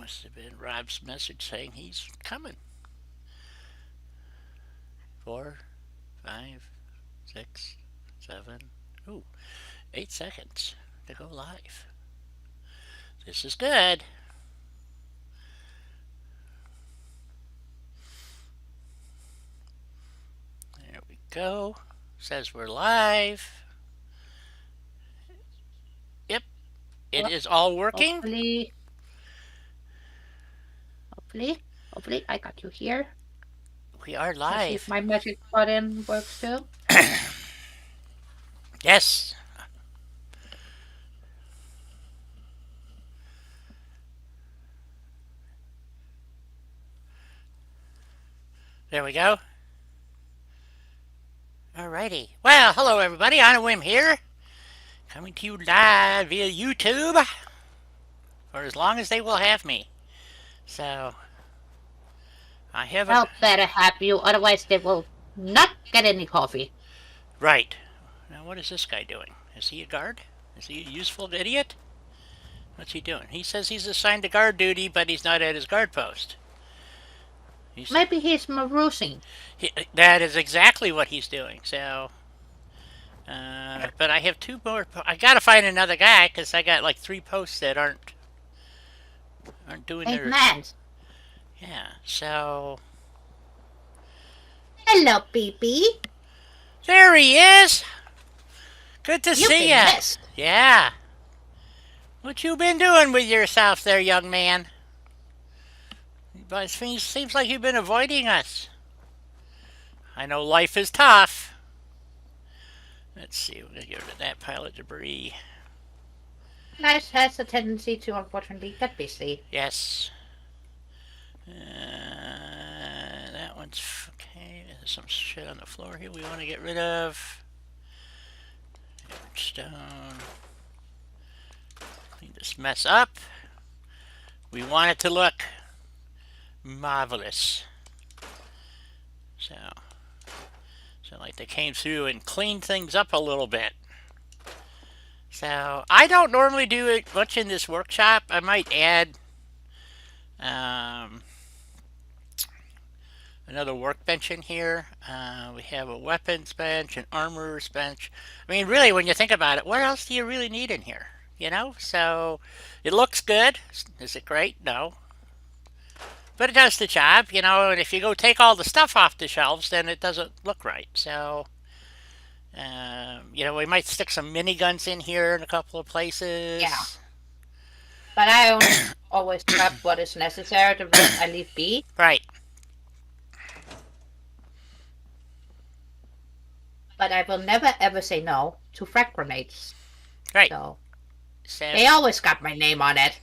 Must have been Rob's message saying he's coming. 4, 5, 6, 7, ooh, 8 seconds to go live. This is good. There we go. Says we're live. Yep, it Well, is all working. hopefully, hopefully, I got you here. We are Let's see if live. my magic button works too. Yes. There we go. Alrighty. Well, hello everybody. onawhim here, coming to you live via YouTube for as long as they will have me. So I have a Well, better have you, otherwise they will not get any coffee. right. Now what is this guy doing? Is he a guard? Is he a useful idiot? What's he doing? He says he's assigned to guard duty, but he's not at his guard post. He's, Maybe he's maroosing. that is exactly what he's doing. So, but I have two more. I gotta find another guy because I got like 3 posts that aren't doing their. Amen. Yeah. So Hello, BB. there he is. Good to You've see been ya. missed. Yeah. What you been doing with yourself there, young man? But it seems like you've been avoiding us. I know life is tough. Let's see, we're gonna get rid of that pile of debris. Life has a tendency to, unfortunately, get busy. Yes. That one's okay. There's some shit on the floor here we want to get rid of. Stone. Clean this mess up. We want it to look marvelous. So like they came through and cleaned things up a little bit. So I don't normally do it much in this workshop. I might add another workbench in here. We have a weapons bench, an armorer's bench. I mean, really, when you think about it, what else do you really need in here? You know, so it looks good. Is it great? No. But it does the job, you know, and if you go take all the stuff off the shelves, then it doesn't look right. So, you know, we might stick some miniguns in here in a couple of Yeah, places. but I only always grab what is necessary. The rest I leave be. Right, But I will never ever say no to frag grenades. right. So So, they always got my name on it.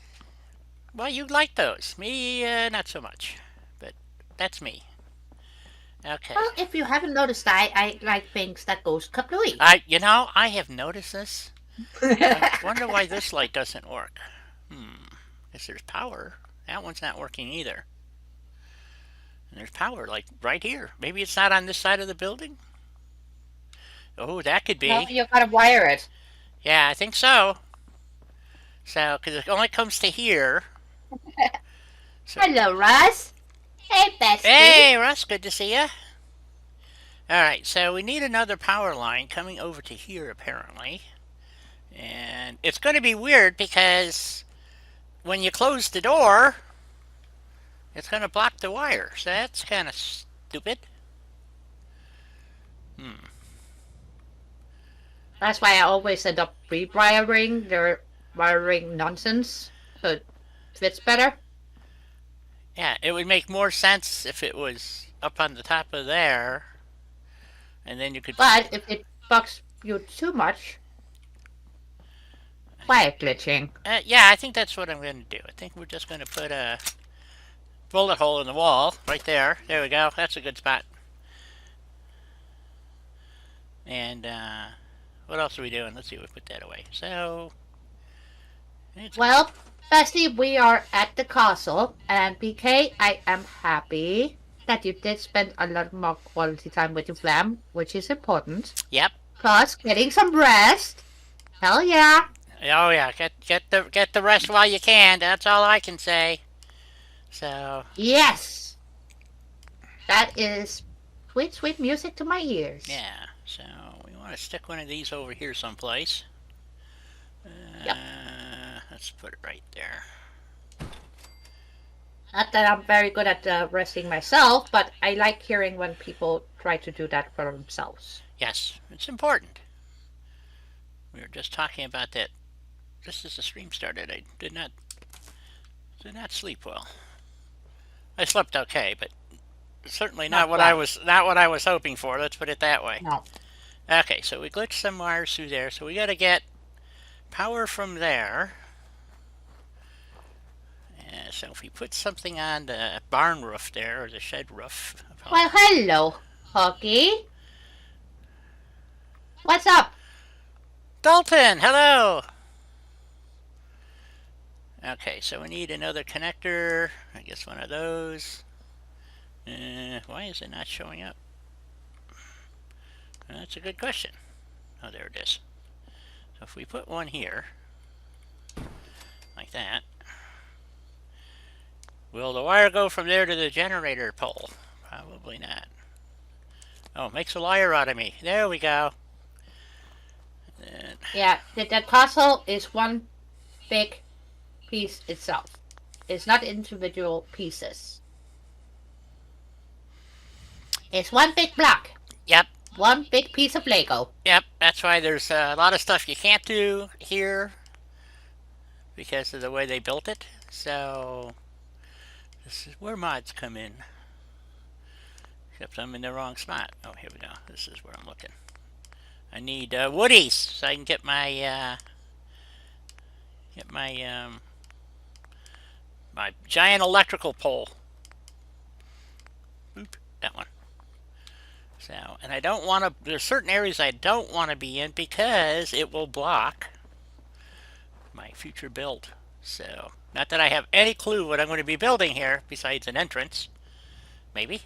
well, you like those. Me, not so much. But that's me. Okay. Well, if you haven't noticed, I like things that goes kablooey. I have noticed this. I wonder why this light doesn't work. Guess there's power. That one's not working either. And there's power, like right here. Maybe it's not on this side of the building? Oh, that could No, be. you gotta wire it. Yeah, I think so. So, because it only comes to here. So, Hello, Russ. Hey, bestie. hey, Russ, good to see you. Alright, so we need another power line coming over to here, apparently. And it's going to be weird because when you close the door, it's going to block the wire. So that's kind of stupid. That's why I always end up rewiring their wiring nonsense, so it fits better. Yeah, it would make more sense if it was up on the top of there. And then you could. But if it bugs you too much, wire glitching. Yeah, I think that's what I'm going to do. I think we're just going to put a bullet hole in the wall right there. There we go. That's a good spot. And what else are we doing? Let's see. We put that away. So. Well, bestie, we are at the castle, and BK, I am happy that you did spend a lot more quality time with your flam, which is important. Yep. Plus, getting some rest. Hell yeah. Oh yeah. Get the rest while you can. That's all I can say. So, Yes, that is sweet, sweet music to my ears. yeah. So we want to stick one of these over here someplace. Yep. Let's put it right there. Not that I'm very good at wrestling myself, but I like hearing when people try to do that for themselves. Yes, it's important. We were just talking about that just as the stream started. I did not sleep well. I slept okay, but certainly not Not what I well. was not what I was hoping for. Let's put it that way. No. Okay, so we glitched some wires through there. So we got to get power from there. So if we put something on the barn roof there or the shed roof. Well, hello, Huggy. What's up? Dalton, hello. Okay, so we need another connector. I guess one of those. Why is it not showing up? That's a good question. Oh, there it is. So if we put one here, like that, will the wire go from there to the generator pole? Probably not. Oh, makes a liar out of me. There we go. Then, Yeah, the castle is one big piece itself. It's not individual pieces. It's one big block. yep, One big piece of Lego. yep. That's why there's a lot of stuff you can't do here because of the way they built it. So this is where mods come in. Except I'm in the wrong spot. Oh, here we go. This is where I'm looking. I need woodies so I can get my giant electrical pole. Boop, that one. So, and I don't want to. There's certain areas I don't want to be in because it will block my future build. So, not that I have any clue what I'm going to be building here besides an entrance. Maybe.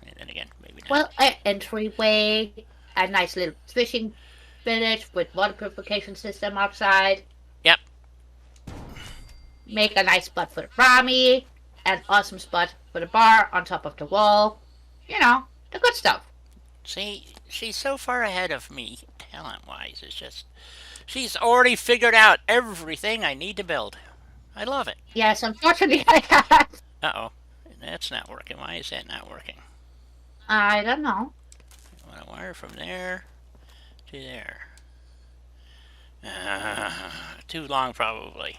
And then again, maybe not. Well, an entryway, a nice little fishing village with water purification system outside. Yep. Make a nice spot for the Rami. An awesome spot for the bar on top of the wall. You know, the good stuff. See, she's so far ahead of me, talent-wise. It's just she's already figured out everything I need to build. I love it. Yes, unfortunately I have. Uh-oh. That's not working. Why is that not working? I don't know. I want a wire from there to there. Too long, probably.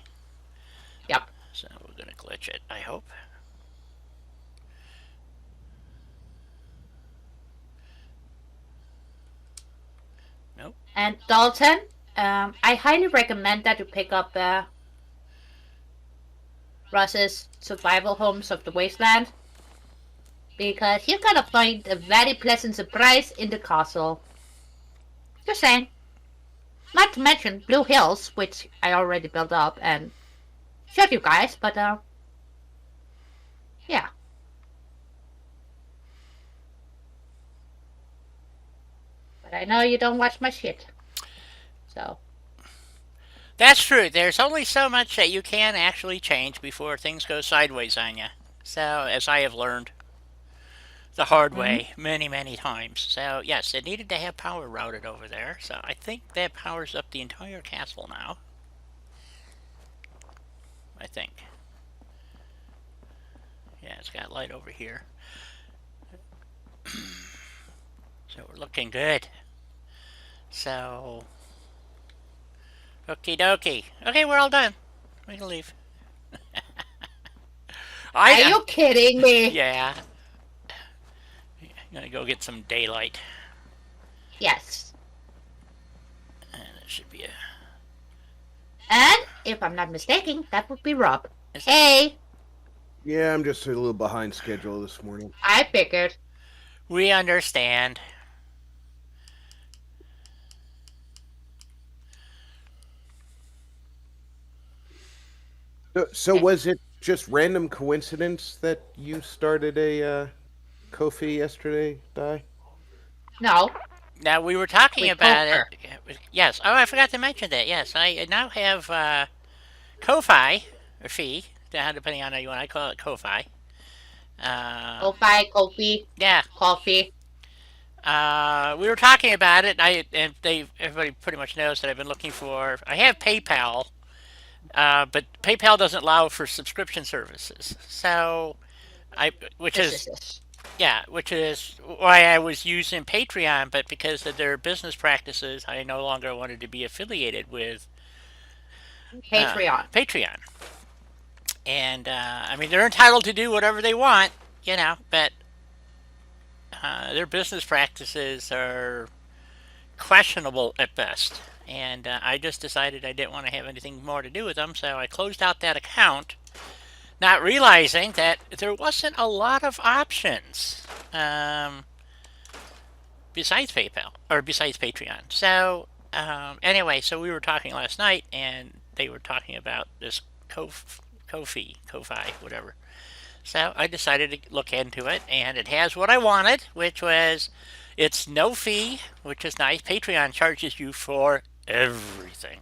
Yep. So we're going to glitch it, I hope. Nope. And Dalton, I highly recommend that you pick up Russ's Survival Homes of the Wasteland. Because you're gonna find a very pleasant surprise in the castle. Just saying. Not to mention Blue Hills, which I already built up and showed you guys, but yeah. But I know you don't watch my shit. So That's true. There's only so much that you can actually change before things go sideways on you. So, as I have learned the hard mhm. way many, many times. So, yes, it needed to have power routed over there. So, I think that powers up the entire castle now. I think. Yeah, it's got light over here. So, we're looking good. So, okie dokie. Okay, we're all done. We can leave. Are I, you kidding me? yeah, I'm gonna go get some daylight. Yes. And it should be a. And if I'm not mistaken, that would be Rob. Is it? Hey, Yeah, I'm just a little behind schedule this morning. I figured. We understand. So was it just random coincidence that you started a Kofi yesterday, Di? No, Now we were talking with about poker. it. Yes. Oh, I forgot to mention that. Yes, I now have Ko-fi or fee depending on how you want. I call it Ko-Fi. Uh, Ko-Fi, Kofi, yeah. coffee. We were talking about it. Everybody pretty much knows that I've been looking for. I have PayPal, but PayPal doesn't allow for subscription services. So which This is is this. which is why I was using Patreon, but because of their business practices, I no longer wanted to be affiliated with Patreon. Patreon. And I mean, they're entitled to do whatever they want, but their business practices are questionable at best. And I just decided I didn't want to have anything more to do with them, so I closed out that account, not realizing that there wasn't a lot of options besides PayPal or besides Patreon. So anyway, so we were talking last night, and they were talking about this Ko-Fi, whatever. So I decided to look into it, and it has what I wanted, which was it's no fee, which is nice. Patreon charges you for everything.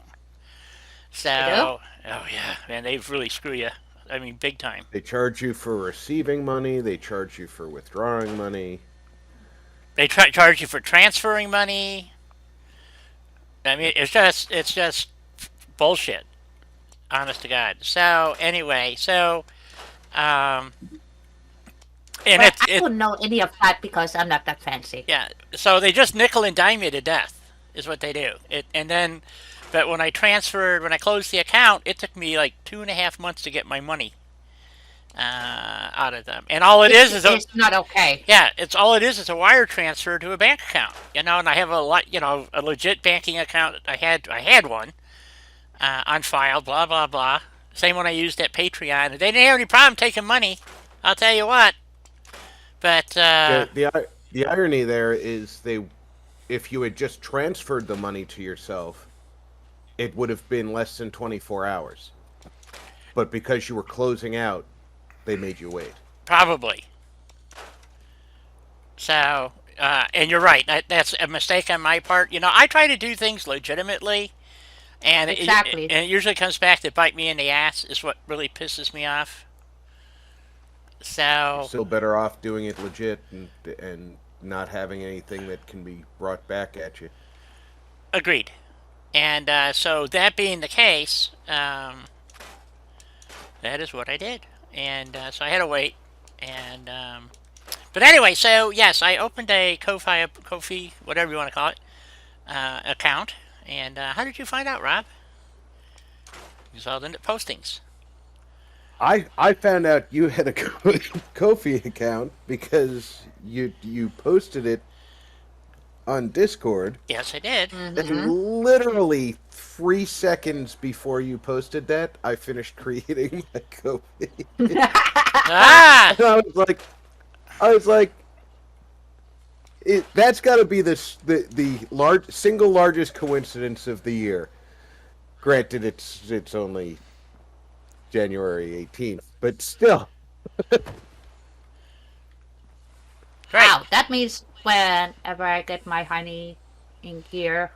They do? So, oh yeah, man, they really screw you. I mean, big time. They charge you for receiving money. They charge you for withdrawing money. They charge you for transferring money. I mean, it's just bullshit, honest to God. So anyway, um, and Well, it I it don't know any of that because I'm not that fancy. yeah. So they just nickel and dime you to death is what they do. But when I closed the account, it took me like 2.5 months to get my money out of them. And all it Which is is not okay. it's all it is a wire transfer to a bank account. And I have a legit banking account. I had one on file. Blah blah blah. Same one I used at Patreon. They didn't have any problem taking money. I'll tell you what. But The irony there is if you had just transferred the money to yourself, it would have been less than 24 hours. But because you were closing out, they made you wait. probably. So, and you're right. That's a mistake on my part. I try to do things legitimately, and Exactly. it usually comes back to bite me in the ass. Is what really pisses me off. You're So, still better off doing it legit and not having anything that can be brought back at you. agreed. And so that being the case, that is what I did. And so I had to wait. And but anyway, so yes, I opened a Ko-Fi, whatever you want to call it, account. And how did you find out, Rob? You saw the postings. I found out you had a Kofi account because you posted it on Discord, Yes, I did. and literally 3 seconds before you posted that, I finished creating my Kofi. Ah, And I was like, that's got to be the single largest coincidence of the year. Granted, it's only January 18th, but still. right. Wow, that means whenever I get my honey in gear,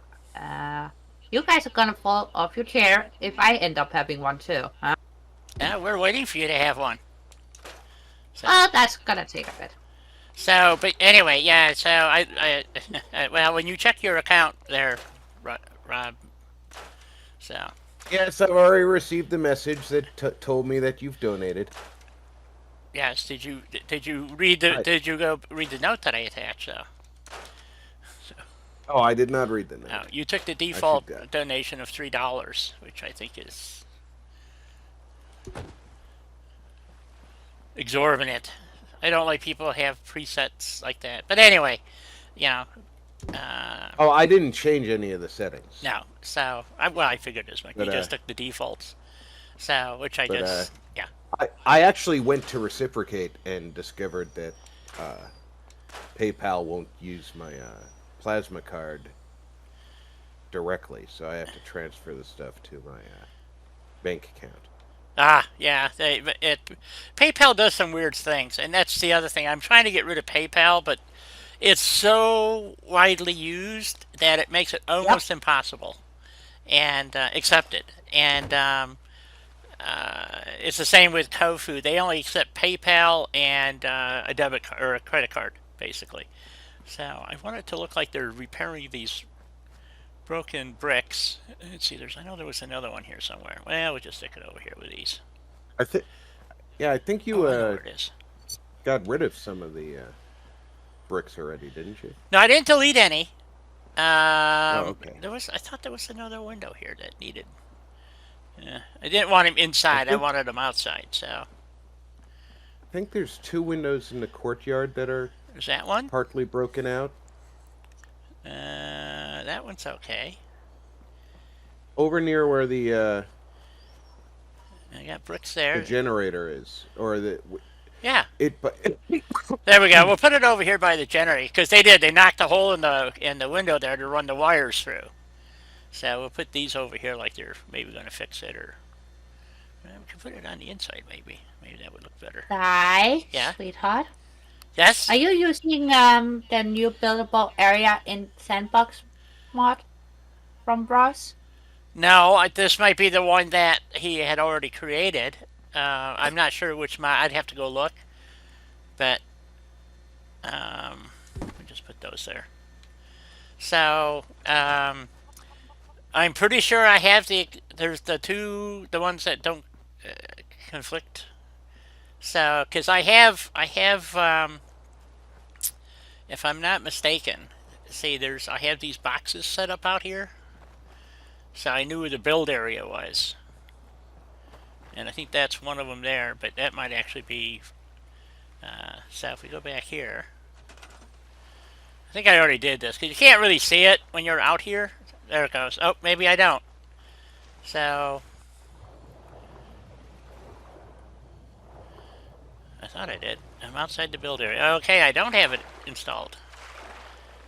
you guys are gonna fall off your chair if I end up having one too. Huh? Yeah, we're waiting for you to have one. So, Well, that's gonna take a bit. but anyway, yeah. So well, when you check your account there, Rob. So Yes, I've already received the message that told me that you've donated. yes, did you read the I, did you go read the note that I attached? So oh, I did not read the no, note. you took the I should default donation of $3, which I think is exorbitant. I don't like people who have presets like that. But anyway, you know, Oh, I didn't change any of the settings. no. So I figured as much. You But just took the defaults. So which I but just yeah. I actually went to reciprocate and discovered that uh, PayPal won't use my plasma card directly, so I have to transfer the stuff to my bank account. Ah, yeah. PayPal does some weird things, and that's the other thing. I'm trying to get rid of PayPal, but it's so widely used that it makes it Yep. almost impossible and accepted. And it's the same with Kofu. They only accept PayPal and a debit card or a credit card, basically. So I want it to look like they're repairing these broken bricks. Let's see. I know there was another one here somewhere. Well, we'll just stick it over here with these. I think. Yeah, I think you Oh, I know where it is. got rid of some of the bricks already, didn't you? No, I didn't delete any. Oh, okay. I thought there was another window here that needed. Yeah, I didn't want him inside. I wanted him outside. So I think there's 2 windows in the courtyard that are there's that one. partly broken out. That one's okay. Over near where the I got bricks there. generator is, or Yeah. but There we go. We'll put it over here by the generator because they did. They knocked a hole in the window there to run the wires through. So we'll put these over here like they're maybe going to fix it, or well, we can put it on the inside maybe. Maybe that would look better. Hi, Yeah. sweetheart. Yes. Are you using the new buildable area in Sandbox mod from Ross? No, this might be the one that he had already created. I'm not sure which mod. I'd have to go look. But let me just put those there. So I'm pretty sure I have there's the ones that don't conflict. So because I have if I'm not mistaken, see I have these boxes set up out here. So I knew where the build area was. And I think that's one of them there, but that might actually be so if we go back here, I think I already did this because you can't really see it when you're out here. There it goes. Oh, maybe I don't. So I thought I did. I'm outside the build area. Okay, I don't have it installed.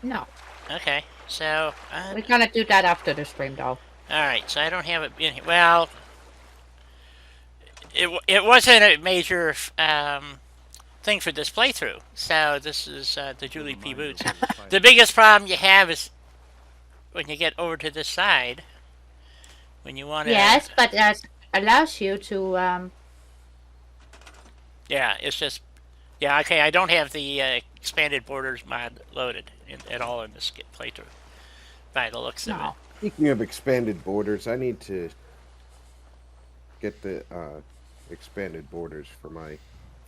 No. Okay, so We're gonna do that after the stream, though. all right. So I don't have it in here. Well, it wasn't a major thing for this playthrough. So this is the Julie P. Boots. The biggest problem you have is when you get over to this side, when you want to... Yes, but that allows you to... Yeah, it's just... Yeah, okay, I don't have the expanded borders mod loaded at all in this playthrough, by the looks of it. Speaking of expanded borders, I need to get the expanded borders for my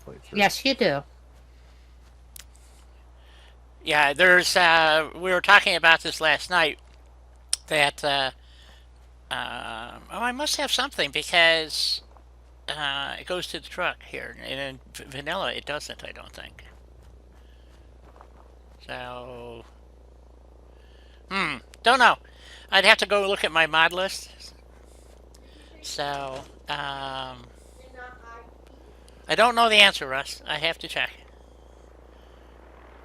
playthrough. Yes, you do. Yeah, there's... we were talking about this last night, that... oh, I must have something, because... it goes to the truck here, and in vanilla it doesn't, I don't think. So... don't know. I'd have to go look at my mod list. So, I don't know the answer, Russ. I have to check.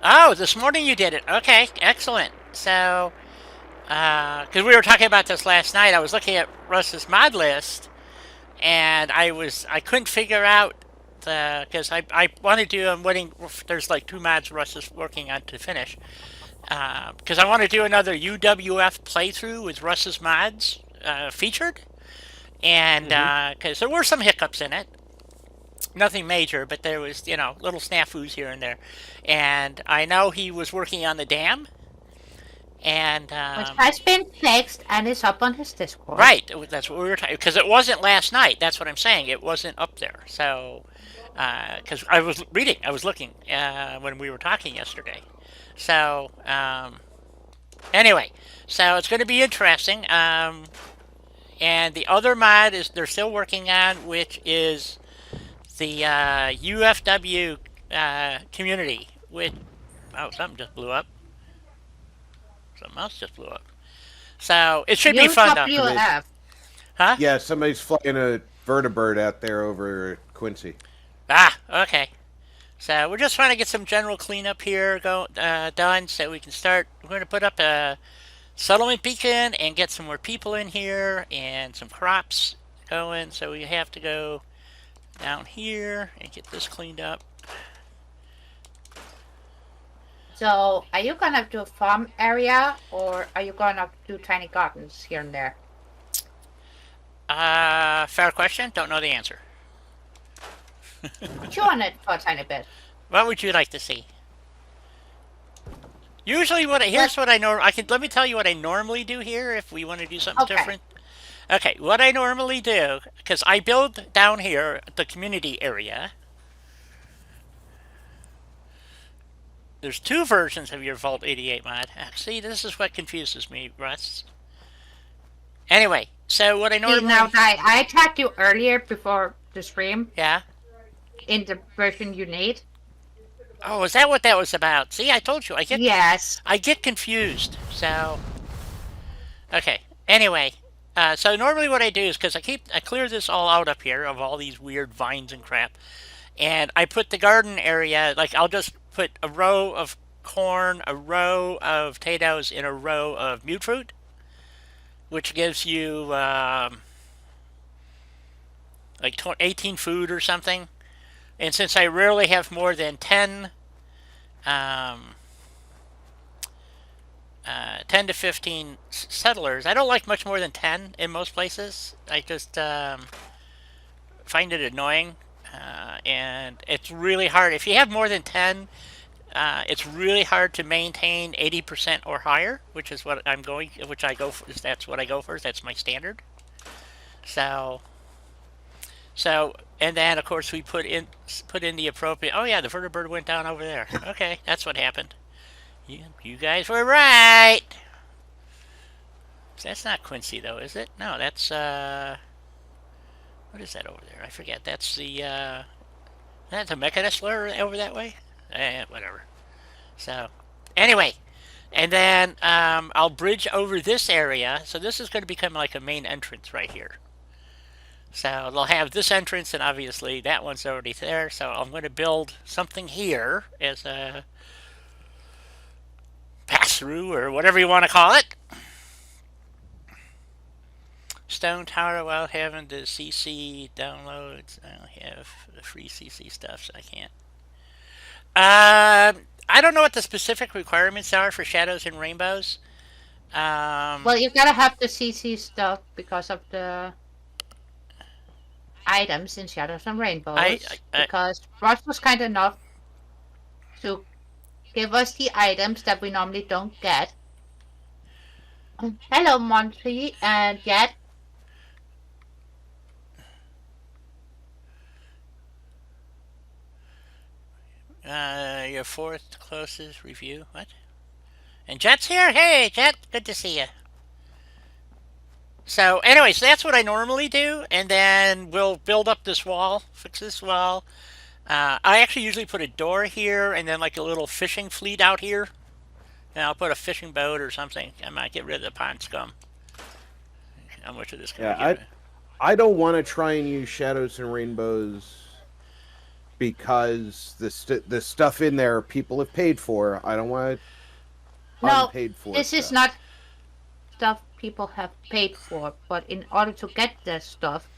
Oh, this morning you did it. Okay, excellent. So, because we were talking about this last night, I was looking at Russ's mod list, and I couldn't figure out because I wanted to. I'm waiting. There's like 2 mods Russ is working on to finish. Because I want to do another UWF playthrough with Russ's mods featured, and because there were some hiccups in it, nothing major, but there was little snafus here and there, and I know he was working on the dam, and Which has been fixed and is up on his Discord. right, that's what we were talking, because it wasn't last night. That's what I'm saying. It wasn't up there, so because I was looking when we were talking yesterday. So, anyway, so it's going to be interesting. And the other mod they're still working on, which is the UFW community. Oh, something just blew up. Something else just blew up. So it should be fun, though. UWF. Huh? Yeah, somebody's flying a vertibird out there over Quincy. Ah, okay. So we're just trying to get some general cleanup here done so we can start. We're going to put up a settlement beacon and get some more people in here and some crops going. So we have to go down here and get this cleaned up. So, are you gonna do a farm area, or are you gonna do tiny gardens here and there? Fair question. Don't know the answer. Chew on it for a tiny bit. What would you like to see? Usually, Let here's what I can let me tell you what I normally do here if we want to do something Okay. different. Okay, what I normally do because I build down here the community area. There's two versions of your Vault 88 mod. See, this is what confuses me, Russ. Anyway, so what I See, now normally I attacked you earlier before the stream yeah. in the version you need. Oh, is that what that was about? See, I told you Yes. I get confused. So okay. Anyway, so normally what I do is because I clear this all out up here of all these weird vines and crap, and I put the garden area like I'll just put a row of corn, a row of potatoes, and a row of mute fruit, which gives you like 18 food or something. And since I rarely have more than um, 10 to 15 settlers, I don't like much more than 10 in most places. I just find it annoying. And it's really hard. If you have more than 10, it's really hard to maintain 80% or higher, which is what I'm going, which I go for. That's what I go for. That's my standard. So, and then of course we put in the appropriate. Oh yeah, the vertibird went down over there. Okay, that's what happened. You guys were right. That's not Quincy though, is it? No, that's what is that over there? I forget. That's the that's a Mechanistler over that way. Whatever. So, anyway, and then I'll bridge over this area. So this is going to become like a main entrance right here. So they'll have this entrance, and obviously that one's already there. So I'm going to build something here as a pass-through or whatever you want to call it. Stone Tower while having the CC downloads. I don't have the free CC stuff, so I can't. I don't know what the specific requirements are for Shadows and Rainbows. Well, you gotta have the CC stuff because of the items in Shadows and Rainbows. Because Ross was kind enough to give us the items that we normally don't get. Hello, Monty, and yet. Your fourth closest review. What? And Jet's here. Hey, Jet. Good to see you. So, anyways, that's what I normally do, and then we'll build up this wall, fix this wall. I actually usually put a door here, and then like a little fishing fleet out here. And I'll put a fishing boat or something. I might get rid of the pond scum. How much of this can we get? I don't want to try and use Shadows and Rainbows because the stuff in there people have paid for. I don't want unpaid for. This is not stuff people have paid for, but in order to get this stuff,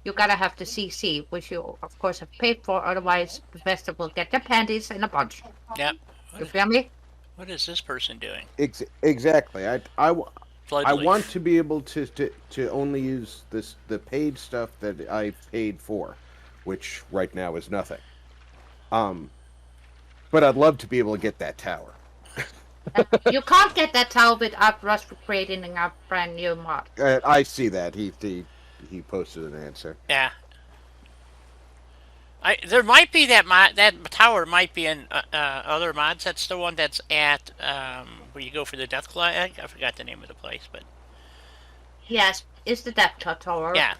you gotta have the CC, which you of course have paid for. Otherwise, the Vesta will get their panties in a bunch. Yep. You feel me? What is this person doing? Exactly. I Bloodleaf. want to be able to only use the paid stuff that I paid for, which right now is nothing. But I'd love to be able to get that tower. You can't get that tower without Russ creating a brand new mod. I see that he posted an answer. Yeah. There might be that tower might be in other mods. That's the one that's at where you go for the Deathclaw egg. I forgot the name of the place, but yes, it's the Deathclaw tower. Yeah.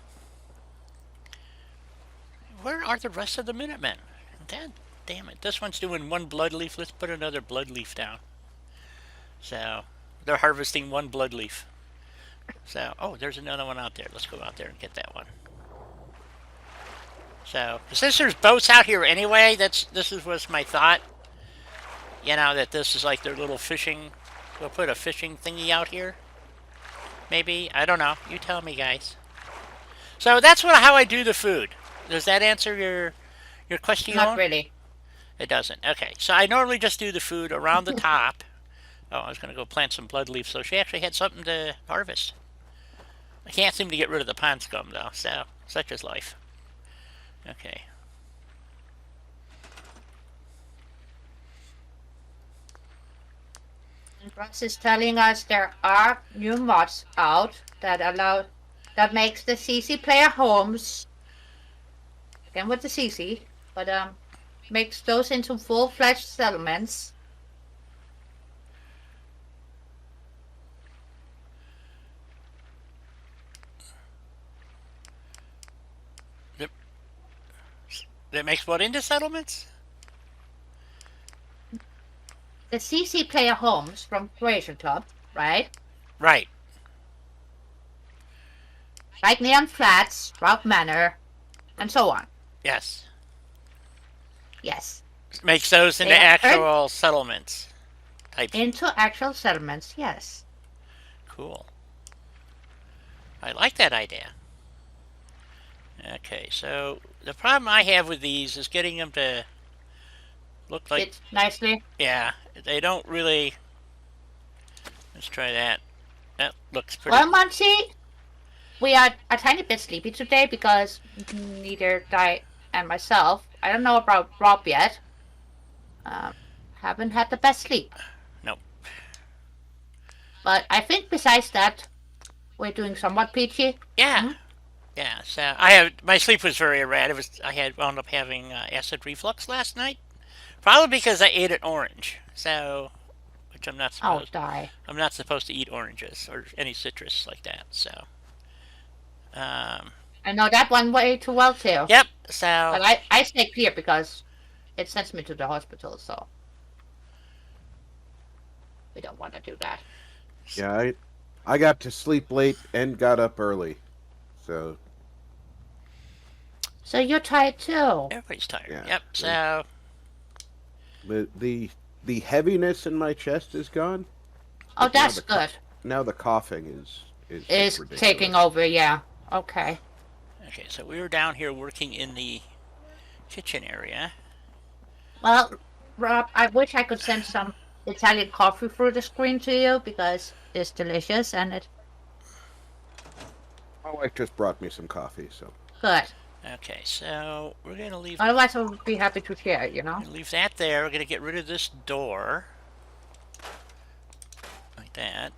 Where are the rest of the Minutemen? Damn it! This one's doing one blood leaf. Let's put another blood leaf down. So they're harvesting one blood leaf. So there's another one out there. Let's go out there and get that one. So, since there's boats out here anyway, this was my thought. You know, that this is like their little fishing. We'll put a fishing thingy out here. Maybe. I don't know. You tell me, guys. So that's how I do the food. Does that answer your question? Not really. It doesn't. Okay. So I normally just do the food around the top. Oh, I was going to go plant some blood leaves, so she actually had something to harvest. I can't seem to get rid of the pond scum, though, so such is life. Okay. Russ is telling us there are new mods out that makes the CC player homes again with the CC, but makes those into full-fledged settlements. That makes what into settlements? The CC player homes from Croatian Club, right? Right. Like Neon Flats, Rock Manor, and so on. Yes. Yes. Makes those into They are actual settlements. Type. into actual settlements, yes. Cool. I like that idea. Okay, so the problem I have with these is getting them to look like... Fit nicely. Yeah, they don't really... Let's try that. That looks pretty... Well, Munchie, we are a tiny bit sleepy today because neither Di and myself, I don't know about Rob yet, haven't had the best sleep. Nope. But I think besides that, we're doing somewhat peachy. Yeah. Mhm. Yeah, so my sleep was very erratic. I had wound up having acid reflux last night, probably because I ate an orange. So, which I'm not Oh, supposed. Di. I'm not supposed to eat oranges or any citrus like that. So, I know that one way too well, too. yep. So, But I stay clear because it sends me to the hospital, so we don't want to do that. Yeah, I got to sleep late and got up early. So So you're tired too. everybody's tired. Yeah. Yep. So, the heaviness in my chest is gone. Oh, But now that's the good. Now the coughing is Is ridiculous. taking over, yeah. Okay. okay. So we were down here working in the kitchen area. Well, Rob, I wish I could send some Italian coffee through the screen to you because it's delicious and it's My wife just brought me some coffee, so good. Okay. So we're gonna leave. Otherwise, I would be happy to share, you know? Leave that there. We're gonna get rid of this door. Like that.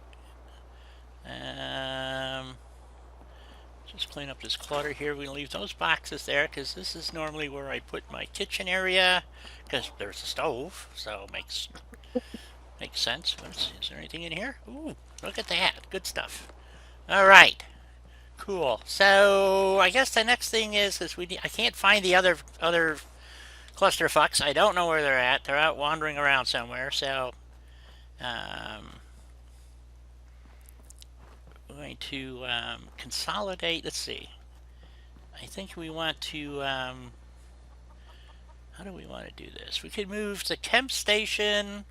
Just clean up this clutter here. We're gonna leave those boxes there because this is normally where I put my kitchen area because there's a stove, so makes sense. Is there anything in here? Ooh, look at that. Good stuff. All right. Cool. So I guess the next thing is I can't find the other clusterfucks. I don't know where they're at. They're out wandering around somewhere. So we're going to consolidate. Let's see. I think we want to. How do we want to do this? We could move the chem station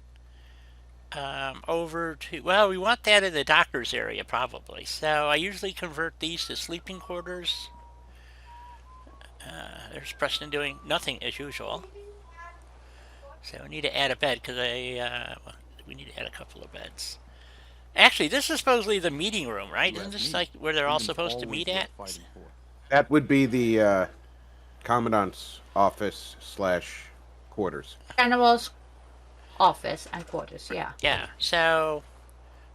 over to. Well, we want that in the doctor's area probably. So I usually convert these to sleeping quarters. There's Preston doing nothing as usual. So we need to add a bed because we need to add a couple of beds. Actually, this is supposedly the meeting room, right? Isn't this like where they're all supposed to meet at? that would be the commandant's office / quarters. General's office and quarters, yeah. Yeah. So,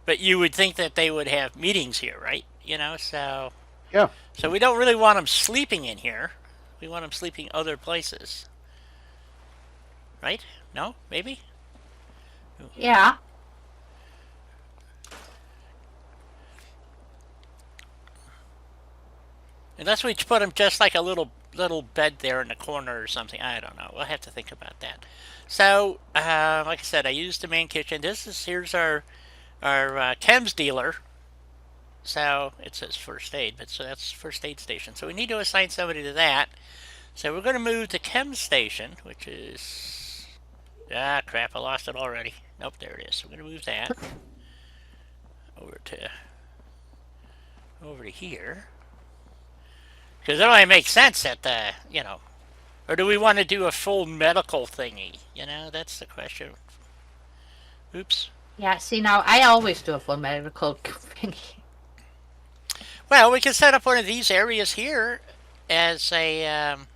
but you would think that they would have meetings here, right? You know, so Yeah. so we don't really want them sleeping in here. We want them sleeping other places, right? No, maybe. Yeah. Unless we put them just like a little bed there in the corner or something. I don't know. We'll have to think about that. So, like I said, I used the main kitchen. Here's our chems dealer. So it says first aid, but so that's first aid station. So we need to assign somebody to that. So we're going to move to chem station, which is crap. I lost it already. Nope, there it is. So we're going to move that over to here. Because it only makes sense that or do we want to do a full medical thingy? You know, that's the question. Oops. Yeah, see, now I always do a full medical thing. Well, we can set up one of these areas here as a. Of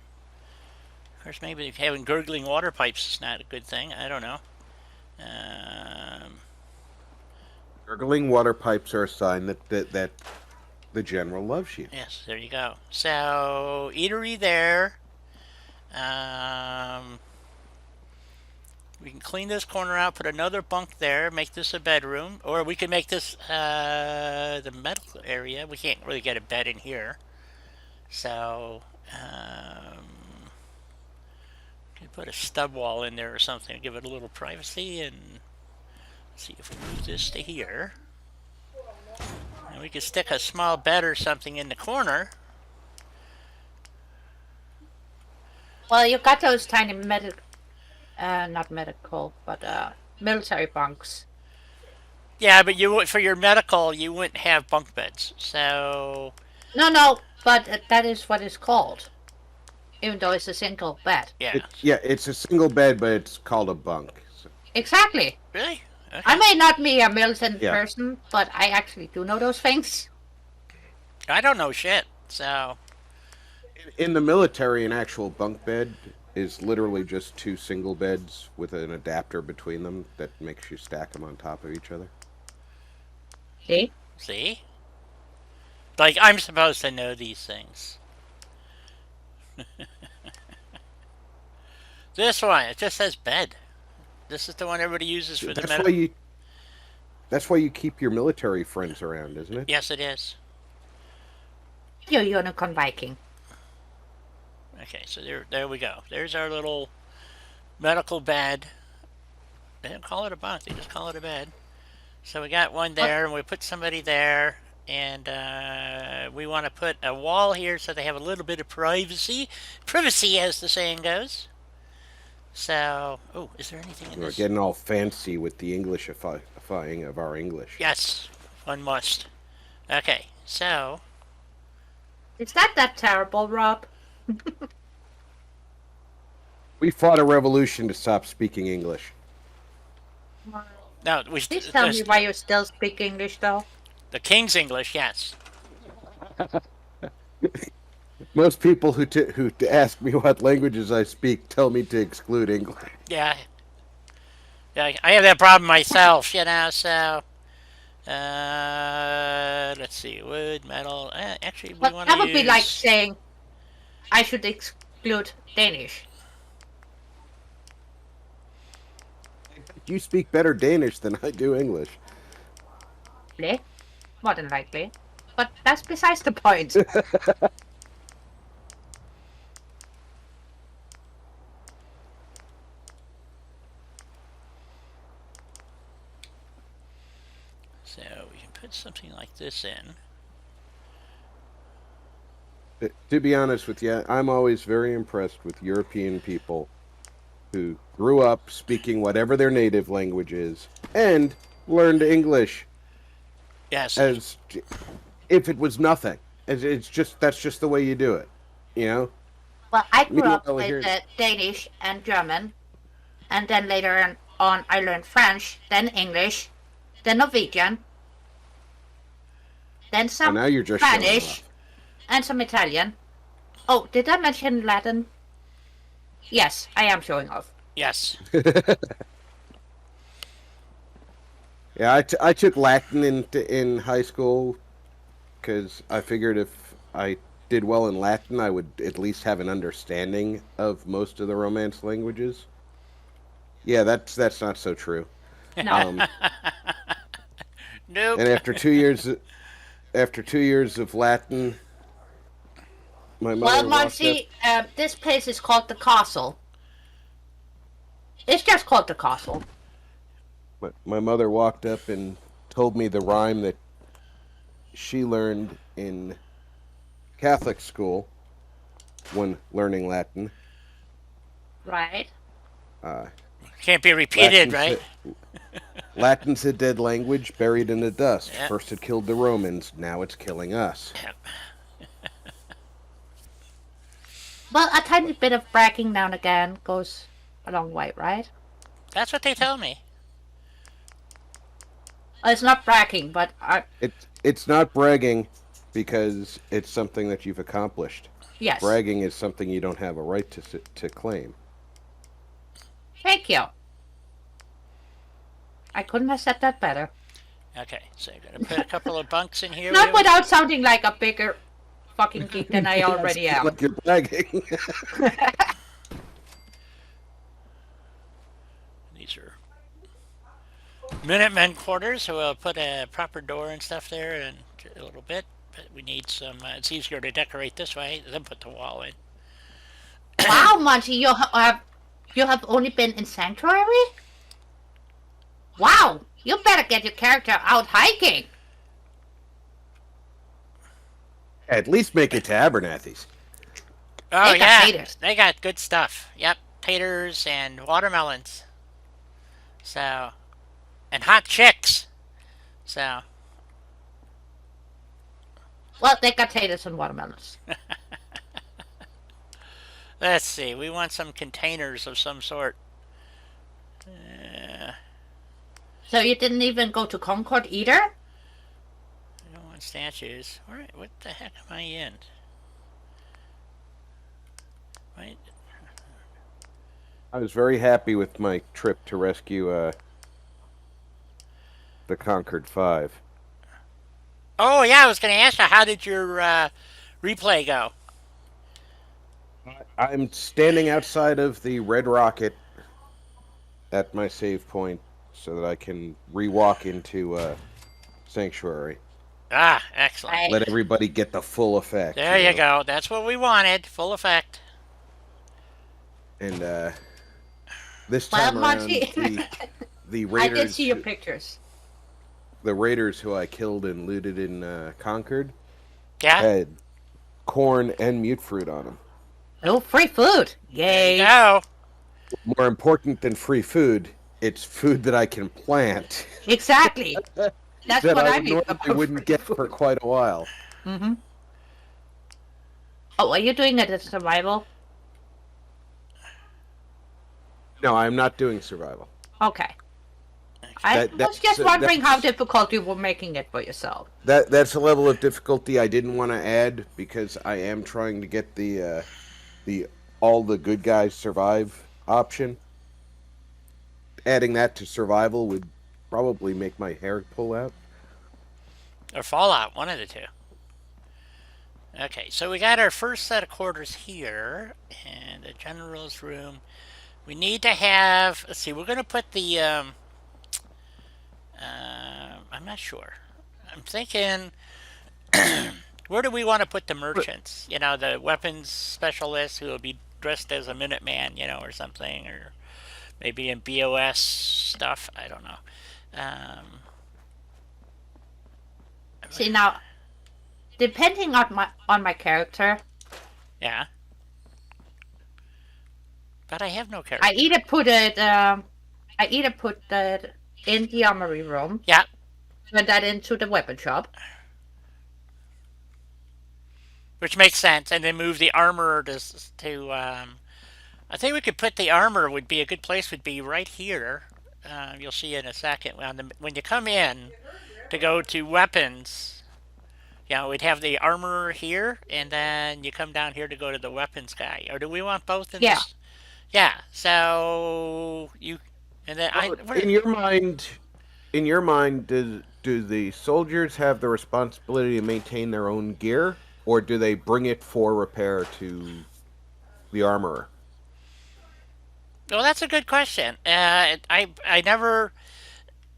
course, maybe having gurgling water pipes is not a good thing. I don't know. Gurgling water pipes are a sign that the general loves you. Yes, there you go. So, eatery there. Um, we can clean this corner out, put another bunk there, make this a bedroom, or we can make this the medical area. We can't really get a bed in here, so we can put a stub wall in there or something to give it a little privacy. And see if we move this to here, and we could stick a small bed or something in the corner. Well, you got those tiny not medical, but military bunks. Yeah, but you for your medical, you wouldn't have bunk beds. So No, but that is what it's called. Even though it's a single bed. yeah, It's a single bed, but it's called a bunk. So, Exactly. really. Okay. I may not be a militant Yeah. person, but I actually do know those things. I don't know shit. So in the military, an actual bunk bed is literally just two single beds with an adapter between them that makes you stack them on top of each other. See? see, like I'm supposed to know these things. This one, it just says bed. This is the one everybody uses for the That's medical. why you. That's why you keep your military friends around, isn't it? Yes, it is. Your unicorn Viking. Okay, so there we go. There's our little medical bed. They don't call it a bunk; they just call it a bed. So we got one there, and we put somebody there, and we want to put a wall here so they have a little bit of privacy, as the saying goes. So, oh, is there anything in We're this? getting all fancy with the Englishifying of our English. Yes, one must. Okay, so Is that terrible, Rob? We fought a revolution to stop speaking English. no, Please tell me why you still speak English, though. the King's English. Yes. Most people who ask me what languages I speak tell me to exclude English. Yeah. Yeah, I have that problem myself, So, let's see, wood, metal. Actually, we But want that to would use. be like saying I should exclude Danish. You speak better Danish than I do English. Likely. More than likely. But that's besides the point. So we can put something like this in. To be honest with you, I'm always very impressed with European people who grew up speaking whatever their native language is and learned English Yes. as if it was nothing. It's just that's just the way you do it, you know. Well, I grew up Meanwhile, with here- Danish and German, and then later on I learned French, then English, then Norwegian, then And some now you're just showing Spanish, off. and some Italian. Oh, did I mention Latin? Yes, I am showing off. Yes. Yeah, I took Latin in high school because I figured if I did well in Latin, I would at least have an understanding of most of the Romance languages. Yeah, that's not so true. No, Nope. And after 2 years of Latin, my mother well, walked Marcy, this place is called the Castle. It's just called the Castle. my mother walked up and told me the rhyme that she learned in Catholic school when learning Latin. Right. Can't be repeated, Latin's right? Latin's a dead language buried in the dust. Yep. First it killed the Romans, now it's killing us. Yep. Well, a tiny bit of bragging now and again goes a long way, right? That's what they tell me. It's not bragging, but It's not bragging because it's something that you've accomplished. yes. Bragging is something you don't have a right to claim. Thank you. I couldn't have said that better. Okay, so you're gonna put a couple of bunks in here. Not without sounding like a bigger fucking geek than I already Sounds am. like you're bragging. These are Minutemen quarters, so we'll put a proper door and stuff there in a little bit. But we need some. It's easier to decorate this way than put the wall in. Wow, Monty, you have only been in Sanctuary? Wow, you better get your character out hiking. At least make it to Abernathy's. Oh They got yeah, taters. they got good stuff. Yep, taters and watermelons. So, and hot chicks. So, Well, they got taters and watermelons. let's see. We want some containers of some sort. Uh, So you didn't even go to Concord either? I don't want statues. All right, what the heck am I in? Right. I was very happy with my trip to rescue the Concord 5. Oh yeah, I was going to ask you, how did your replay go? I'm standing outside of the Red Rocket at my save point so that I can rewalk into Sanctuary. Ah, excellent. Right. Let everybody get the full effect. There you know? go. That's what we wanted. Full effect. And this Well, time around, Monty, the I did Raiders, see your pictures. the Raiders who I killed and looted in Concord Yeah. had corn and mute fruit on them. Oh, free food. There you Yay. go. More important than free food, it's food that I can plant Exactly. That's that what I I mean normally about wouldn't free get food. for quite a while. Mm-hmm. Oh, are you doing it as survival? No, I'm not doing survival. Okay. I was just wondering how difficult you were making it for yourself. That's a level of difficulty I didn't want to add because I am trying to get the all the good guys survive option. Adding that to survival would probably make my hair pull out. Or Fallout, one of the two. Okay, so we got our first set of quarters here, and the general's room. We need to have. Let's see. We're going to put the. I'm not sure. I'm thinking. Where do we want to put the merchants? You know, the weapons specialists who will be dressed as a Minuteman, or something, or maybe in BOS stuff. I don't know. See now, depending on my character, Yeah. But I have no character. I either put it in the armory room, Yeah. turn that into the weapon shop. Which makes sense, and then move the armor to I think we could put the armor would be a good place. Would be right here. You'll see in a second when you come in to go to weapons. We'd have the armor here, and then you come down here to go to the weapons guy. Or do we want both in Yeah. this? Yeah. So you and then In your mind, do the soldiers have the responsibility to maintain their own gear, or do they bring it for repair to the armorer? Well, that's a good question. I never.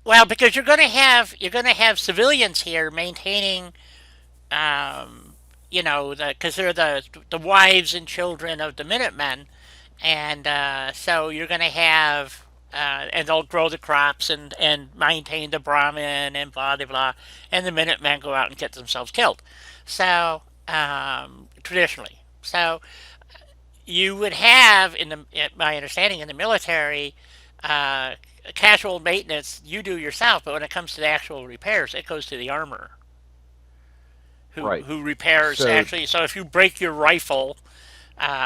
Well, because you're gonna have civilians here maintaining, because they're the wives and children of the Minutemen, and so you're gonna have. And they'll grow the crops and maintain the Brahmin and blah blah blah, and the Minutemen go out and get themselves killed. So traditionally, so you would have my understanding in the military, casual maintenance you do yourself, but when it comes to the actual repairs, it goes to the armorer who Right. who repairs So- actually. So if you break your rifle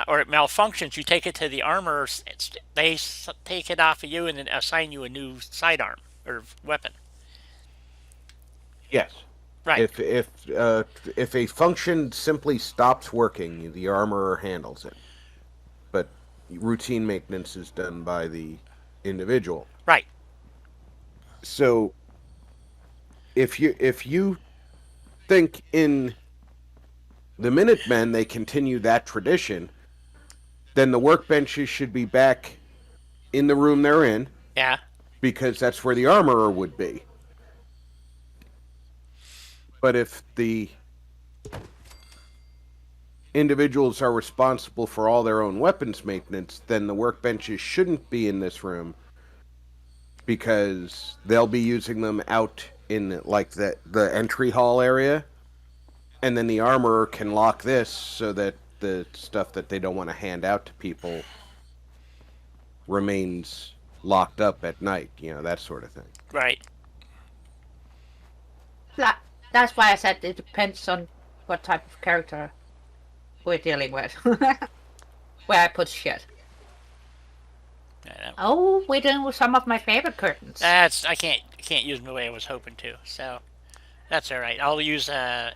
or it malfunctions, you take it to the armorer. They take it off of you and then assign you a new sidearm or weapon. Yes. Right. If a function simply stops working, the armorer handles it. But routine maintenance is done by the individual. Right. So if you think in the Minutemen they continue that tradition, then the workbenches should be back in the room they're in Yeah. because that's where the armorer would be. But if the individuals are responsible for all their own weapons maintenance, then the workbenches shouldn't be in this room because they'll be using them out in like the entry hall area, and then the armorer can lock this so that the stuff that they don't want to hand out to people remains locked up at night, that sort of thing. Right. That's why I said it depends on what type of character we're dealing with. Where I put shit. Oh, we're doing some of my favorite curtains. I can't use them the way I was hoping to, so that's all right. I'll use a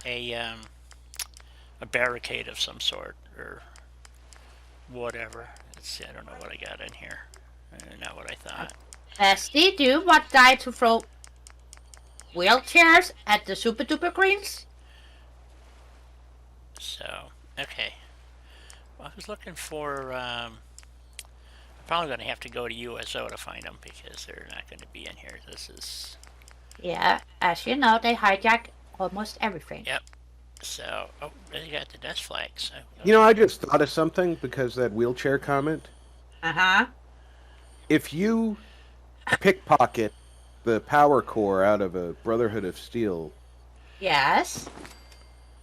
barricade of some sort or whatever. Let's see. I don't know what I got in here. Not what I thought. Bestie, do you want die to throw wheelchairs at the super duper greens? So, okay. Well, I was looking for. I'm probably going to have to go to USO to find them because they're not going to be in here. This is. Yeah, as you know, they hijack almost everything. Yep. So, oh, they got the desk flags. I just thought of something because of that wheelchair comment. Uh-huh. If you pickpocket the power core out of a Brotherhood of Steel, Yes.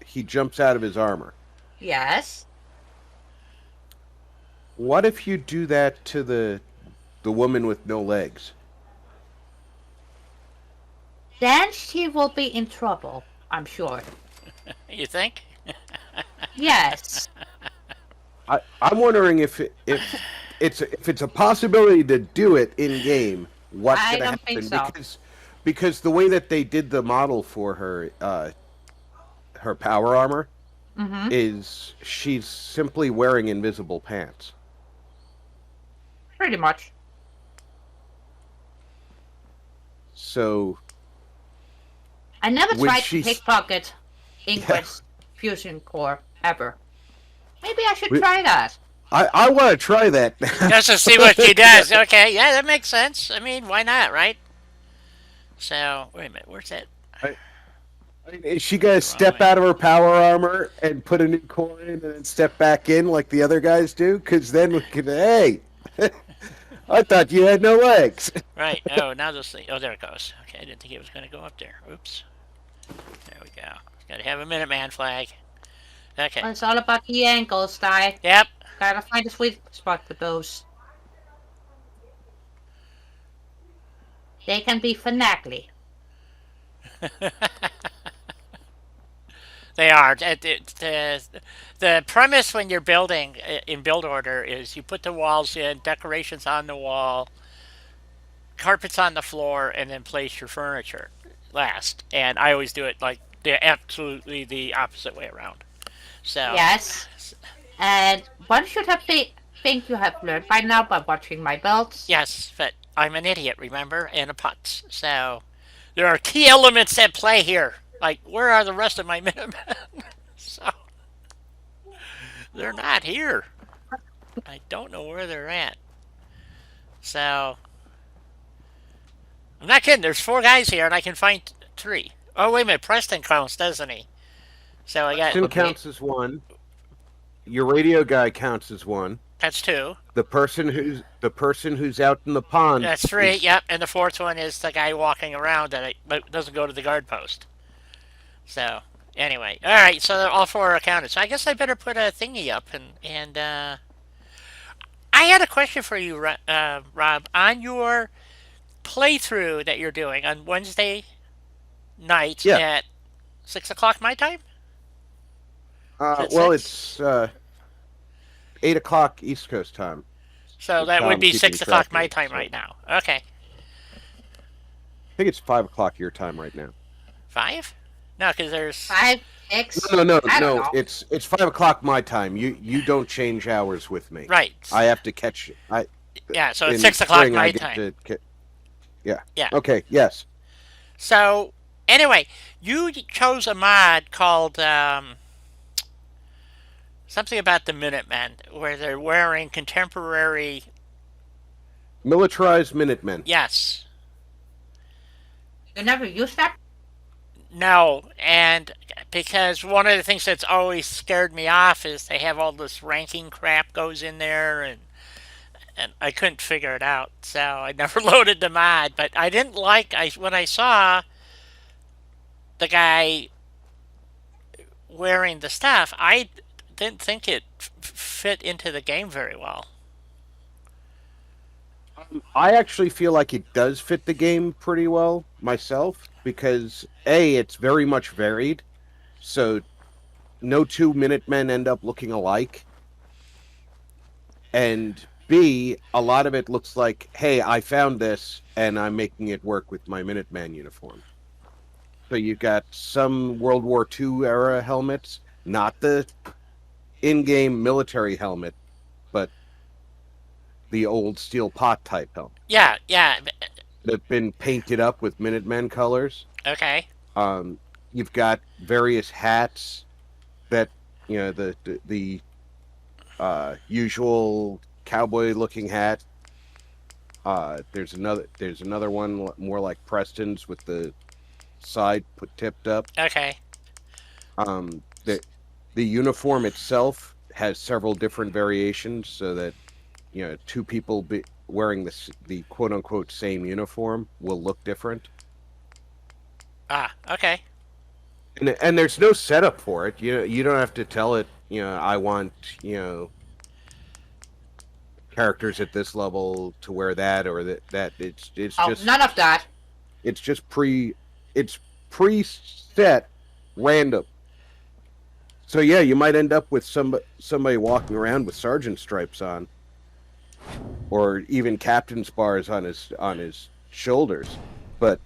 he jumps out of his armor. Yes. What if you do that to the woman with no legs? Then she will be in trouble, I'm sure. You think? Yes. I'm wondering if it's a possibility to do it in game. What's I going to don't happen? think so. Because the way that they did the model for her power armor Mm-hmm. is she's simply wearing invisible pants. Pretty much. So I never Would tried she- to pickpocket Ingrid's Yes. fusion core, ever. Maybe I should We- try that. I want to try that. Just to see what she does. Okay, yeah, that makes sense. I mean, why not, right? So, wait a minute. Where's that? Is she gonna step out of her power armor and put a new core in and then step back in like the other guys do? Because then we can, hey, I thought you had no legs. Right. Oh, now this thing. Oh, there it goes. Okay, I didn't think it was going to go up there. Oops. There we go. Got to have a Minuteman flag. Okay. It's all about the angles, Di. Yep. Gotta find a sweet spot for those. They can be finagly. They are. The premise when you're building in build order is you put the walls in, decorations on the wall, carpets on the floor, and then place your furniture last. And I always do it like absolutely the opposite way around. So Yes. And one should have think you have learned by now by watching my builds. yes, but I'm an idiot, remember, and a putz. So there are key elements at play here. Like, where are the rest of my Minutemen? So they're not here. I don't know where they're at. So I'm not kidding. There's 4 guys here, and I can find 3. Oh, wait a minute. Preston counts, doesn't he? So I got. Tim counts as 1. Your radio guy counts as 1. That's 2. The person who's out in the pond. That's 3. Yep. And the 4th one is the guy walking around but doesn't go to the guard post. So anyway, all right. So all 4 are counted. So I guess I better put a thingy up and I had a question for you, Rob, on your playthrough that you're doing on Wednesday nights at 6 o'clock my time. Well, it's 8 o'clock East Coast time. So that would be 6 o'clock my time right now. Okay. I think it's 5 o'clock your time right now. 5? No, because there's 5, 6. No. I don't know. It's 5 o'clock my time. You don't change hours with me. right. I have to catch. Yeah, so it's in 6 o'clock spring, my I get time. to yeah. Yeah. Okay. Yes. So Anyway, you chose a mod called something about the Minutemen, where they're wearing contemporary. Militarized Minutemen. Yes. You never used that? No, and because one of the things that's always scared me off is they have all this ranking crap goes in there, and I couldn't figure it out, so I never loaded the mod. But I didn't like when I saw the guy wearing the stuff. I didn't think it fit into the game very well. I actually feel like it does fit the game pretty well myself because A, it's very much varied. So no two Minutemen end up looking alike. And B, a lot of it looks like, hey, I found this and I'm making it work with my Minuteman uniform. So you've got some World War II era helmets, not the in-game military helmet, but the old steel pot type helmet. Yeah, yeah. That have been painted up with Minutemen colors. Okay. You've got various hats that the usual cowboy-looking hat. There's another one more like Preston's with the side tipped up. Okay. The uniform itself has several different variations, so that two people wearing the quote unquote same uniform will look different. Ah, okay. And there's no setup for it. You don't have to tell it. I want characters at this level to wear that or that. It's just none of that. It's just preset random. So yeah, you might end up with somebody walking around with sergeant stripes on, or even captain's bars on his shoulders, but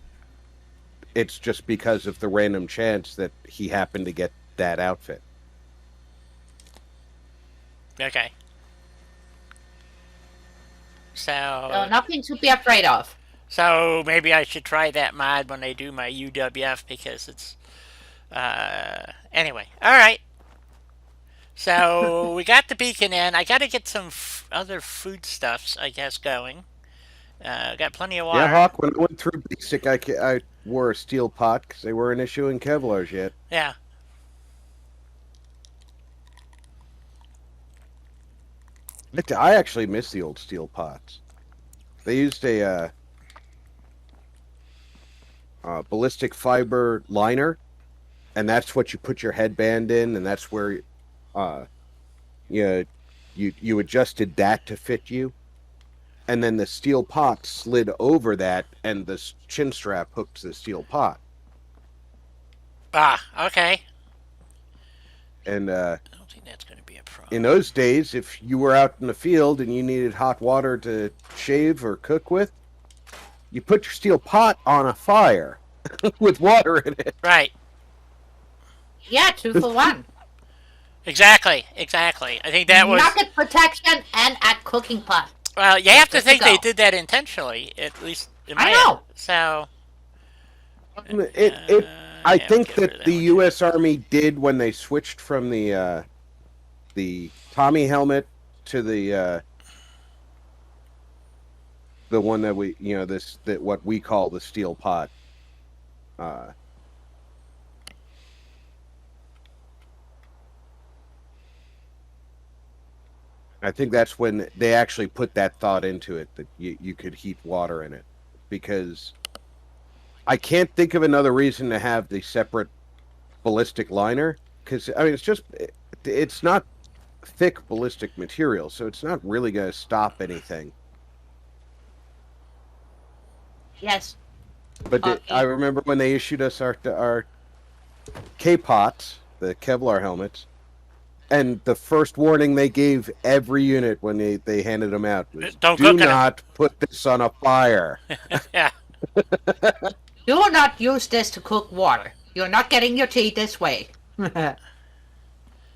it's just because of the random chance that he happened to get that outfit. Okay. So nothing to be afraid of. So maybe I should try that mod when I do my UWF because it's anyway. All right. So we got the beacon in. I got to get some other foodstuffs, I guess, going. Got plenty of water. Yeah, Hawk. When I went through basic, I wore a steel pot because they weren't issuing Kevlars yet. Yeah. I actually miss the old steel pots. They used a ballistic fiber liner, and that's what you put your headband in, and that's where you adjusted that to fit you, and then the steel pot slid over that, and the chin strap hooked to the steel pot. Ah, okay. And I don't think that's going to be a problem. in those days, if you were out in the field and you needed hot water to shave or cook with, you put your steel pot on a fire with water in it. Right. Yeah, 2 for 1. Exactly. I think that was Nugget protection and a cooking pot. well. You have to Good think to go. they did that intentionally, at least in my I know. head. So I yeah, think we'll get rid of that the one. U.S. Army did when they switched from the Tommy helmet to the one that what we call the steel pot. I think that's when they actually put that thought into it, that you could heat water in it, because I can't think of another reason to have the separate ballistic liner, because I mean it's not thick ballistic material, so it's not really going to stop anything. Yes. But I remember when they issued us our K-pots, the Kevlar helmets, and the first warning they gave every unit when they handed them out was, Don't do cook it." not put this on a fire. Yeah. Do not use this to cook water. You're not getting your tea this way.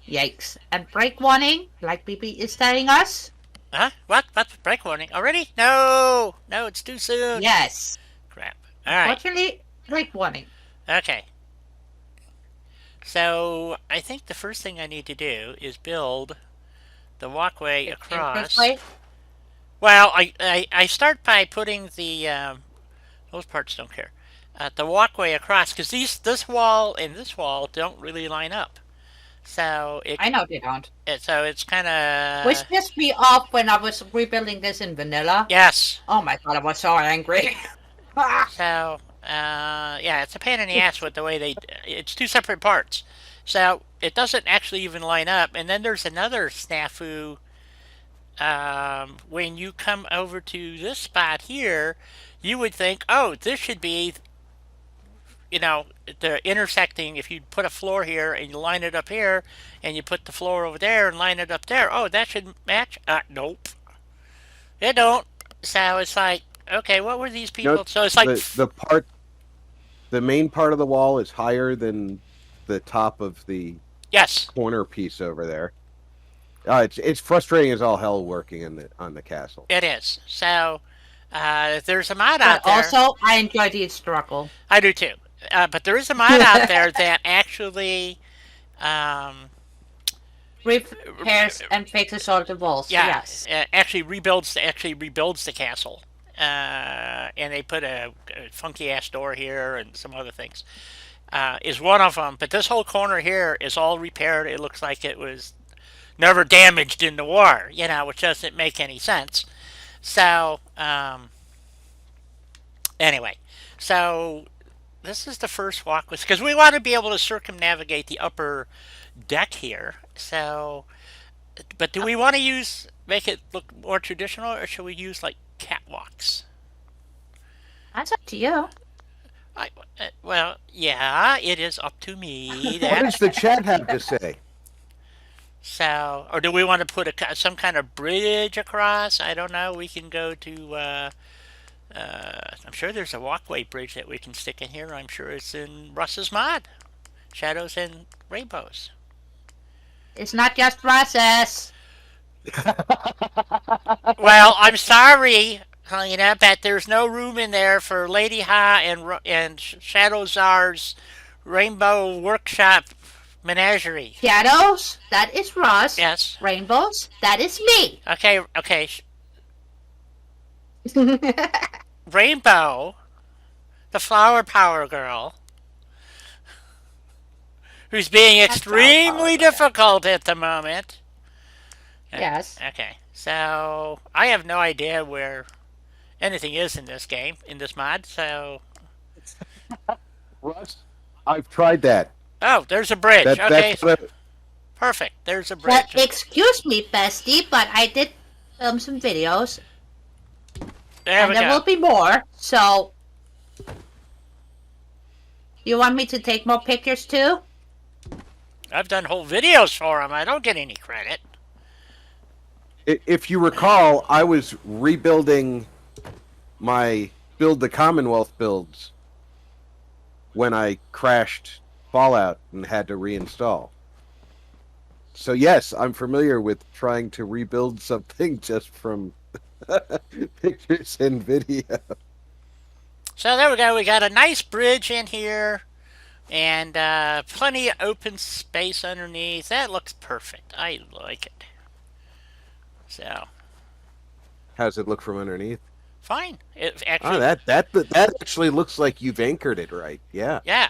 Yikes. And break warning, like BB is telling us? Huh? What? What's break warning already? No, it's too soon. Yes. Crap. All right. Fortunately, break warning. Okay. So I think the first thing I need to do is build the walkway The across. entranceway. Well, I start by putting the those parts don't care. The walkway across because this wall and this wall don't really line up. So I know they don't. it's kind Which of pissed me off when I was rebuilding this in vanilla. yes. Oh my god, I was so angry. So yeah, it's a pain in the ass with the way it's two separate parts. So it doesn't actually even line up. And then there's another snafu. When you come over to this spot here, you would think, oh, this should be, the intersecting. If you put a floor here and you line it up here, and you put the floor over there and line it up there, oh, that should match. Nope, it don't. So it's like, okay, what were these No, people? So it's like, the main part of the wall is higher than the top of the yes, corner piece over there. It's frustrating as all hell working on the castle. it is. So there's a mod But out there. also, I enjoy the struggle. I do too. But there is a mod out there that actually, um, Repairs and fixes all the walls. yeah, Yes. actually rebuilds the castle. And they put a funky ass door here and some other things. Is one of them. But this whole corner here is all repaired. It looks like it was never damaged in the war, which doesn't make any sense. So, anyway, so this is the first walk with because we want to be able to circumnavigate the upper deck here. So, but do we want to make it look more traditional, or should we use like catwalks? That's up to you. Well, yeah, it is up to me. What does the chat have to say? So, or do we want to put some kind of bridge across? I don't know. We can go to. I'm sure there's a walkway bridge that we can stick in here. I'm sure it's in Russ's mod, Shadows and Rainbows. It's not just process. Well, I'm sorry, but there's no room in there for Lady Ha and Shadow Czar's Rainbow Workshop Menagerie. Shadows, that is Ross. Yes. Rainbows, that is me. Okay. Okay. Rainbow, the flower power girl, who's being extremely difficult at the moment. Yes. Okay. So I have no idea where anything is in this game, in this mod. So Russ, I've tried that. oh, there's a bridge. Okay. That's Perfect. There's a Well, bridge. excuse me, bestie, but I did film some videos, There and we there go. will be more. So, you want me to take more pictures too? I've done whole videos for him. I don't get any credit. if you recall, I was rebuilding my Build the Commonwealth builds when I crashed Fallout and had to reinstall. So yes, I'm familiar with trying to rebuild something just from pictures and video. So there we go. We got a nice bridge in here and plenty of open space underneath. That looks perfect. I like it. So How's it look from underneath? fine. It Oh, actually, that actually looks like you've anchored it right. Yeah. yeah.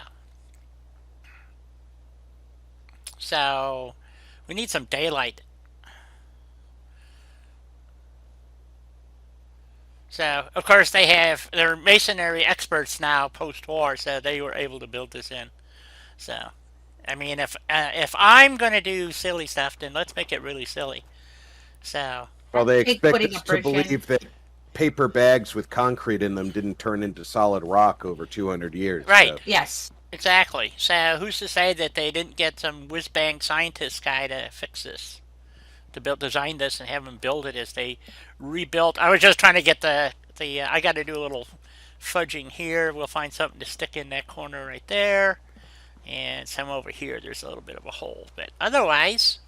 So we need some daylight. So of course they're masonry experts now post-war, so they were able to build this in. So I mean, if I'm gonna do silly stuff, then let's make it really silly. So Well, they Big expect putting us a to bridge in. believe that paper bags with concrete in them didn't turn into solid rock over 200 years. right, So. Yes. exactly. So who's to say that they didn't get some whiz bang scientist guy to fix this, to design this, and have them build it as they rebuilt? I was just trying to get the I got to do a little fudging here. We'll find something to stick in that corner right there, and some over here. There's a little bit of a hole, but otherwise,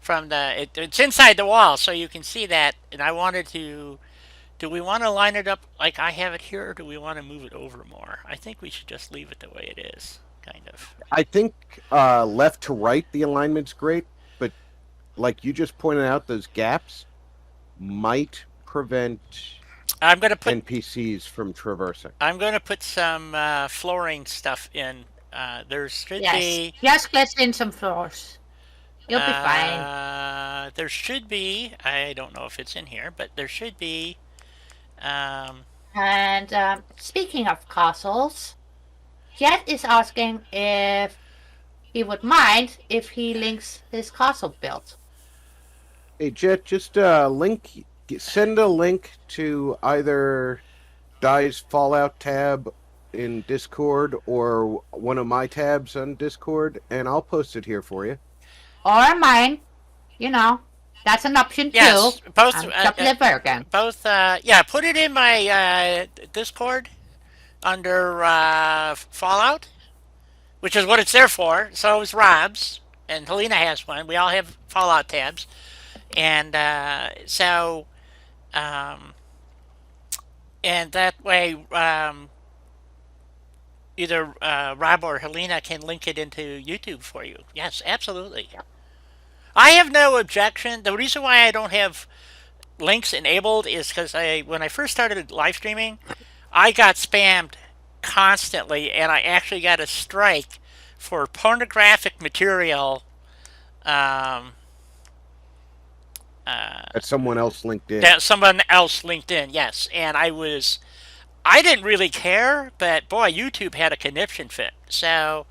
from it's inside the wall, so you can see that. And I wanted to Do we want to line it up like I have it here, or do we want to move it over more? I think we should just leave it the way it is, kind of. I think left to right the alignment's great, but like you just pointed out, those gaps might prevent I'm gonna put NPCs from traversing. some flooring stuff in. There should Yes. be Just get in some floors. You'll be fine. there should be. I don't know if it's in here, but there should be. Um, And speaking of castles, Jet is asking if he would mind if he links his castle build. Hey Jet, just send a link to either Die's Fallout tab in Discord or one of my tabs on Discord, and I'll post it here for you. Or mine. You know, that's an option yes, too. both. I'm Liver again. Both. Yeah, put it in my Discord under Fallout, which is what it's there for. So is Rob's, and Helena has one. We all have Fallout tabs, and um, and that way, either Rob or Helena can link it into YouTube for you. Yes, absolutely. I have no objection. The reason why I don't have links enabled is because when I first started live streaming, I got spammed constantly, and I actually got a strike for pornographic material. Um, That someone else linked in. that someone else linked in, yes, and I didn't really care, but boy, YouTube had a conniption fit. So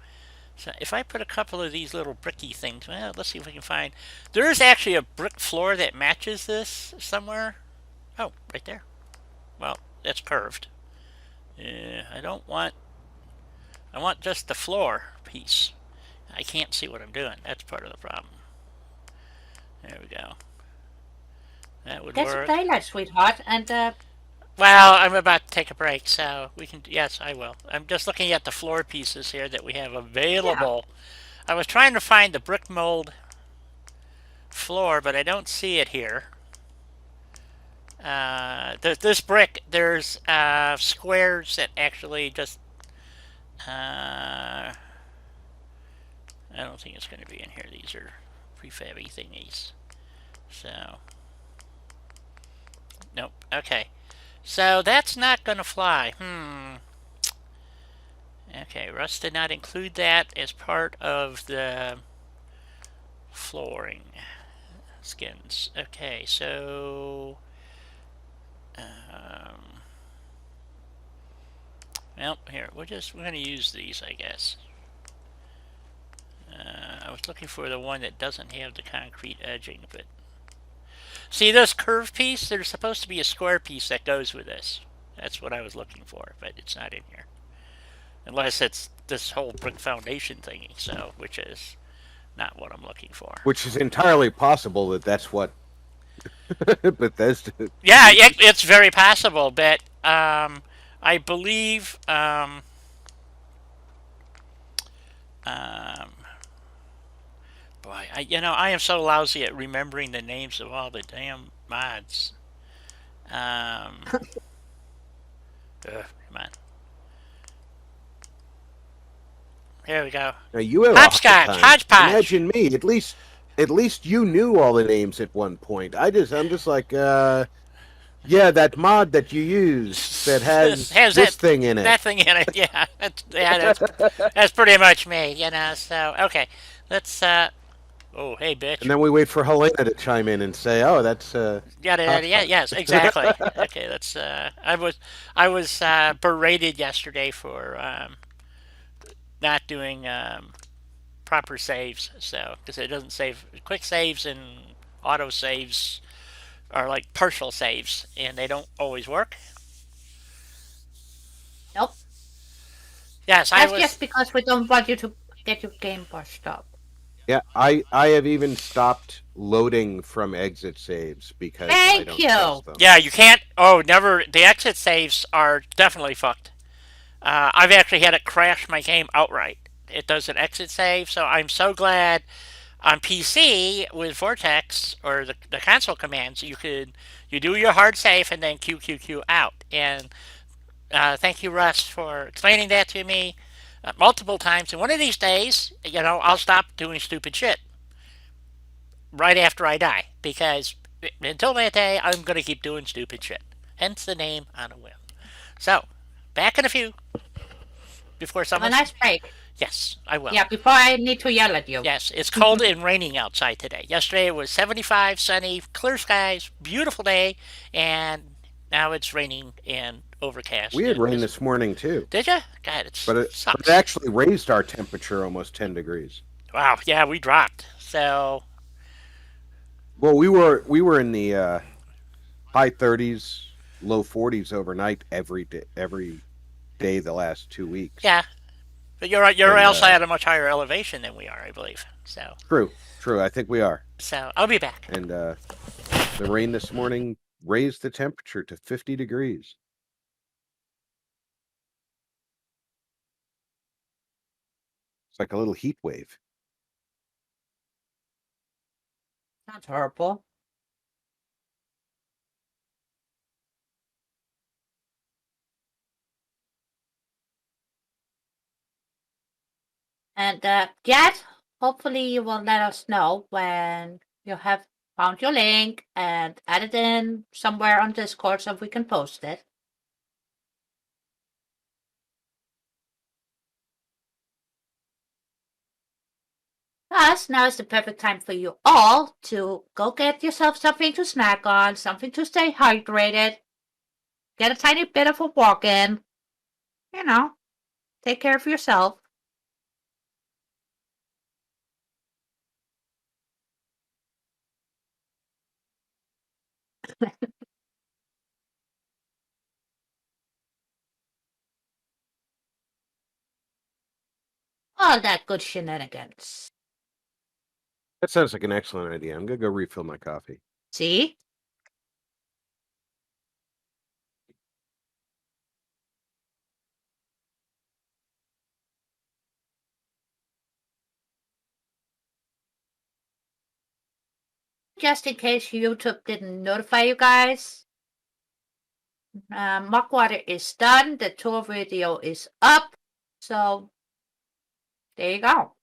if I put a couple of these little bricky things, well, let's see if we can find. There is actually a brick floor that matches this somewhere. Oh, right there. Well, that's curved. I don't want. I want just the floor piece. I can't see what I'm doing. That's part of the problem. There we go. That would Get some work. daylight, sweetheart, and Well, I'm about to take a break, so we can. Yes, I will. I'm just looking at the floor pieces here that we have yeah. available. I was trying to find the brick mold floor, but I don't see it here. This brick, there's squares that actually just. I don't think it's going to be in here. These are prefabby thingies. So. Nope. Okay. So that's not going to fly. Okay, Russ did not include that as part of the flooring skins. Okay, so well, here we're going to use these, I guess. I was looking for the one that doesn't have the concrete edging, but see this curved piece? There's supposed to be a square piece that goes with this. That's what I was looking for, but it's not in here. Unless it's this whole brick foundation thingy, so which is not what I'm looking for. Which is entirely possible that that's what Bethesda. Yeah, it's very possible, but I believe boy, I am so lousy at remembering the names of all the damn mods. Come on. Here we go. Now you have Hopscotch, hodgepodge. Imagine me. At least you knew all the names at one point. I'm just like, yeah, that mod that you use that has this thing in it. That thing in it, yeah. That's pretty much me, So okay, let's. Oh, hey, bitch. And then we wait for Helena to chime in and say, "Oh, that's yeah, yes, exactly." Okay, let's. I was berated yesterday for not doing proper saves, so because it doesn't save quick saves and auto saves are like partial saves, and they don't always work. nope. Yes, I That's was. just because we don't want you to get your game pushed up. yeah." I have even stopped loading from exit saves because I Thank don't you. trust them. Yeah, you can't. Oh, never. The exit saves are definitely fucked. I've actually had it crash my game outright. It does an exit save, so I'm so glad on PC with Vortex or the console commands, you do your hard safe and then QQQ out. And thank you, Russ, for explaining that to me multiple times. And one of these days, I'll stop doing stupid shit right after I die because until that day, I'm gonna keep doing stupid shit. Hence the name on a whim. So, back in a few before Have a someone's. nice break. Yes, I will. Yeah, before I need to yell at you. Yes, it's cold and raining outside today. Yesterday it was 75, sunny, clear skies, beautiful day, and now it's raining and overcast. We had And rain this morning too, did you? God, it but it sucks. actually raised our temperature almost 10 degrees. Wow, yeah, we dropped. So, Well, we were in the high 30s, low 40s overnight every day the last 2 weeks. yeah, but you're And also at a much higher elevation than we are, I believe. true. I think we are. So I'll be back. And the rain this morning raised the temperature to 50 degrees. It's like a little heat wave. Sounds horrible. And Jet, hopefully you will let us know when you have found your link and added in somewhere on Discord so we can post it. Thus, now is the perfect time for you all to go get yourself something to snack on, something to stay hydrated, get a tiny bit of a walk in, you know, take care of yourself. All that good shenanigans. That sounds like an excellent idea. I'm gonna go refill my coffee. See? Just in case YouTube didn't notify you guys, Muckwater is done. The tour video is up. So, there you go.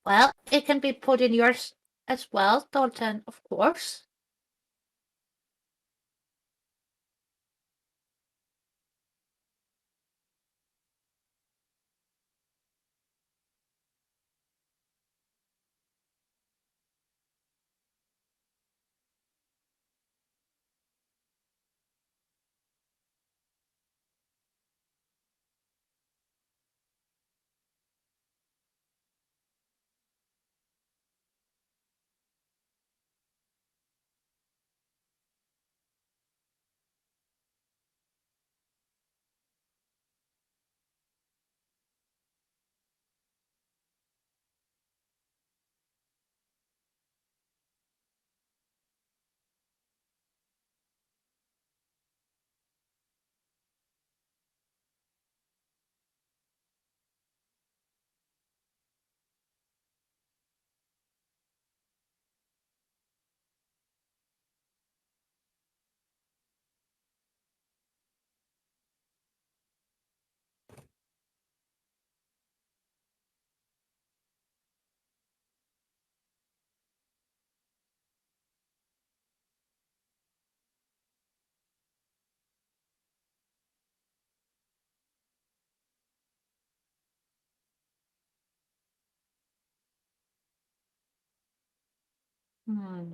Well, it can be put in yours as well, Dalton, of course. Hmm.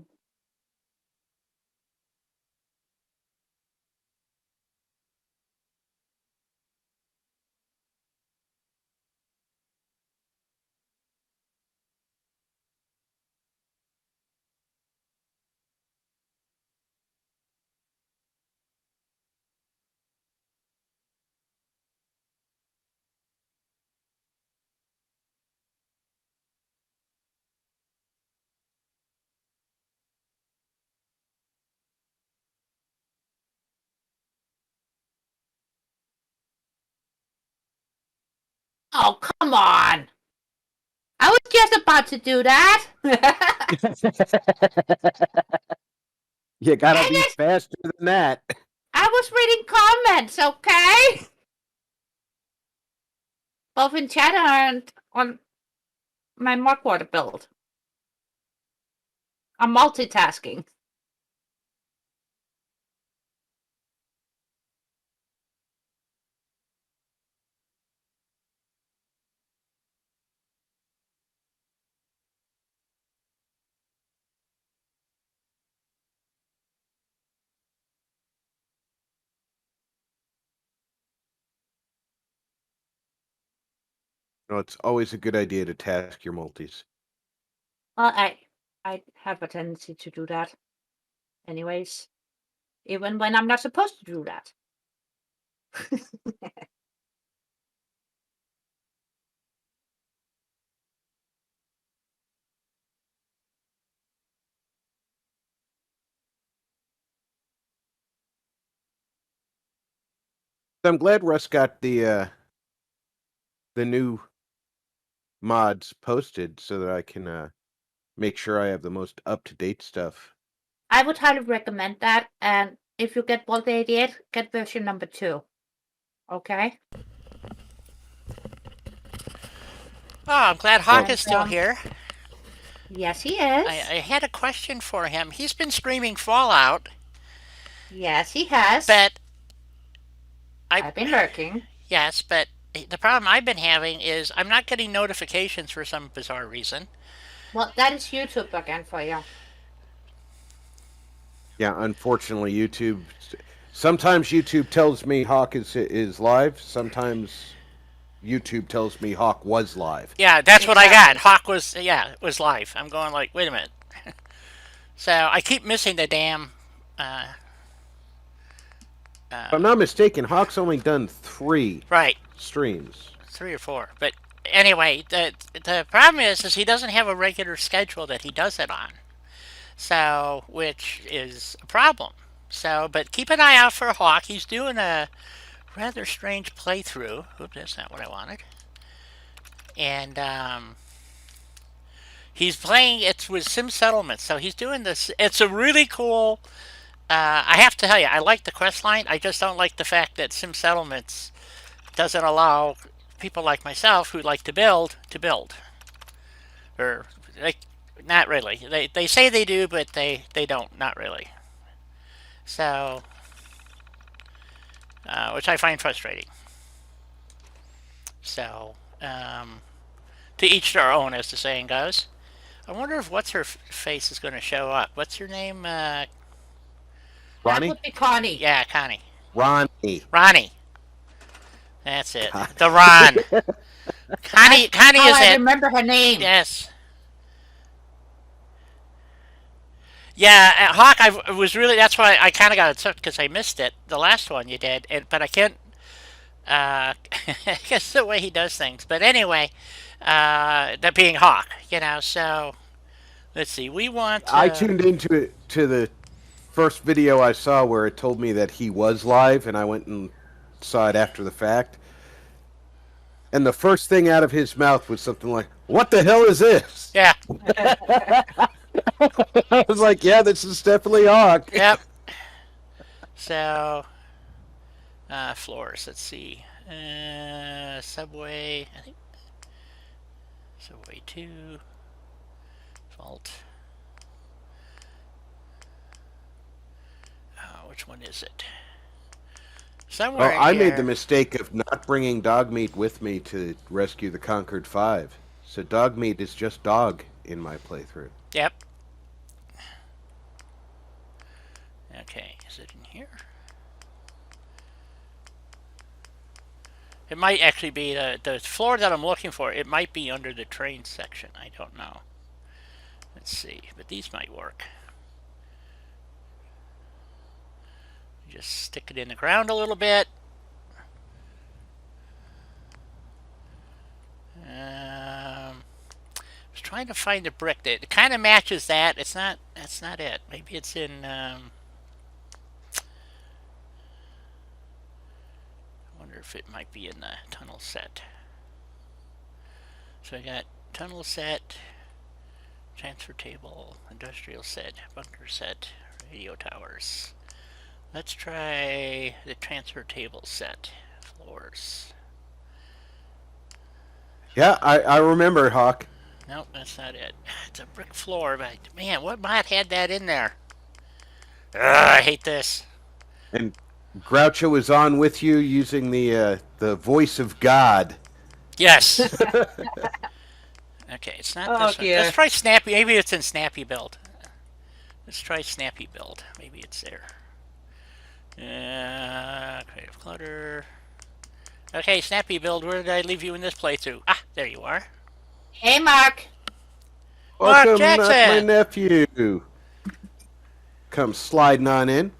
Oh, come on! I was just about to do that. You gotta be Dang faster than that. I was reading comments, okay? Both in chat and on my Mark Water build. I'm multitasking. No, it's always a good idea to task your multis. Well, I have a tendency to do that. Anyways. Even when I'm not supposed to do that. I'm glad Russ got the new mods posted so that I can make sure I have the most up-to-date stuff. I would highly recommend that. And if you get Vault 88, get version number 2. Okay? Oh, I'm glad Hawk And, is still here. Yes, he is. I had a question for him. He's been streaming Fallout, Yes, he has. but I've been lurking. yes, but the problem I've been having is I'm not getting notifications for some bizarre reason. Well, that is YouTube again for you. Yeah, unfortunately, YouTube. Sometimes YouTube tells me Hawk is live. Sometimes YouTube tells me Hawk was live. Yeah, that's what I got. Exactly. Hawk was live. I'm going like, wait a minute. So I keep missing the damn. If I'm not mistaken, Hawk's only done 3 Right, streams. 3 or 4. But anyway, the problem is he doesn't have a regular schedule that he does it on. So, which is a problem. So, but keep an eye out for Hawk. He's doing a rather strange playthrough. Oops, that's not what I wanted. And he's playing it with Sim Settlement. So he's doing this. It's a really cool. I have to tell you, I like the quest line. I just don't like the fact that Sim Settlements doesn't allow people like myself who like to build. Or like, not really. They say they do, but they don't. Not really. So, which I find frustrating. So, to each their own, as the saying goes. I wonder if what's her face is going to show up. What's your name? That Ronnie? would be Connie. Yeah, Connie. Ronnie. Ronnie. That's it. God. The Ron. Connie is I it. remember her name. Yes. Yeah, Hawk. I was really. That's why I kind of got upset because I missed it. The last one you did, but I can't. I guess the way he does things. But anyway, that being Hawk, So let's see. We want. I tuned into it to the first video I saw where it told me that he was live, and I went and saw it after the fact. And the first thing out of his mouth was something like, "What the hell is this?" Yeah. I was like, "Yeah, this is definitely Hawk." Yep. So, floors. Let's see. Subway. I think. Subway 2. Vault. Which one is it? Somewhere Well, I in made here. the mistake of not bringing dog meat with me to rescue the Conquered 5. So dog meat is just dog in my playthrough. Yep. Okay, is it in here? It might actually be the floor that I'm looking for. It might be under the train section. I don't know. Let's see, but these might work. Just stick it in the ground a little bit. I was trying to find a brick that kind of matches that. It's not. That's not it. Maybe it's in. I wonder if it might be in the tunnel set. So I got tunnel set, transfer table, industrial set, bunker set, radio towers. Let's try the transfer table set. Floors. Yeah, I remember, Hawk. Nope, that's not it. It's a brick floor, but man, what mod had that in there? Ugh, I hate this. And Groucho is on with you using the voice of God. Yes. Okay, it's not this one. dear. Let's try Snappy. Maybe it's in Snappy Build. Let's try Snappy Build. Maybe it's there. Creative Clutter. Okay, Snappy Build, where did I leave you in this playthrough? Ah, there you are. Hey, Mark. Welcome, Jackson. my nephew. Come sliding on in.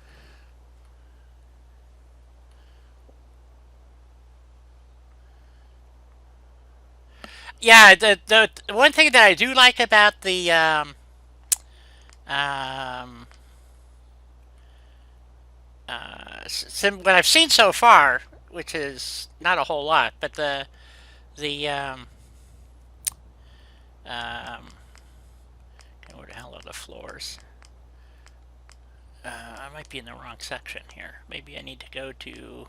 Yeah, the one thing that I do like about the um, what I've seen so far, which is not a whole lot, but the where the hell are the floors? I might be in the wrong section here. Maybe I need to go to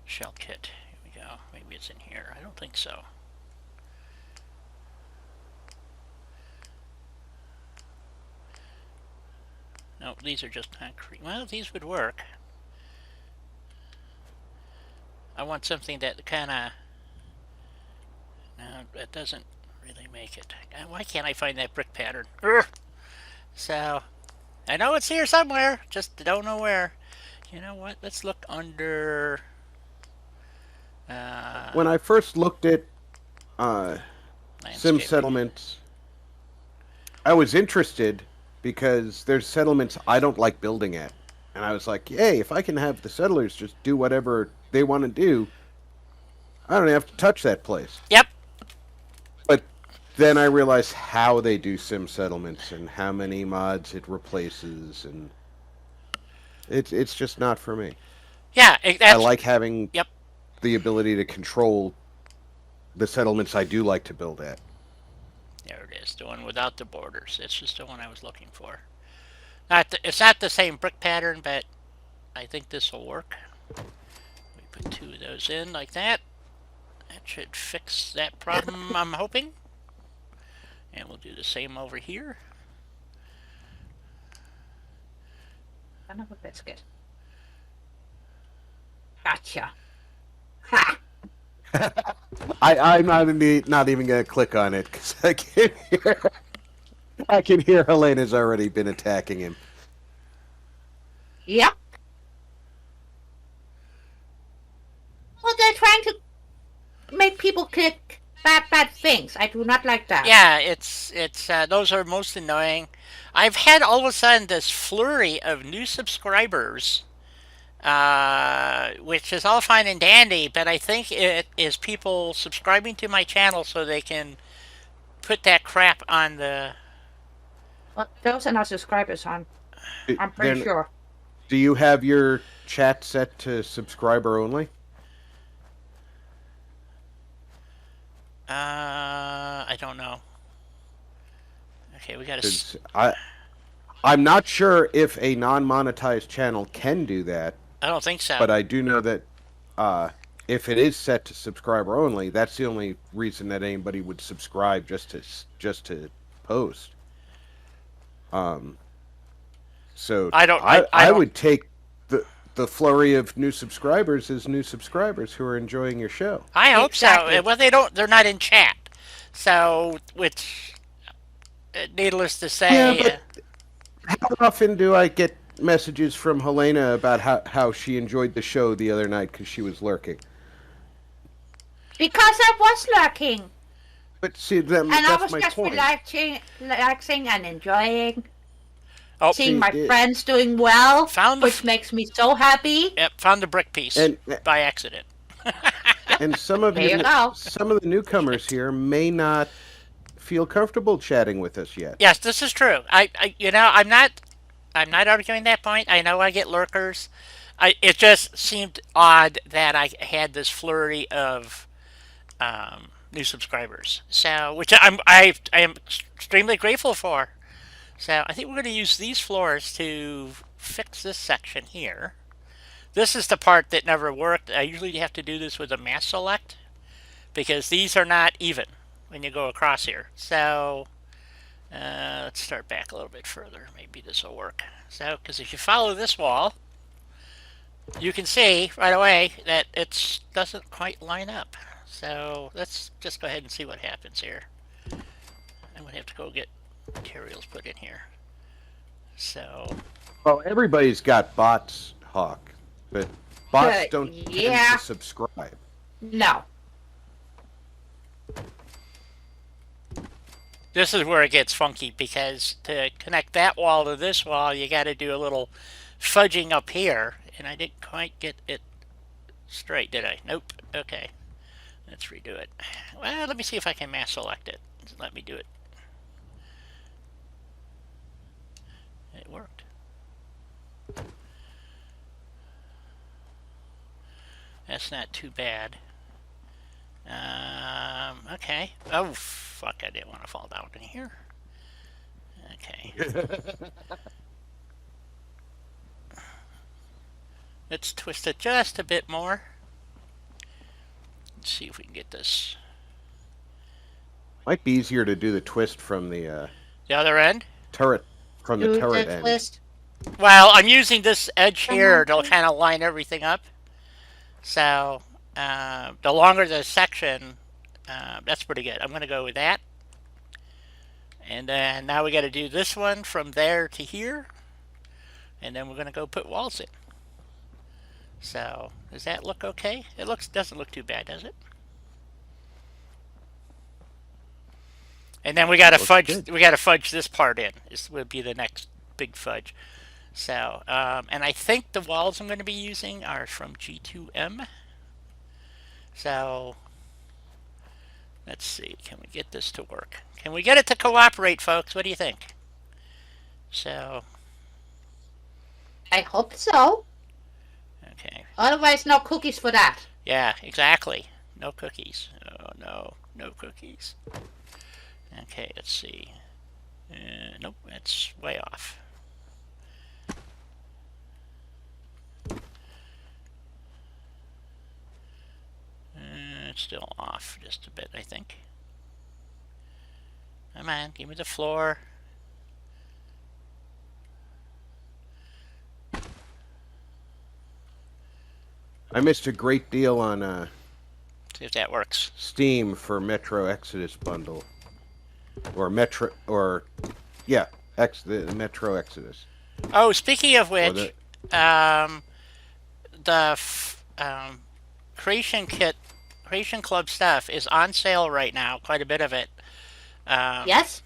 shell kit. Here we go. Maybe it's in here. I don't think so. No, these are just concrete. Well, these would work. I want something that kind of... No, that doesn't really make it. Why can't I find that brick pattern? Urgh! So, I know it's here somewhere, just don't know where. You know what? Let's look under... When I first looked at Sim landscaping. settlements, I was interested because there's settlements I don't like building at. And I was like, hey, if I can have the settlers just do whatever they want to do, I don't have to touch that place. Yep. But then I realized how they do sim settlements and how many mods it replaces, and it's just not for me. Yeah, I like having Yep. the ability to control the settlements I do like to build at. There it is, the one without the borders. It's just the one I was looking for. It's not the same brick pattern, but I think this will work. We put two of those in like that. That should fix that problem, I'm hoping. And we'll do the same over here. Son of a biscuit. Gotcha. Ha! I'm not even going to click on it because I can hear Helena's already been attacking him. Yep. Well, they're trying to make people click bad things. I do not like that. Yeah, it's those are most annoying. I've had all of a sudden this flurry of new subscribers, which is all fine and dandy, but I think it is people subscribing to my channel so they can put that crap on the... Well, those are not subscribers, hon. I'm pretty Then, sure. do you have your chat set to subscriber only? I don't know. Okay, we gotta... 'Cause I'm not sure if a non-monetized channel can do that, I don't think so. but I do know that if it is set to subscriber only, that's the only reason that anybody would subscribe, just to post. So I don't- I don't- would take the flurry of new subscribers as new subscribers who are enjoying your show. I hope Exactly. so. Well, they're not in chat. So, which, needless to Yeah, say, but how often do I get messages from Helena about how she enjoyed the show the other night because she was lurking? Because I was lurking. But see, And I that's was my just point. relaxing and enjoying. oh, Seeing my See, friends doing well, found the which makes me so happy. yep, found the brick piece and by accident. and some of There you go. some of the newcomers here may not feel comfortable chatting with us yet. Yes, this is true. I'm not arguing that point. I know I get lurkers. It just seemed odd that I had this flurry of new subscribers. So, which I am extremely grateful for. So, I think we're going to use these floors to fix this section here. This is the part that never worked. I usually have to do this with a mass select because these are not even when you go across here. So, let's start back a little bit further. Maybe this will work. So, because if you follow this wall, you can see right away that it doesn't quite line up. So let's just go ahead and see what happens here. I'm gonna have to go get materials put in here. So Well, everybody's got bots, Hawk, but bots don't tend yeah. to subscribe. No. this is where it gets funky because to connect that wall to this wall, you got to do a little fudging up here, and I didn't quite get it straight, did I? Nope. Okay. Let's redo it. Well, let me see if I can mass select it. Let me do it. It worked. That's not too bad. Okay. Oh, fuck, I didn't want to fall down in here. Okay. Let's twist it just a bit more. Let's see if we can get this. Might be easier to do the twist from the The other end? turret from the Do turret the end. twist. Well, I'm using this edge here to kind of line everything up. So, the longer the section, that's pretty good. I'm going to go with that. And then now we got to do this one from there to here. And then we're going to go put walls in. So, does that look okay? It doesn't look too bad, does it? And then we got to fudge. good. We got to fudge this part in. This would be the next big fudge. So, and I think the walls I'm going to be using are from G2M. So, let's see. Can we get this to work? Can we get it to cooperate, folks? What do you think? So, I hope so. okay. Otherwise, no cookies for that. Yeah, exactly. No cookies. Oh, no. No cookies. Okay, let's see. Nope, that's way off. It's still off just a bit, I think. Come on, give me the floor. I missed a great deal on See if that works. Steam for Metro Exodus bundle, or Metro, or yeah, the Metro Exodus. Oh, speaking of Or which, the, creation kit, creation club stuff is on sale right now. Quite a bit of it. Yes.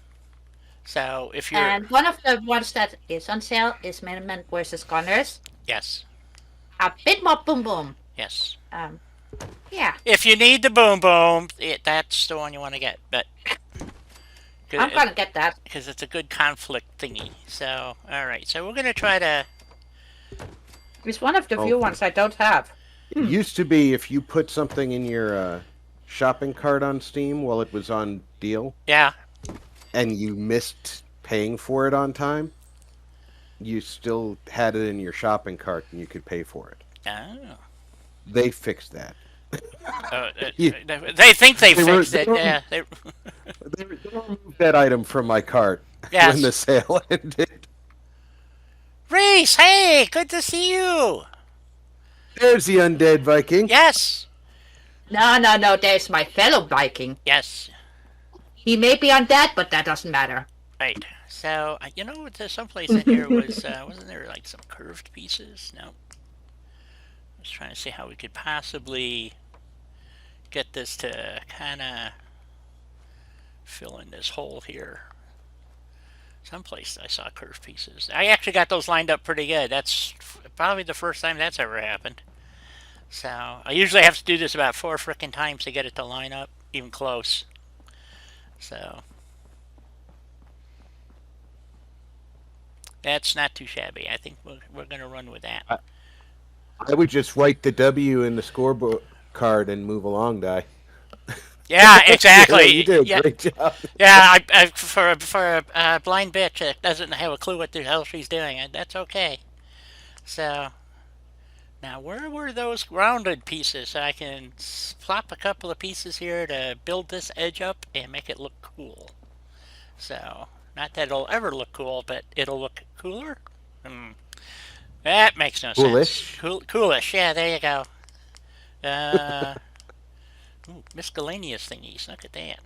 So if you're And one of the ones that is on sale is Minimum versus Gunners. yes, A bit more boom boom. yes. Yeah. If you need the boom boom, that's the one you want to get. But I'm gonna get that. because it's a good conflict thingy. So all right, so we're gonna try to. It's one of the few ones I don't have. it used to be if you put something in your shopping cart on Steam while it was on deal, Yeah. and you missed paying for it on time, you still had it in your shopping cart and you could pay for it. Oh. They fixed that. They think they They were- fixed it. they were- Yeah. They removed that item from my cart Yes. when the sale ended. Reese, hey, good to see you. There's the undead Viking. Yes. No, there's my fellow Viking. Yes. He may be undead, but that doesn't matter. Right. So, you know, there's someplace in here was, wasn't there like some curved pieces? No. I was trying to see how we could possibly get this to kind of fill in this hole here. Someplace I saw curved pieces. I actually got those lined up pretty good. That's probably the first time that's ever happened. So, I usually have to do this about 4 frickin' times to get it to line up, even close. So, that's not too shabby. I think we're going to run with that. I would just write the W in the scoreboard card and move along, Di. Yeah, exactly. You did a great job. Yeah, for a blind bitch that doesn't have a clue what the hell she's doing, that's okay. So, now where were those rounded pieces? So I can plop a couple of pieces here to build this edge up and make it look cool. So, not that it'll ever look cool, but it'll look cooler. That makes no Coolish. sense. Coolish, yeah, there you go. Ooh, miscellaneous thingies, look at that.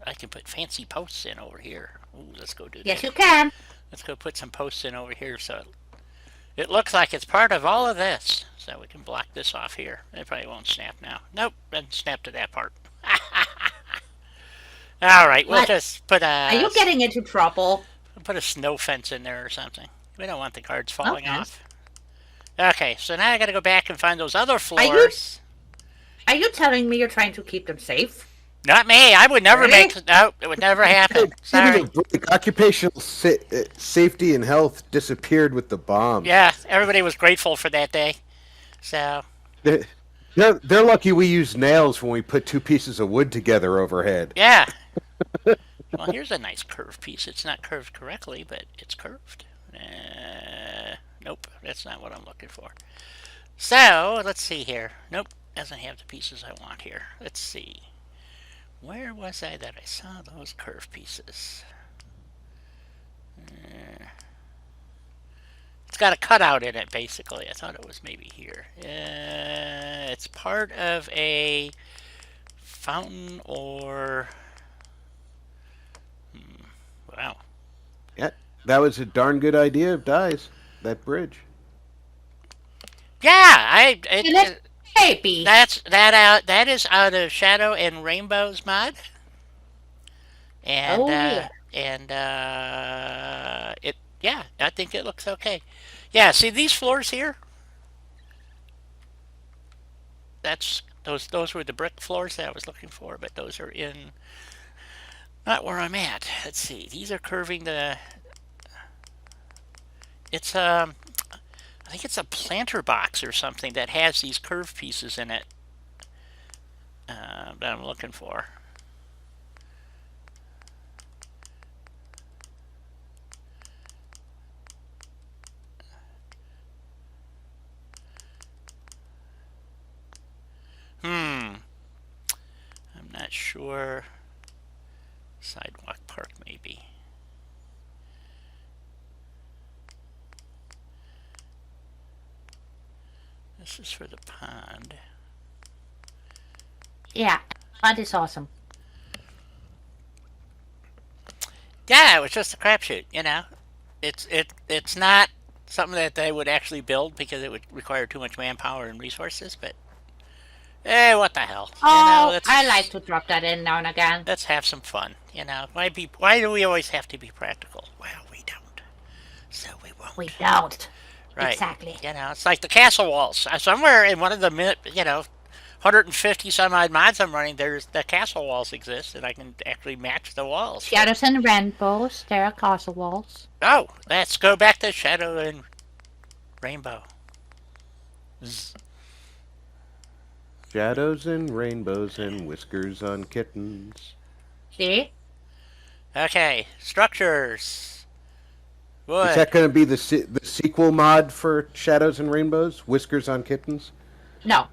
I can put fancy posts in over here. Ooh, let's go do that. Yes, you can. Let's go put some posts in over here so it looks like it's part of all of this. So we can block this off here. It probably won't snap now. Nope, doesn't snap to that part. All right, we'll just put a... Are you getting into trouble? We'll put a snow fence in there or something. We don't want the cards falling off. Okay, so now I gotta go back and find those other floors. Are you telling me you're trying to keep them safe? Not me. I would never make... No, it would never happen. Sorry. Occupational safety and health disappeared with the bomb. Yeah, everybody was grateful for that day. So... They're lucky we used nails when we put 2 pieces of wood together overhead. Yeah. Well, here's a nice curved piece. It's not curved correctly, but it's curved. Nope, that's not what I'm looking for. So, let's see here. Nope, doesn't have the pieces I want here. Let's see. Where was I that I saw those curved pieces? It's got a cutout in it, basically. I thought it was maybe here. It's part of a fountain or... Wow. Yeah, that was a darn good idea of Di's. That bridge. Yeah, Maybe. that is out of Shadow and Rainbow's mod. And yeah, I think it looks okay. Yeah, see these floors here? Those were the brick floors that I was looking for, but those are in not where I'm at. Let's see. These are curving the... It's I think it's a planter box or something that has these curved pieces in it that I'm looking for. I'm not sure. Sidewalk park, maybe. This is for the pond. Yeah, pond is awesome. Yeah, it was just a crapshoot, you know. It's not something that they would actually build because it would require too much manpower and resources, but what the hell? Oh, you know, I like to drop that in now and again. Let's have some fun, you know. Why do we always have to be practical? Well, we don't. So we won't. We don't. Right. Exactly. You know, it's like the castle walls. Somewhere in one of the 150 some odd mods I'm running, there's the castle walls exist, and I can actually match the walls. Shadows and rainbows, there are castle walls. Oh, let's go back to Shadow and Rainbow. Shadows and rainbows and whiskers on kittens. See? Okay, structures. Wood. Is that going to be the sequel mod for Shadows and Rainbows? Whiskers on kittens? No.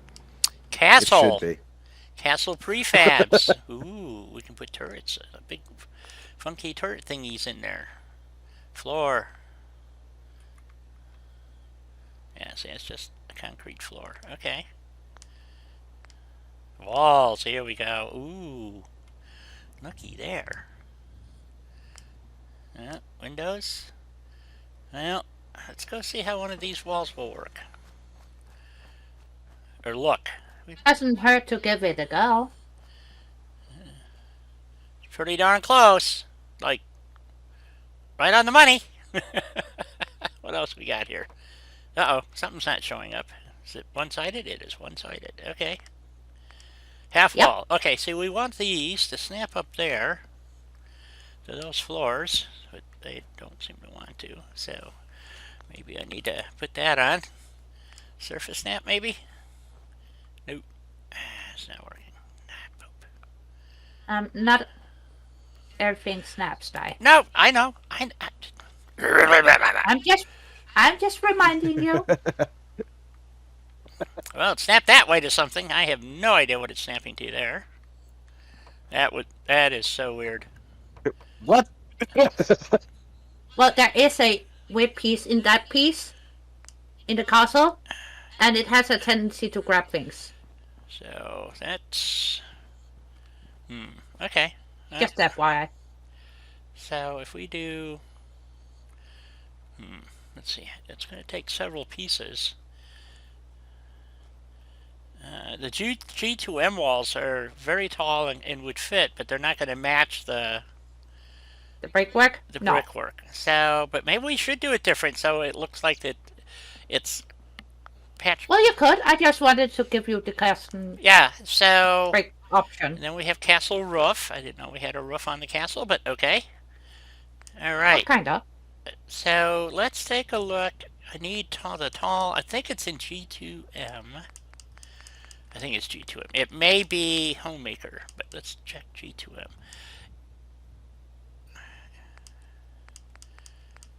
Castle. It should be. Castle prefabs. Ooh, we can put turrets. Big funky turret thingies in there. Floor. Yeah, see, it's just a concrete floor. Okay. Walls, here we go. Ooh, looky there. Windows. Well, let's go see how one of these walls will work. Or look. Doesn't hurt to give it a go. Pretty darn close. Like, right on the money. What else we got here? Uh-oh, something's not showing up. Is it one-sided? It is one-sided. Okay. Half Yep. wall. Okay, so we want these to snap up there to those floors, but they don't seem to want to. So maybe I need to put that on. Surface snap, maybe? Nope. It's not working. Not everything snaps, die. No, I know. I'm just reminding you. Well, it snapped that way to something. I have no idea what it's snapping to there. That is so weird. What? Well, there is a weird piece in that piece in the castle, and it has a tendency to grab things. So that's okay. Just FYI. So if we do let's see, it's going to take several pieces. The G2M walls are very tall and would fit, but they're not going to match the brickwork? No. brickwork. So, but maybe we should do it different so it looks like it's patched. Well, you could. I just wanted to give you the custom Yeah, so brick option. and then we have castle roof. I didn't know we had a roof on the castle, but okay. All right. Well, kinda. So let's take a look. I need the tall. I think it's in G2M. I think it's G2M. It may be Homemaker, but let's check G2M.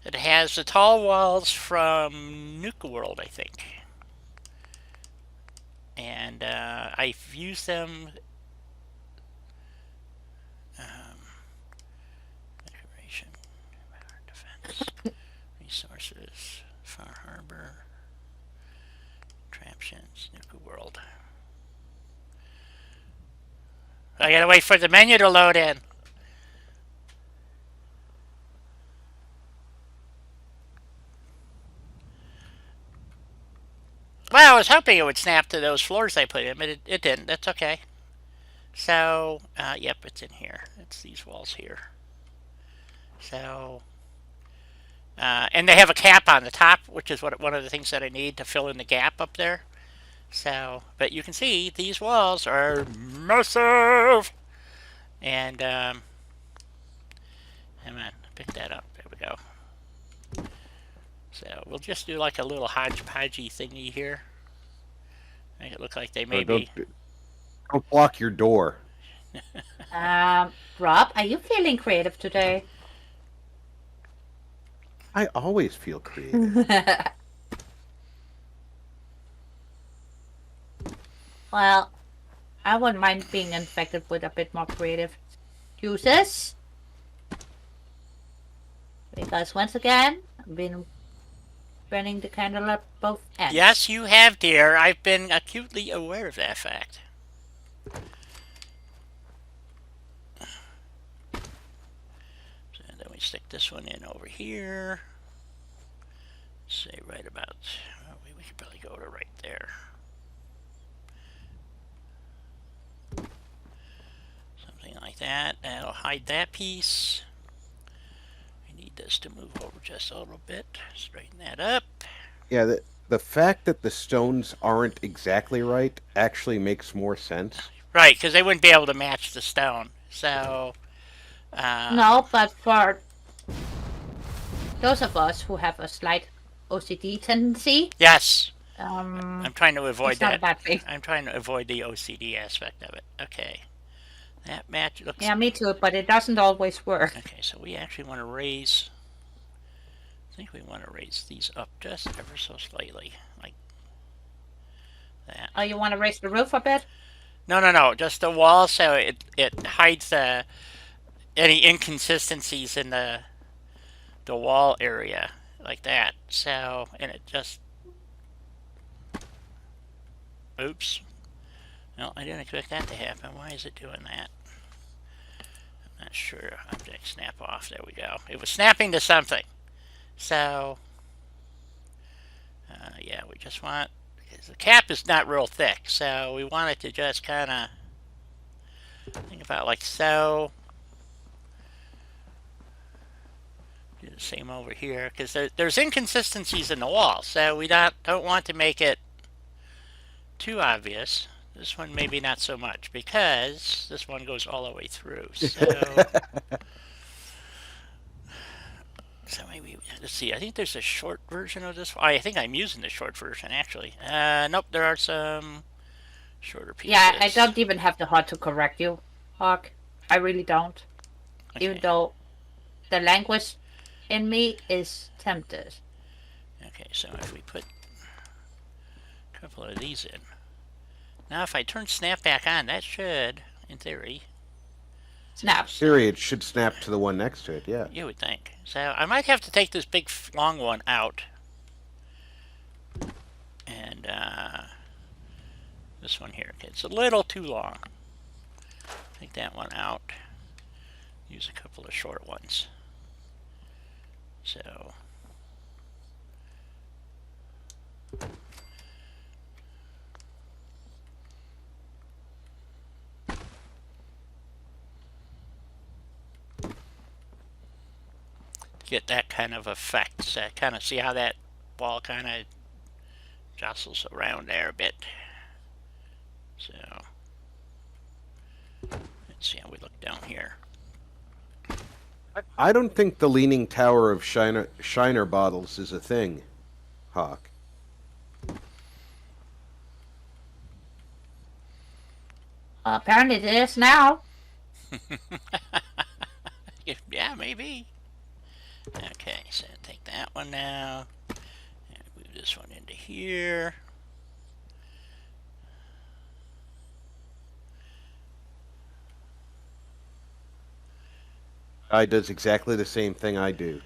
It has the tall walls from Nuka World, I think. And I've used them. Decoration, defense, resources, Far Harbor, Traptions, Nuka World. I gotta wait for the menu to load in. Well, I was hoping it would snap to those floors I put in, but it didn't. That's okay. So, yep, it's in here. It's these walls here. So, and they have a cap on the top, which is one of the things that I need to fill in the gap up there. So, but you can see these walls are massive. And, come on, pick that up. There we go. So we'll just do like a little hodgepodgey thingy here. Make it look like they may be. Don't block your door. Rob, are you feeling creative today? I always feel creative. Well, I wouldn't mind being infected with a bit more creative uses. Because once again, I've been burning the candle at both ends. Yes, you have, dear. I've been acutely aware of that fact. So then we stick this one in over here. Say right about, well, we could probably go to right there. Something like that. That'll hide that piece. We need this to move over just a little bit. Straighten that up. Yeah, the fact that the stones aren't exactly right actually makes more sense. Right, because they wouldn't be able to match the stone. So, no, but for those of us who have a slight OCD tendency, yes, I'm trying to avoid it's not that. a bad thing. I'm trying to avoid the OCD aspect of it. Okay, that match looks. Yeah, me too, but it doesn't always work. Okay, so we actually want to raise. I think we want to raise these up just ever so slightly, like that. Oh, you want to raise the roof a bit? No, just the wall so it hides any inconsistencies in the wall area, like that. So, and it just, oops. Well, I didn't expect that to happen. Why is it doing that? I'm not sure. Object snap off. There we go. It was snapping to something. So, yeah, we just want... The cap is not real thick, so we want it to just kind of... Think about like so. Do the same over here, because there's inconsistencies in the wall, so we don't want to make it too obvious. This one maybe not so much, because this one goes all the way through. So, so maybe, let's see, I think there's a short version of this. I think I'm using the short version, actually. Nope, there are some shorter pieces. Yeah, I don't even have the heart to correct you, Hawk. I really don't. Okay. Even though the language in me is tempted. Okay, so if we put a couple of these in. Now if I turn snap back on, that should, in theory... Snap. Siri, it should snap to the one next to it, yeah. You would think. So I might have to take this big long one out. And this one here. Okay, it's a little too long. Take that one out. Use a couple of short ones. So... get that kind of effect. So kind of see how that ball kind of jostles around there a bit. So let's see how we look down here. I don't think the leaning tower of Shiner bottles is a thing, Hawk. Apparently it is now. Yeah, maybe. Okay, so take that one now. And move this one into here. I does exactly the same thing I do.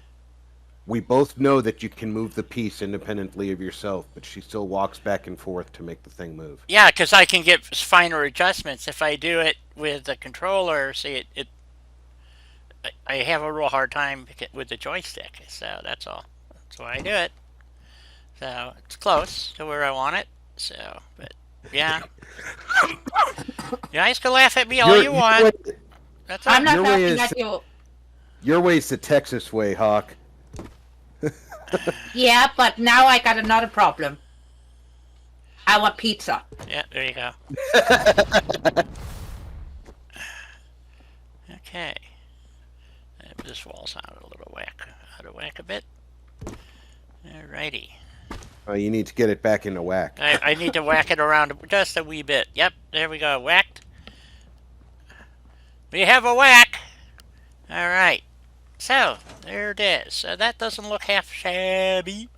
We both know that you can move the piece independently of yourself, but she still walks back and forth to make the thing move. Yeah, because I can get finer adjustments. If I do it with the controller, see, I have a real hard time with the joystick, so that's all. That's why I do it. So it's close to where I want it. So, but yeah, you guys can laugh at me all you want. That's all. I'm not Your way laughing is- at you. Your way's the Texas way, Hawk. Yeah, but now I got another problem. I want pizza. Yeah, there you go. Okay. This wall's out a little out of whack a bit. Alrighty. Oh, you need to get it back into whack. I need to whack it around just a wee bit. Yep, there we go. Whacked. We have a whack. Alright. So, there it is. So that doesn't look half shabby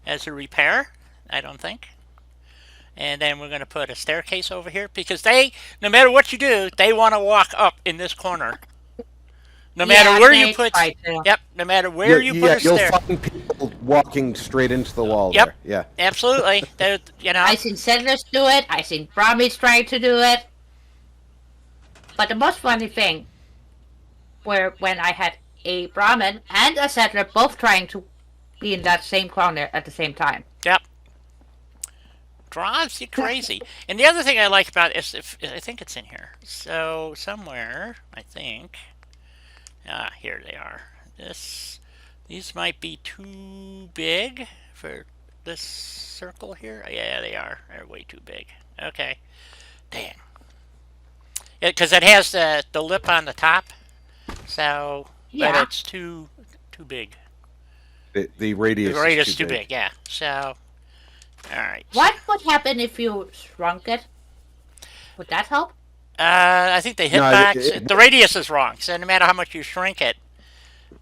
as a repair, I don't think. And then we're going to put a staircase over here because no matter what you do, they want to walk up in this corner. No matter where you put... Yep, no matter where you put a you'll stair. find people walking straight into the wall Yep. there. Yeah. Absolutely. I seen settlers do it. I seen Brahmins try to do it. But the most funny thing, when I had a Brahmin and a settler both trying to be in that same corner at the same time. Yep. Drives you crazy. And the other thing I like about it is, I think it's in here. So, somewhere, I think... here they are. These might be too big for this circle here. Yeah, they are. They're way too big. Okay. Dang. Because it has the lip on the top. So, Yeah. but it's too big. The radius, The radius is too big. Yeah. So, all right. What would happen if you shrunk it? Would that help? I think the hitbox, the radius is wrong. So no matter how much you shrink it,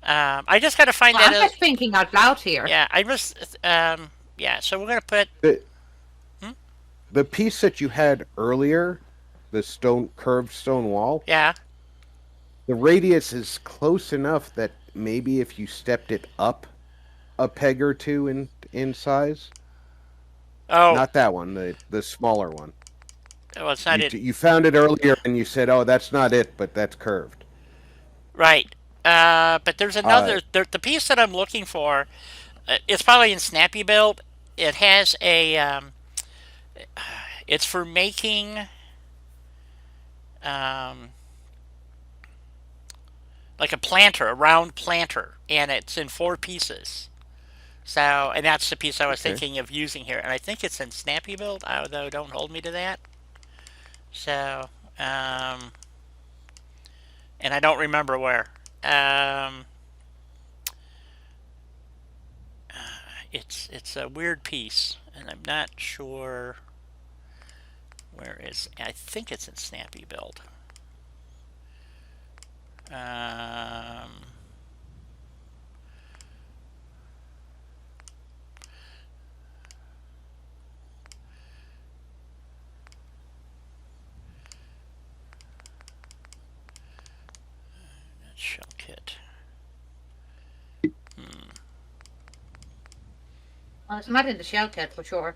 I just got to find Well, that. I'm just thinking out loud here. Yeah, I just, yeah. So we're gonna put. The piece that you had earlier, the curved stone wall. Yeah. The radius is close enough that maybe if you stepped it up a peg or two in size. Oh. Not that one. The smaller one. Well, it's not it. You found it earlier and you said, "Oh, that's not it, but that's curved." Right. But there's Uh, another. The piece that I'm looking for. It's probably in Snappy Build. It has a. It's for making. Um, like a planter, a round planter, and it's in 4 pieces. So, and that's the piece I was okay. thinking of using here, and I think it's in Snappy Build, although don't hold me to that. So, um, and I don't remember where. Um, it's a weird piece, and I'm not sure where is. I think it's in Snappy Build. Um, shell kit. Well, it's not in the shell kit for sure.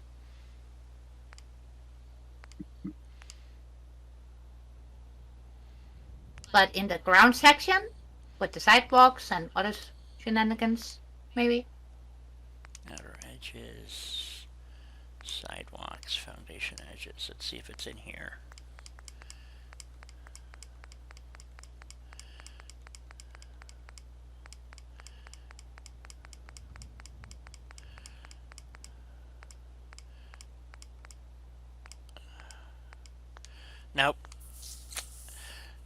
But in the ground section, with the sidewalks and other shenanigans, maybe. Outer edges, sidewalks, foundation edges. Let's see if it's in here. Nope.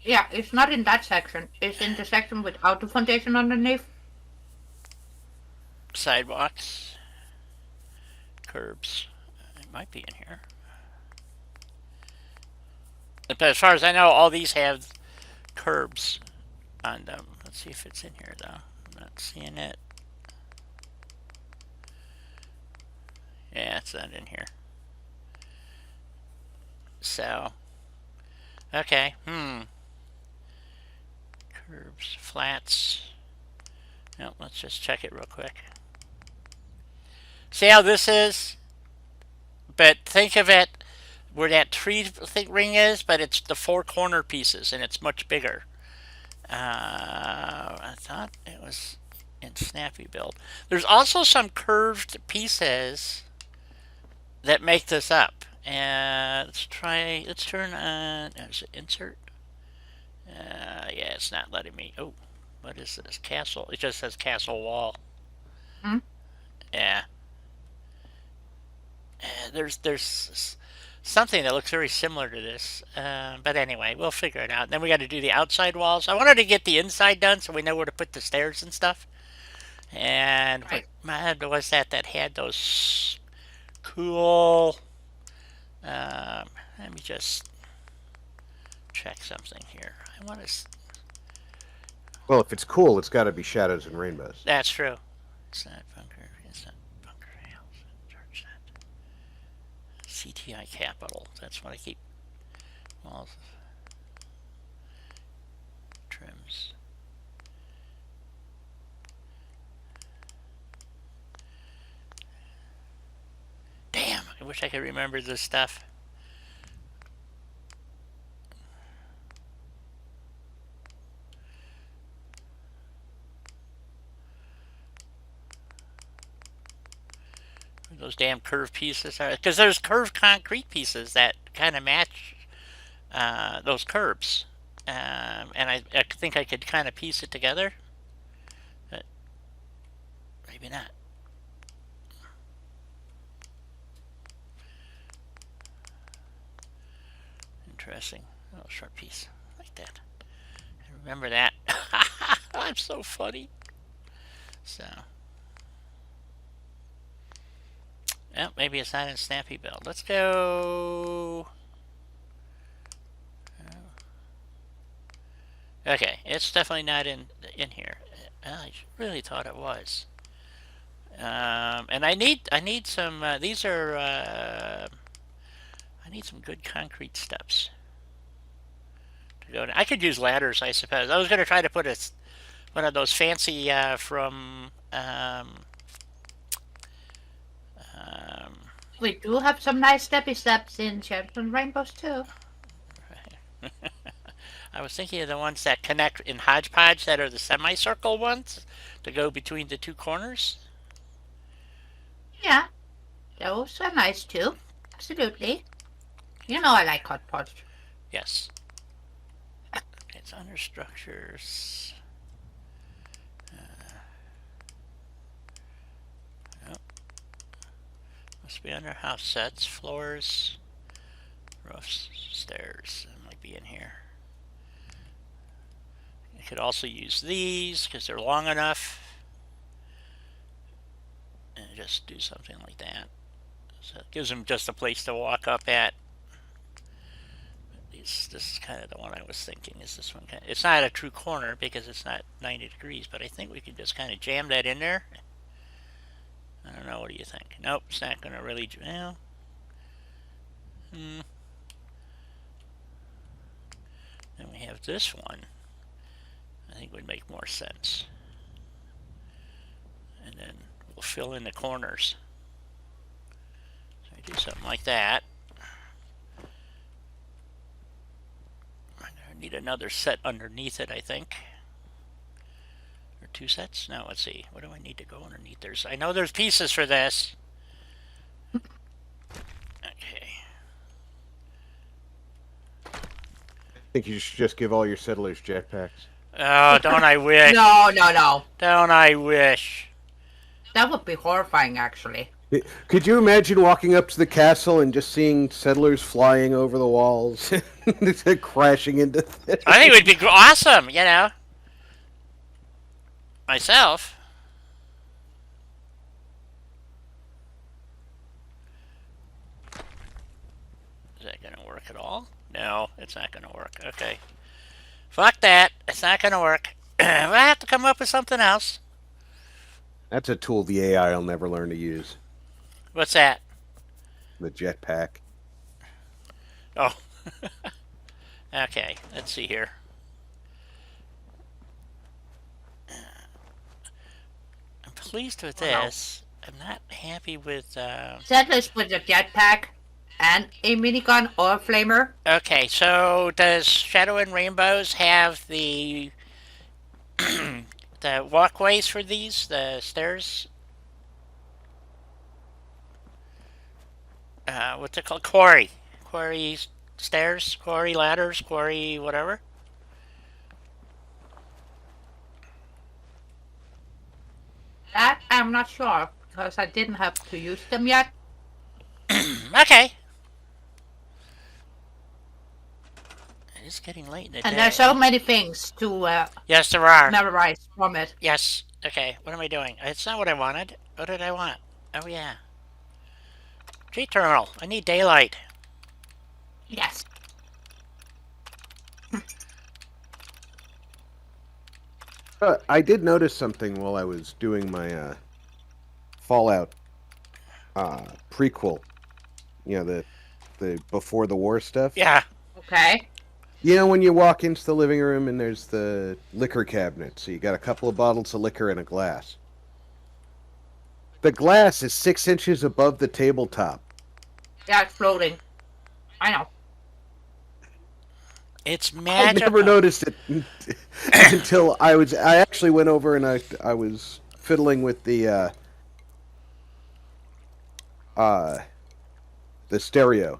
Yeah, it's not in that section. It's in the section without the foundation underneath. Sidewalks, curbs. It might be in here. But as far as I know, all these have curbs on them. Let's see if it's in here, though. I'm not seeing it. Yeah, it's not in here. So, okay. Curbs, flats. No, let's just check it real quick. See how this is? But think of it where that tree ring is, but it's the 4 corner pieces, and it's much bigger. I thought it was in Snappy Build. There's also some curved pieces that make this up. And let's turn on, is it insert? Yeah, it's not letting me. Oh, what is this? Castle. It just says castle wall. Hmm? Yeah. There's something that looks very similar to this. But anyway, we'll figure it out. Then we got to do the outside walls. I wanted to get the inside done so we know where to put the stairs and stuff. And what Right. mod was that had those cool. Let me just check something here. I want to. Well, if it's cool, it's got to be shadows and rainbows. That's true. It's not bunker. It's not bunker house. Charge that. CTI Capital. That's what I keep. Well, trims. Damn, I wish I could remember this stuff. Those damn curved pieces are, because there's curved concrete pieces that kind of match those curves, and I think I could kind of piece it together, but maybe not. Interesting. Oh, short piece like that. I remember that. I'm so funny. So, well, maybe it's not in Snappy Build. Let's go. Okay, it's definitely not in here. I really thought it was. And I need some. These are. I need some good concrete steps to go. I could use ladders, I suppose. I was going to try to put one of those fancy from. We do have some nice steppy steps in Champions and Rainbows too. I was thinking of the ones that connect in Hodgepodge that are the semicircle ones to go between the two corners. Yeah, those are nice too. Absolutely. You know I like Hodgepodge. Yes. It's under structures. Oh, must be under house sets, floors, roofs, stairs. It might be in here. You could also use these because they're long enough. And just do something like that. So it gives them just a place to walk up at. This is kind of the one I was thinking. Is this one kind of, it's not a true corner because it's not 90 degrees, but I think we could just kind of jam that in there. I don't know. What do you think? Nope, it's not going to really. Well, Then we have this one. I think would make more sense. And then we'll fill in the corners. So I do something like that. I need another set underneath it, I think. Or two sets? No, let's see. What do I need to go underneath? I know there's pieces for this. Okay. I think you should just give all your settlers jetpacks. Oh, don't I wish? No. Don't I wish? That would be horrifying, actually. Could you imagine walking up to the castle and just seeing settlers flying over the walls, crashing into things? I think it would be awesome, you know. Myself. Is that going to work at all? No, it's not going to work. Okay. Fuck that. It's not going to work. I have to come up with something else. That's a tool the AI will never learn to use. What's that? The jetpack. Oh. Okay, let's see here. I'm pleased with this. I'm not happy with... Settlers with a jetpack and a minigun or a flamer. Okay, so does Shadow and Rainbows have the the walkways for these, the stairs? What's it called? Quarry stairs, quarry ladders, quarry whatever. That I'm not sure, because I didn't have to use them yet. Okay. It's getting late in the day. And there's so many things to Yes, there are. memorize from it. Yes. Okay. What am I doing? It's not what I wanted. What did I want? Oh yeah. Tree terminal. I need daylight. Yes. I did notice something while I was doing my Fallout prequel. You know, the before the war stuff. Yeah. Okay. You know, when you walk into the living room and there's the liquor cabinet, so you got a couple of bottles of liquor and a glass. The glass is 6 inches above the tabletop. Yeah, it's floating. I know. It's magical. I never noticed it until I actually went over and I was fiddling with the stereo,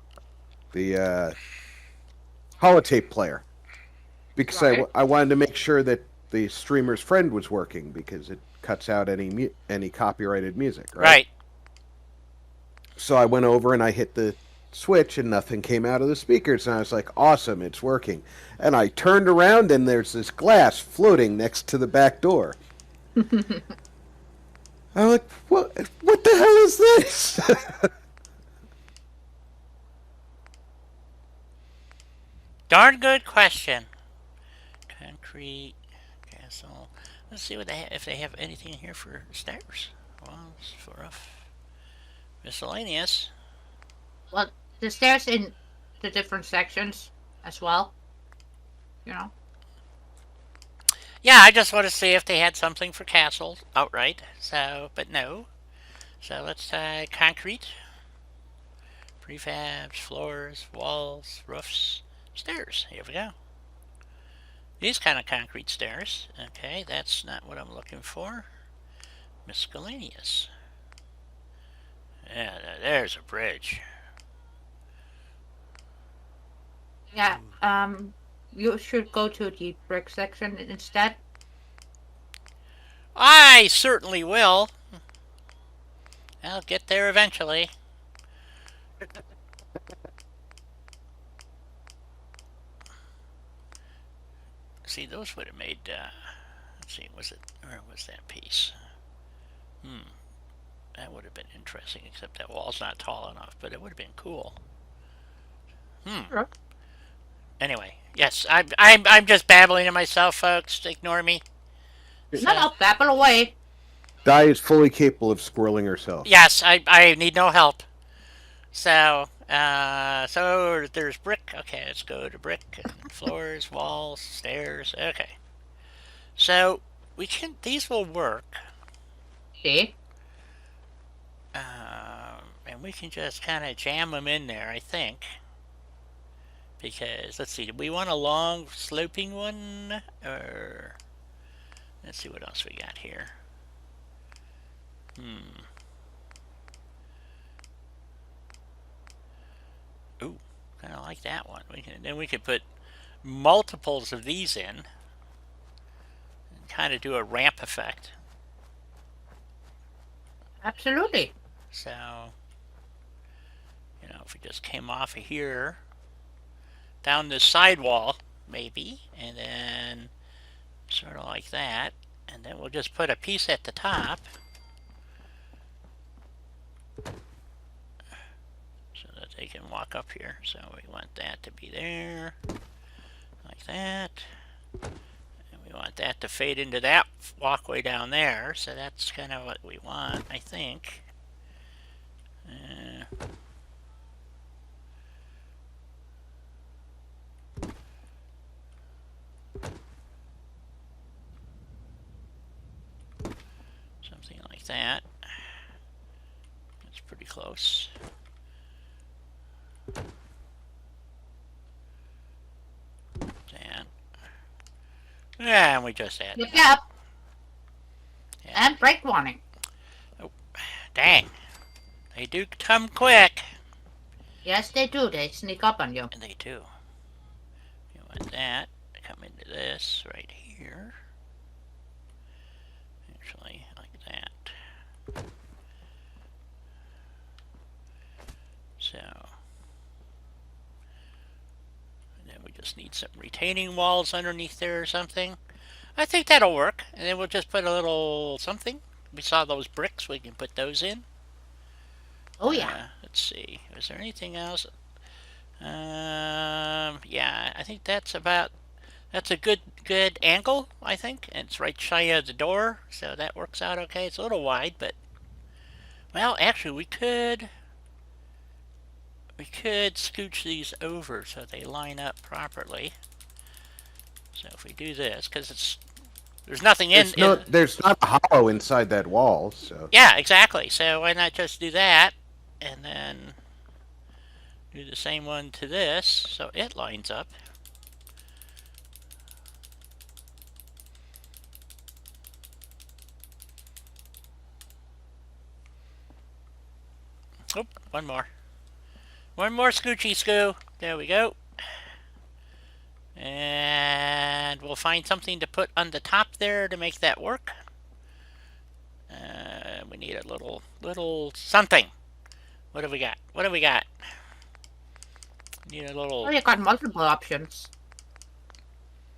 the holotape player, because Right. I wanted to make sure that the streamer's friend was working because it cuts out any copyrighted music, right? Right. So I went over and I hit the switch and nothing came out of the speakers, and I was like, awesome, it's working. And I turned around and there's this glass floating next to the back door. I'm like, what the hell is this? Darn good question. Concrete castle. Let's see what they if they have anything here for stairs. Walls for rough. Miscellaneous. Well, the stairs in the different sections as well. You know. Yeah, I just want to see if they had something for castles outright. So, but no. So let's concrete. Prefabs, floors, walls, roofs, stairs. Here we go. These kind of concrete stairs. Okay, that's not what I'm looking for. Miscellaneous. Yeah, there's a bridge. Yeah, you should go to the brick section instead. I certainly will. I'll get there eventually. See, those would have made, let's see, was it, where was that piece? That would have been interesting, except that wall's not tall enough, but it would have been cool. Sure. Anyway, yes, I'm just babbling to myself, folks. Ignore me. No, babble away. Di is fully capable of squirreling herself. Yes, I need no help. So, so there's brick. Okay, let's go to brick. Floors, walls, stairs. Okay. So, these will work. See? And we can just kind of jam them in there, I think. Because, let's see, do we want a long sloping one? Or, let's see what else we got here. Ooh, kind of like that one. Then we could put multiples of these in. And kind of do a ramp effect. Absolutely. So, you know, if we just came off of here, down this sidewall, maybe, and then sort of like that, and then we'll just put a piece at the top so that they can walk up here. So we want that to be there, like that, and we want that to fade into that walkway down there, so that's kind of what we want, I think. Something like that. That's pretty close. That. And we just add. Yep. Yeah. And break warning. Oh, dang. They do come quick. Yes, they do. They sneak up on you. And they do. You want that to come into this right here. Actually, like that. So. And then we just need some retaining walls underneath there or something. I think that'll work. And then we'll just put a little something. We saw those bricks. We can put those in. Oh, yeah. Let's see. Is there anything else? Yeah, I think that's a good angle, I think. And it's right shy of the door, so that works out okay. It's a little wide, but well, actually we could scooch these over so they line up properly. So if we do this, because there's nothing there's not a hollow inside that wall, so. Yeah, exactly. So why not just do that, and then do the same one to this, so it lines up. Oh, one more. One more scoochy scoo. There we go. And we'll find something to put on the top there to make that work. We need a little something. What have we got? What have we got? Need a little. Oh, you got multiple options.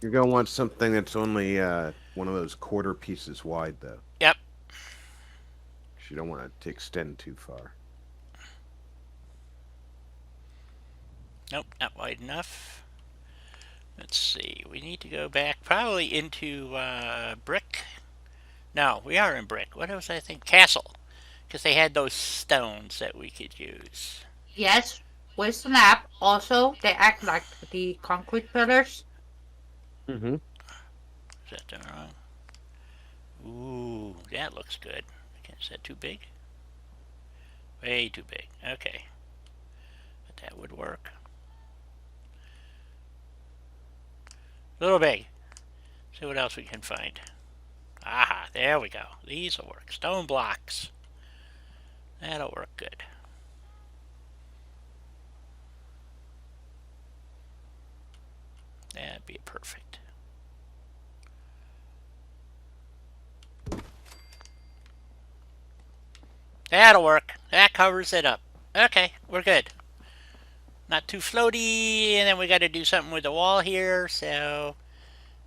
You're going to want something that's only one of those quarter pieces wide, though. Yep. You don't want it to extend too far. Nope, not wide enough. Let's see. We need to go back probably into brick. No, we are in brick. What was I think? Castle. Because they had those stones that we could use. Yes, with snap. Also, they act like the concrete pillars. Mm-hmm. Is that done wrong? Ooh, that looks good. Okay, is that too big? Way too big. Okay. That would work. A little big. See what else we can find. Aha, there we go. These will work. Stone blocks. That'll work good. That'd be perfect. That'll work. That covers it up. Okay, we're good. Not too floaty, and then we got to do something with the wall here, so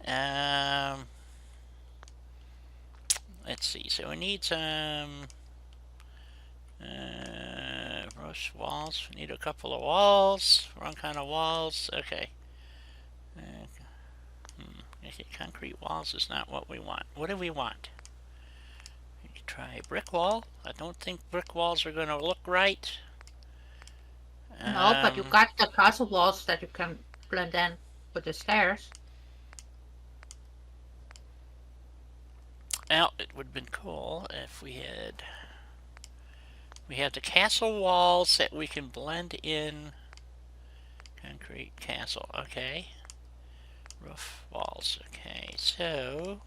let's see. So we need some brush walls. We need a couple of walls. Wrong kind of walls. Okay. Okay, concrete walls is not what we want. What do we want? We could try a brick wall. I don't think brick walls are going to look right. No, but you got the castle walls that you can blend in with the stairs. Well, it would have been cool if we have the castle walls that we can blend in. Concrete castle, okay. Roof walls, okay. So,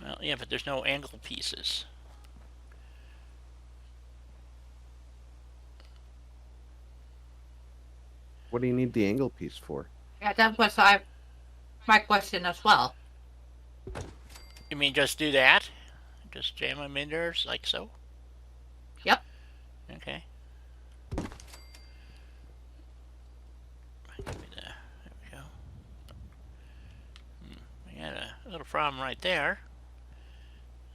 well, yeah, but there's no angle pieces. What do you need the angle piece for? Yeah, that was my question as well. You mean just do that? Just jam them in there like so? Yep. Okay. Give me there we go. We got a little problem right there.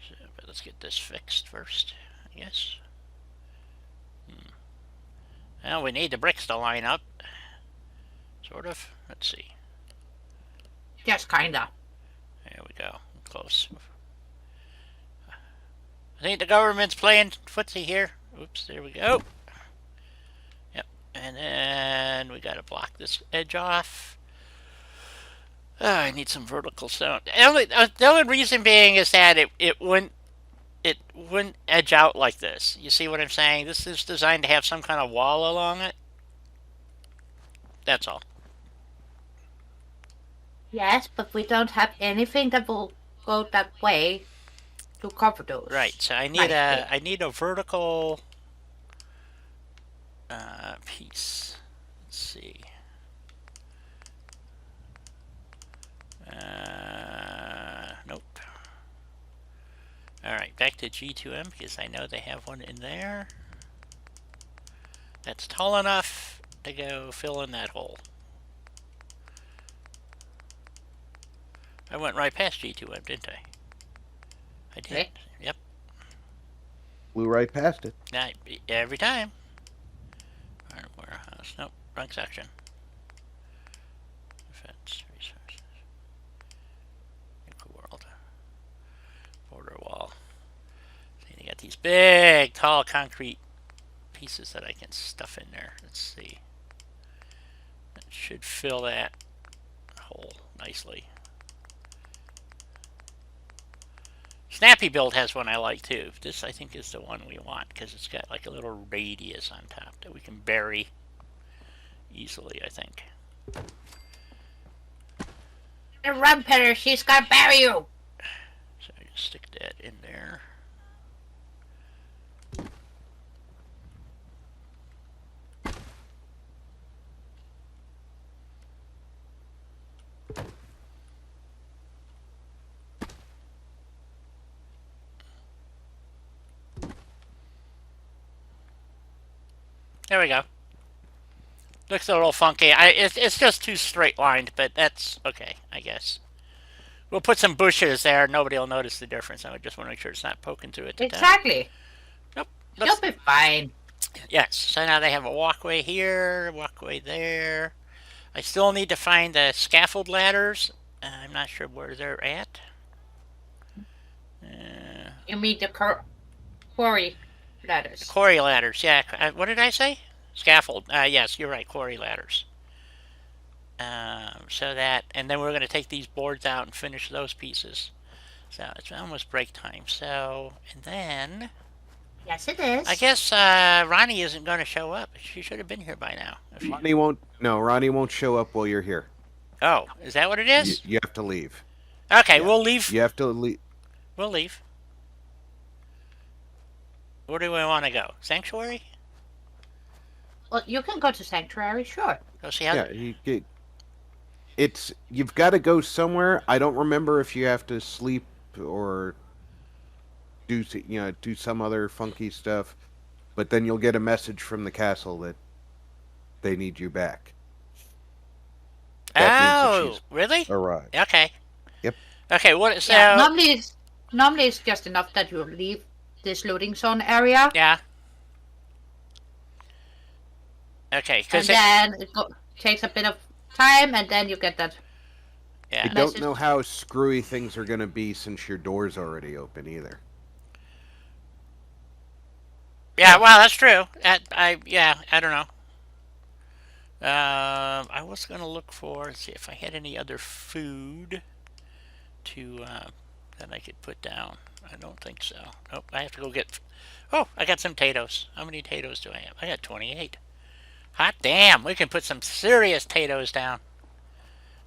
So, but let's get this fixed first, I guess. Well, we need the bricks to line up. Sort of. Let's see. Just kinda. There we go. Close. I think the government's playing footsie here. Oops, there we go. Yep. And then we got to block this edge off. I need some vertical stone. The only reason being is that it wouldn't edge out like this. You see what I'm saying? This is designed to have some kind of wall along it. That's all. Yes, but we don't have anything that will go that way to cover those. Right. So I need a vertical piece. Let's see. Nope. All right, back to G2M because I know they have one in there. That's tall enough to go fill in that hole. I went right past G2M, didn't I? I did. Right. Yep. Flew right past it. Every time. Warehouse. Nope. Wrong section. Defense resources. Nuclear world. Border wall. See, you got these big, tall concrete pieces that I can stuff in there. Let's see. That should fill that hole nicely. Snappy Build has one I like too. This I think is the one we want because it's got like a little radius on top that we can bury easily, I think. Run, Peter, she's gonna bury you! So I just stick that in there. There we go. Looks a little funky. It's just too straight lined, but that's okay, I guess. We'll put some bushes there. Nobody will notice the difference. I just want to make sure it's not poking through it. Exactly. Nope. You'll be fine. Yes. So now they have a walkway here, a walkway there. I still need to find the scaffold ladders. I'm not sure where they're at. You mean the quarry ladders? Quarry ladders, yeah. What did I say? Scaffold. Yes, you're right. Quarry ladders. So that, and then we're going to take these boards out and finish those pieces. So it's almost break time. So, and then Yes, it I is. guess Ronnie isn't going to show up. She should have been here by now. If she... Ronnie won't. No, Ronnie won't show up while you're here. Oh, is that what it You, is? you have to leave. Okay, Yeah, we'll leave. you have to leave. We'll leave. Where do we want to go? Sanctuary? Well, you can go to Sanctuary, sure. Go see how. Yeah, it's you've got to go somewhere. I don't remember if you have to sleep or do some other funky stuff, but then you'll get a message from the castle that they need you back. That means that Oh, she's really? arrived. Okay. Yep. Okay. What? Yeah, So normally it's just enough that you leave this loading zone area, yeah. Okay, and because then takes a bit of time, and then you get that. I yeah. don't know how screwy things are going to be since your door's already open either. Yeah, well, that's true. I don't know. I was gonna look for see if I had any other food to that I could put down. I don't think so. Nope. I have to go get. Oh, I got some potatoes. How many potatoes do I have? I got 28. Hot damn! We can put some serious potatoes down.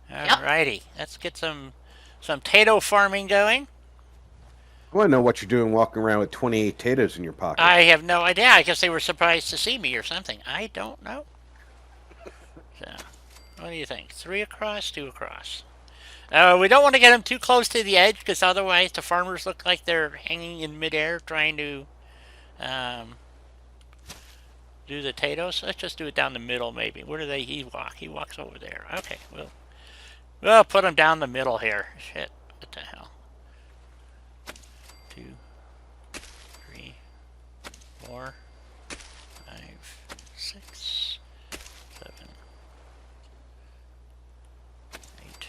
Yep. Alrighty, let's get some potato farming going. I want to know what you're doing walking around with 28 potatoes in your pocket. I have no idea. I guess they were surprised to see me or something. I don't know. So, what do you think? 3 across, 2 across. We don't want to get them too close to the edge because otherwise the farmers look like they're hanging in midair trying to um, do the potatoes. Let's just do it down the middle maybe. Where do he walk? He walks over there. Okay, we'll put him down the middle here. Shit, what the hell? 2, 3, 4, 5, 6, 7, 8,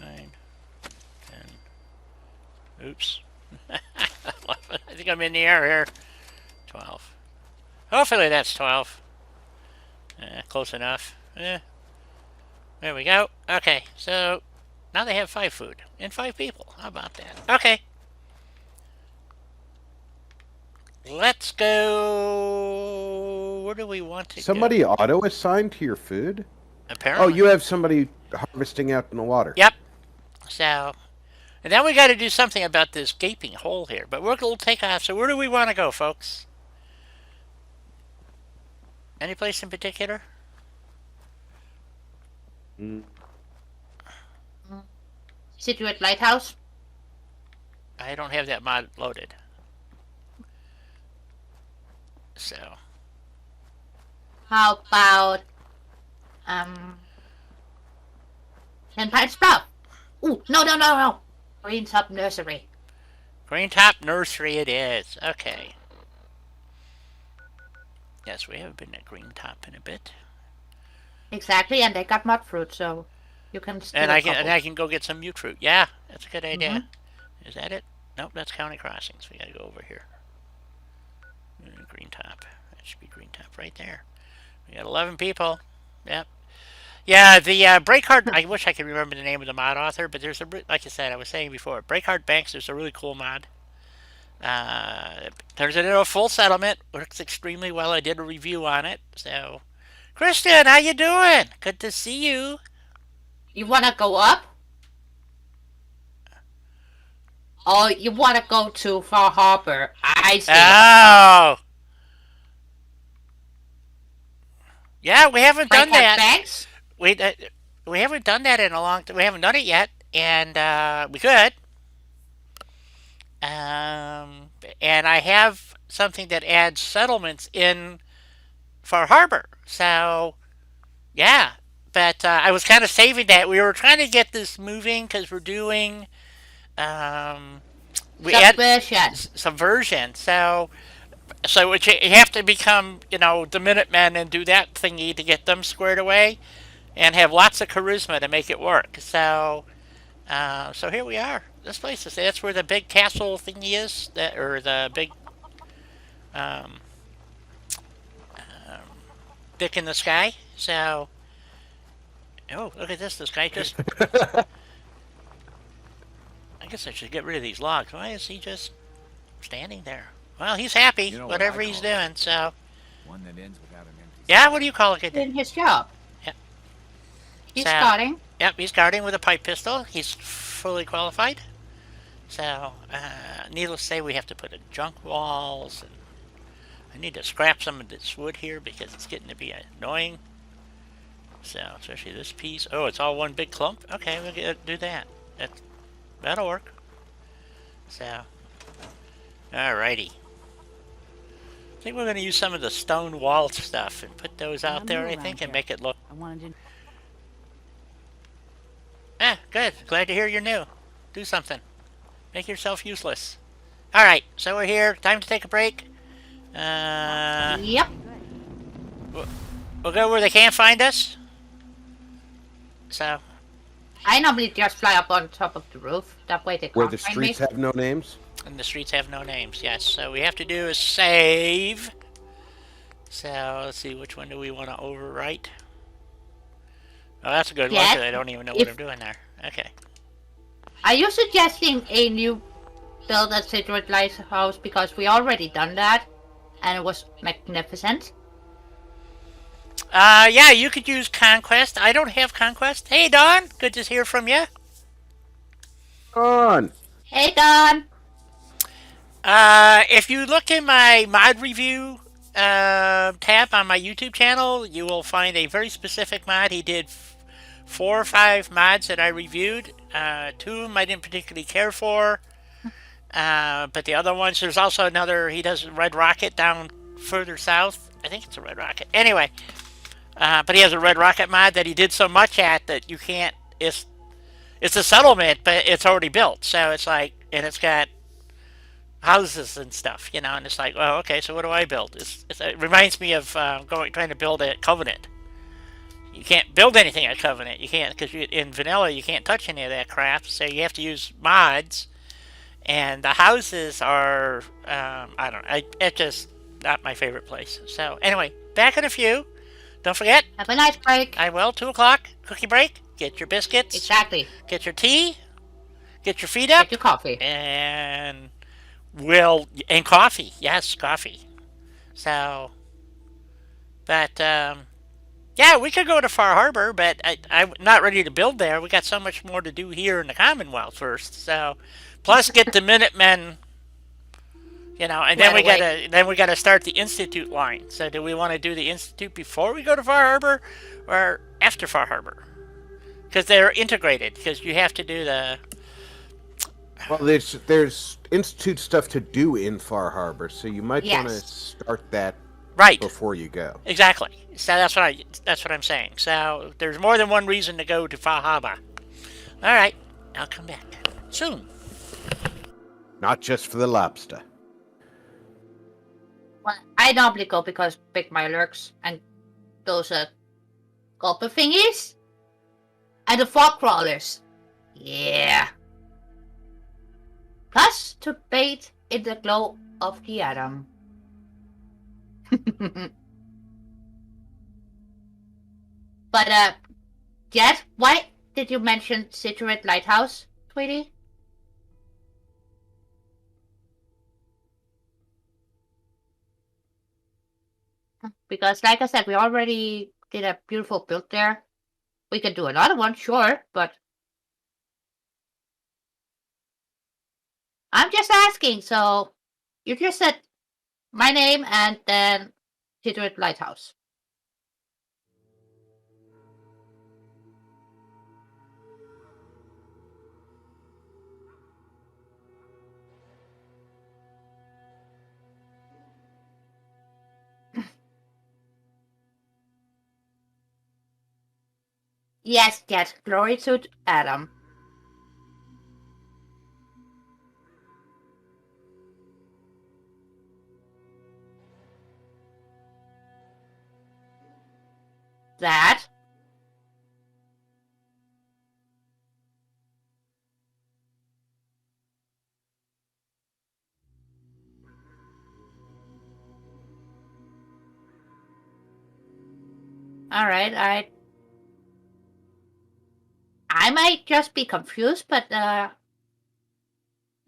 9, 10. Oops. I think I'm in the air here. 12. Hopefully that's 12. Close enough. There we go. Okay, so now they have 5 food and 5 people. How about that? Okay. Let's go. Where do we want to Somebody go? auto-assigned to your food? Apparently. Oh, you have somebody harvesting out in the water. Yep. So, and then we got to do something about this gaping hole here. But we'll take off. So where do we want to go, folks? Any place in particular? Mm. Situate Lighthouse. I don't have that mod loaded. So. How about um 10 Pines Bluff? Ooh, no. Green Top Nursery. Green Top Nursery it is. Okay. Yes, we haven't been at Green Top in a bit. Exactly, and they got mud fruit, so you can steal And a I couple. can go get some mute fruit. Yeah, that's a good idea. Is that it? Nope, that's County Crossings. We gotta go over here. Green Top. That should be Green Top right there. We got 11 people. Yep. Yeah, the Breakhard. I wish I could remember the name of the mod author, but there's like I said, I was saying before, Breakhard Banks. There's a really cool mod. There's a full settlement. Works extremely well. I did a review on it. So, Christian, how you doing? Good to see you. You wanna go up? Oh, you wanna go to Far Harbor? I see. Oh. Yeah, we haven't done that. Banks? We haven't done that in a long time. We haven't done it yet, and we could. And I have something that adds settlements in Far Harbor. So, yeah. But I was kind of saving that. We were trying to get this moving because we're doing we add subversion. So you have to become, the Minutemen and do that thingy to get them squared away, and have lots of charisma to make it work. So here we are. This place that's where the big castle thingy is, or the big dick in the sky. So, oh, look at this. This guy just. I guess I should get rid of these logs. Why is he just standing there? Well, he's happy, You know what I whatever he's call it? doing. So, One that ends without an empty yeah, what stomach. do you call a good day? Doing his job. Yep. He's So, guarding. yep, he's guarding with a pipe pistol. He's fully qualified. So, needless to say, we have to put in junk walls. And I need to scrap some of this wood here because it's getting to be annoying. So, especially this piece. Oh, it's all one big clump? Okay, we'll do that. That'll work. So, alrighty. I think we're going to use some of the stone wall stuff and put those out there, I think, and make it look... I wanted to. Ah, good. Glad to hear you're new. Do something. Make yourself useless. Alright, so we're here. Time to take a break. Yep. We'll go where they can't find us. So, I normally just fly up on top of the roof. That way they Where can't the find me. streets have no names. and the streets have no names. Yes, so we have to do is save. So, let's see, which one do we want to overwrite? Oh, that's a good one, Yeah, 'cause I don't even know what I'm doing there. Okay. Are you suggesting a new build a secret lighthouse because we already done that and it was magnificent? Yeah, you could use Conquest. I don't have Conquest. Hey, Don, good to hear from you. On. Hey Don! If you look in my mod review tab on my YouTube channel, you will find a very specific mod. He did 4 or 5 mods that I reviewed. 2 of them I didn't particularly care for. But the other ones, there's also another, he does Red Rocket down further south. I think it's a Red Rocket. Anyway, but he has a Red Rocket mod that he did so much at that you can't, it's a settlement, but it's already built. So it's like, and it's got houses and stuff, you know, and it's like, well, okay, so what do I build? It reminds me of trying to build a Covenant. You can't build anything at Covenant. You can't, because in vanilla you can't touch any of that crap. So you have to use mods, and the houses are, I don't know, it's just not my favorite place. So anyway, back in a few. Don't forget, Have a nice break. I will 2 o'clock cookie break. Get your biscuits, Exactly. get your tea, get your feet up, Get your coffee. and coffee. Yes, coffee. So, but yeah, we could go to Far Harbor, but I'm not ready to build there. We got so much more to do here in the Commonwealth first. So, plus get the Minutemen, you know, and then we gotta start the Institute line. So, do we want to do the Institute before we go to Far Harbor, or after Far Harbor? Because they're integrated. Because you have to do the... Well, there's institute stuff to do in Far Harbor, so you might want to Yes. start that Right. before you go. Exactly. So that's what I'm saying. So there's more than one reason to go to Far Harbor. All right, I'll come back soon. Not just for the lobster. Well, I normally go because Big My lurks and those gulper thingies and the fog crawlers. Yeah. Plus to bathe in the glow of the atom. But Jet, why did you mention Cigarette Lighthouse, sweetie? Because like I said, we already did a beautiful build there. We can do another one, sure, but I'm just asking, so you just said my name and then Cigarette Lighthouse. Yes, yes, glory to Adam. That. Alright, I might just be confused, but now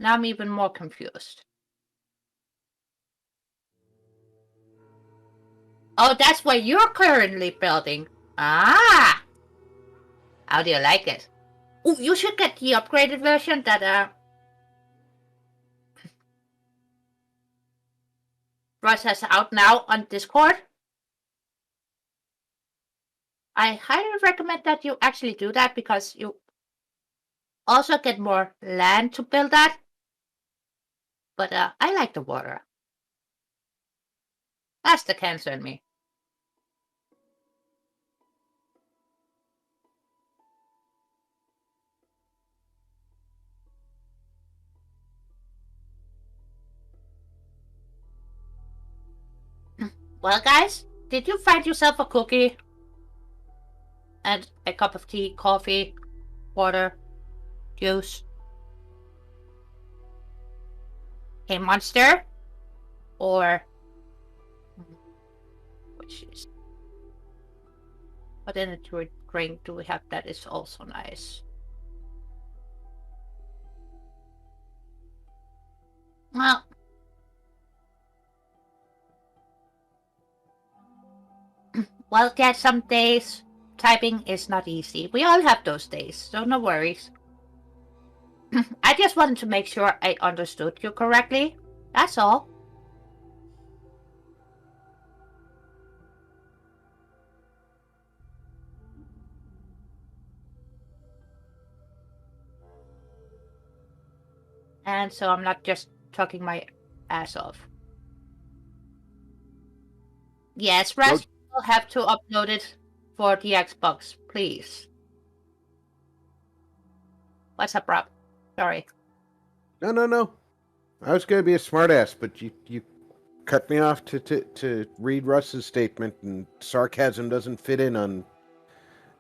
I'm even more confused. Oh, that's what you're currently building. Ah! How do you like it? Oh, you should get the upgraded version that Russ has out now on Discord. I highly recommend that you actually do that because you also get more land to build that. But I like the water. That's the cancer in me. Well, guys, did you find yourself a cookie? And a cup of tea, coffee, water, juice? A monster? Or... which is... what energy drink do we have that is also nice? Well... well, get some days. Typing is not easy. We all have those days, so no worries. I just wanted to make sure I understood you correctly. That's all. And so I'm not just talking my ass off. Yes, Raz will have to upload it for the Xbox, please. What's up, Rob? Sorry. No. I was going to be a smartass, but you cut me off to read Russ's statement, and sarcasm doesn't fit in on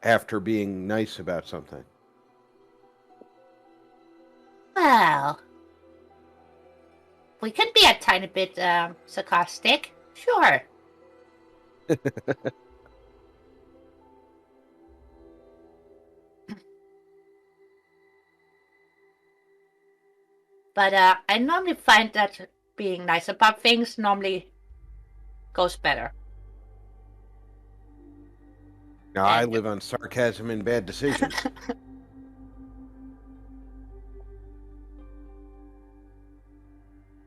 after being nice about something. Well, we can be a tiny bit sarcastic, sure. But I normally find that being nice about things normally goes better. Now, I live on sarcasm and bad decisions.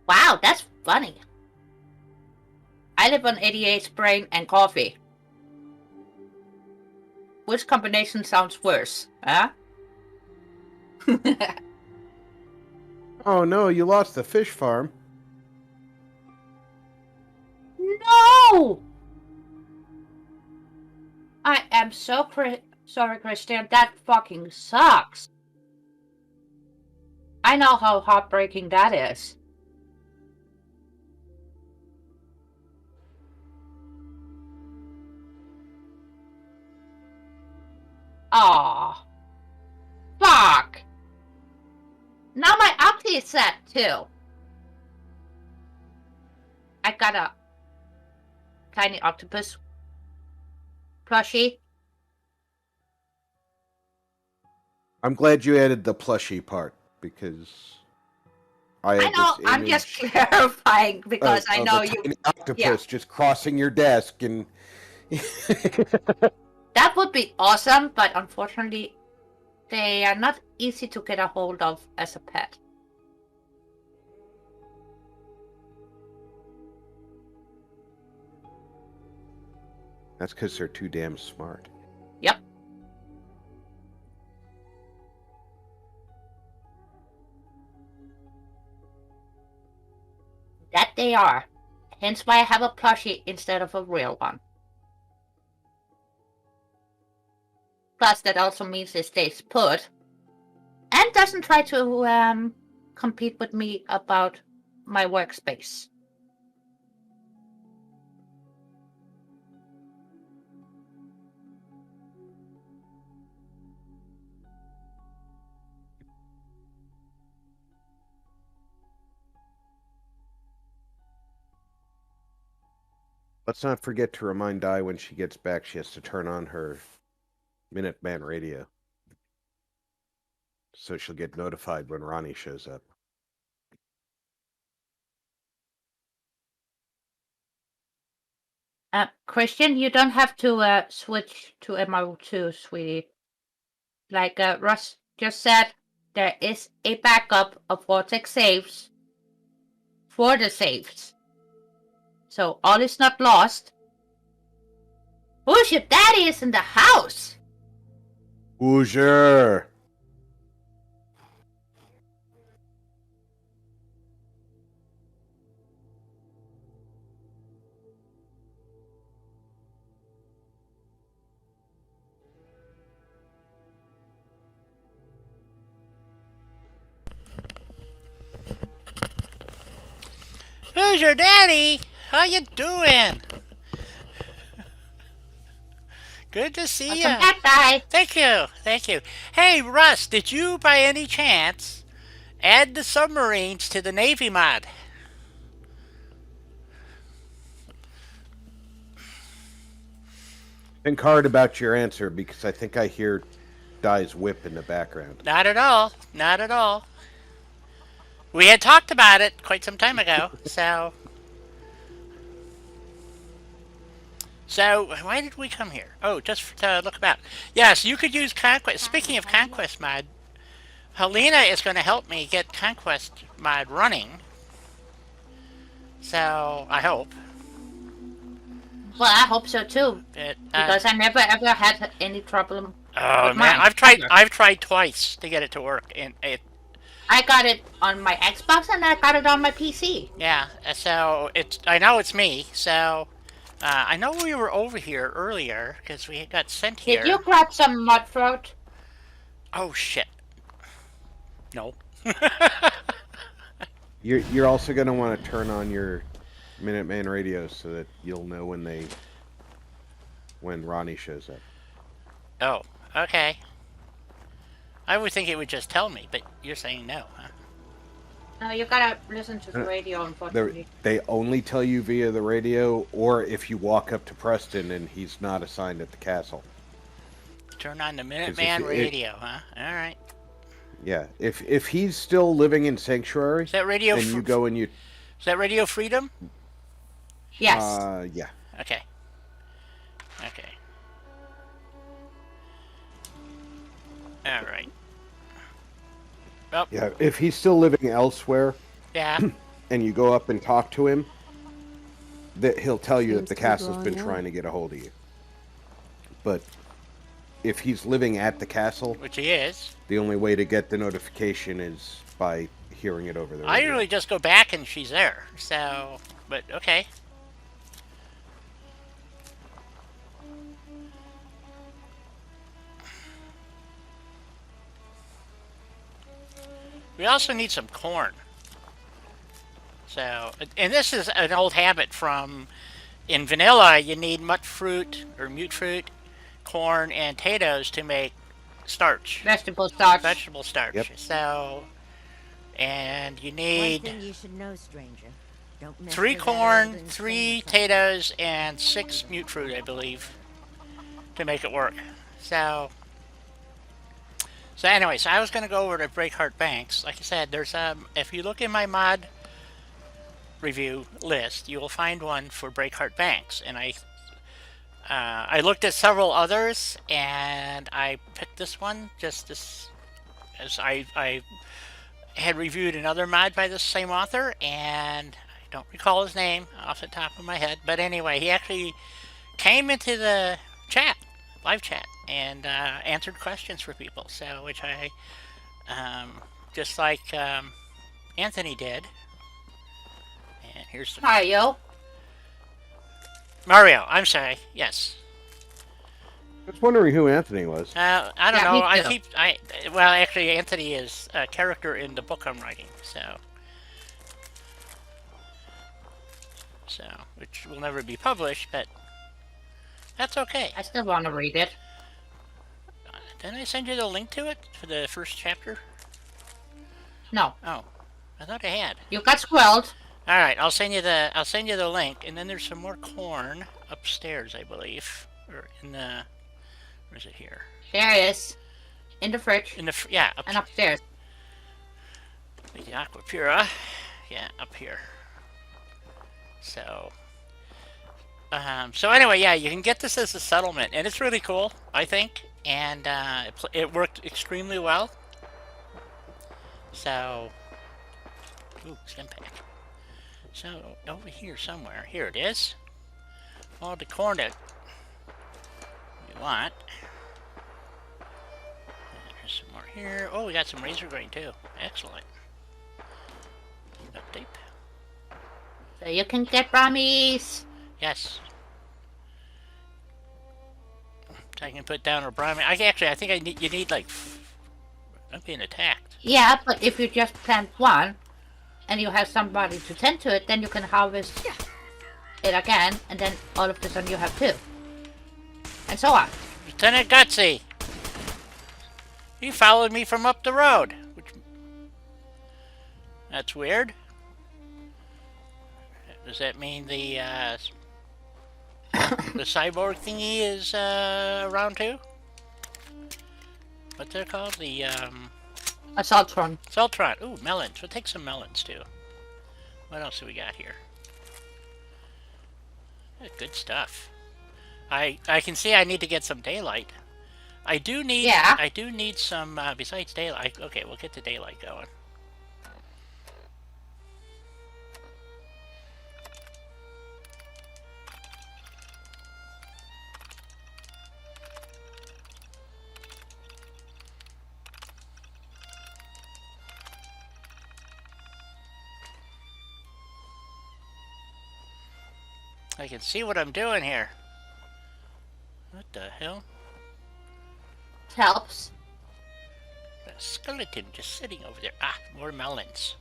Wow, that's funny. I live on 88 brain and coffee. Which combination sounds worse, huh? Oh no, you lost the fish farm. No! I am so sorry, Christian. That fucking sucks. I know how heartbreaking that is. Aw. Fuck. Now my octi is set too. I got a tiny octopus plushie. I'm glad you added the plushie part, because I I had know, this I'm just image clarifying because I of know a you. tiny octopus just crossing your desk, and That would be awesome, but unfortunately, they are not easy to get a hold of as a pet. that's because they're too damn smart. Yep. That they are. Hence why I have a plushie instead of a real one. Plus, that also means it stays put and doesn't try to compete with me about my workspace. Let's not forget to remind Di when she gets back she has to turn on her Minuteman radio, so she'll get notified when Ronnie shows up. Christian, you don't have to switch to MO2, sweetie. Like Russ just said, there is a backup of Vortex saves for the saves. So all is not lost. Who's your daddy is in the house? Hoosier. Who's your daddy? How you doing? Good to see Welcome you. back, guy. Thank you. Thank you. Hey, Russ, did you by any chance add the submarines to the Navy mod? Think hard about your answer because I think I hear Dai's whip in the background. Not at all. Not at all. We had talked about it quite some time ago, so... So, why did we come here? Oh, just to look about. Yes, you could use Conquest. Speaking of Conquest mod, Helena is going to help me get Conquest mod running. So, I hope. Well, I hope so too, It, because I never ever had any trouble. oh with man, mine. I've tried twice to get it to work, and I got it on my Xbox and I got it on my PC. yeah. So I know it's me. So I know we were over here earlier because we got sent here. Did you grab some mudthroat? Oh shit. No. You're also going to want to turn on your Minuteman radios so that you'll know when Ronnie shows up. Oh, okay. I would think it would just tell me, but you're saying no, huh? No, you gotta listen to the radio, unfortunately. They only tell you via the radio, or if you walk up to Preston and he's not assigned at the castle. Turn on the 'Cause Minuteman radio, huh? All right. Yeah, if he's still living in Sanctuary, Is that radio? then you go and you. Is that Radio Freedom? Yes. Yeah. Okay. Okay. All right. Oh, Yeah, if he's still living elsewhere, yeah. and you go up and talk to him, that he'll tell you that Seems the to be castle's been blowing up. trying to get a hold of you. But if he's living at the castle, Which he is. the only way to get the notification is by hearing it over the radio. I usually just go back and she's there. So, but okay. We also need some corn. So, and this is an old habit from in vanilla. You need mut fruit or mute fruit, corn, and potatoes to make starch, Vegetable starch. vegetable starch. Yep. So, and you One need thing you should know, stranger. Don't mess 3 with that corn, elven 3 summertime. potatoes, and 6 mute fruit, I believe, to make it work. So anyway, so I was gonna go over to Breakheart Banks. Like I said, there's if you look in my mod review list, you will find one for Breakheart Banks, and I looked at several others, and I picked this one just as I had reviewed another mod by the same author, and I don't recall his name off the top of my head, but anyway, he actually came into the chat, live chat, and answered questions for people. So, which I just like Anthony did. And here's the Mario. Mario. I'm sorry. Yes. I was wondering who Anthony was. I don't Yeah, know. me too. Well, actually, Anthony is a character in the book I'm writing. So, which will never be published, but that's okay. I still want to read it. Didn't I send you the link to it for the first chapter? No, Oh, I thought I had. you got squirreled. All right, I'll send you the link, and then there's some more corn upstairs, I believe, or in the. Where's it here? There it is. In the fridge. Yeah, up And upstairs. the Aquapura. Yeah, up here. So, So anyway, yeah, you can get this as a settlement, and it's really cool, I think, and it worked extremely well. So, ooh, Stimpak. So over here somewhere, here it is. All the corn that we want. There's some more here. Oh, we got some razor grain too. Excellent. Duct tape. So you can get Brahmies. Yes. So I can put down a brahmin. I think you need like. I'm being attacked. Yeah, but if you just plant one, and you have somebody to tend to it, then you can harvest it again, and then all of a sudden you have two. And so on. Lieutenant Gutsy! He followed me from up the road. That's weird. Does that mean the the cyborg thingy is around too? What's that called? The A Saltron. Saltron. Ooh, melons. We'll take some melons too. What else do we got here? Good stuff. I can see I need to get some daylight. I do need some besides daylight. Okay, we'll get the daylight going. I can see what I'm doing here. What the hell? Helps. A skeleton just sitting over there. Ah, more melons.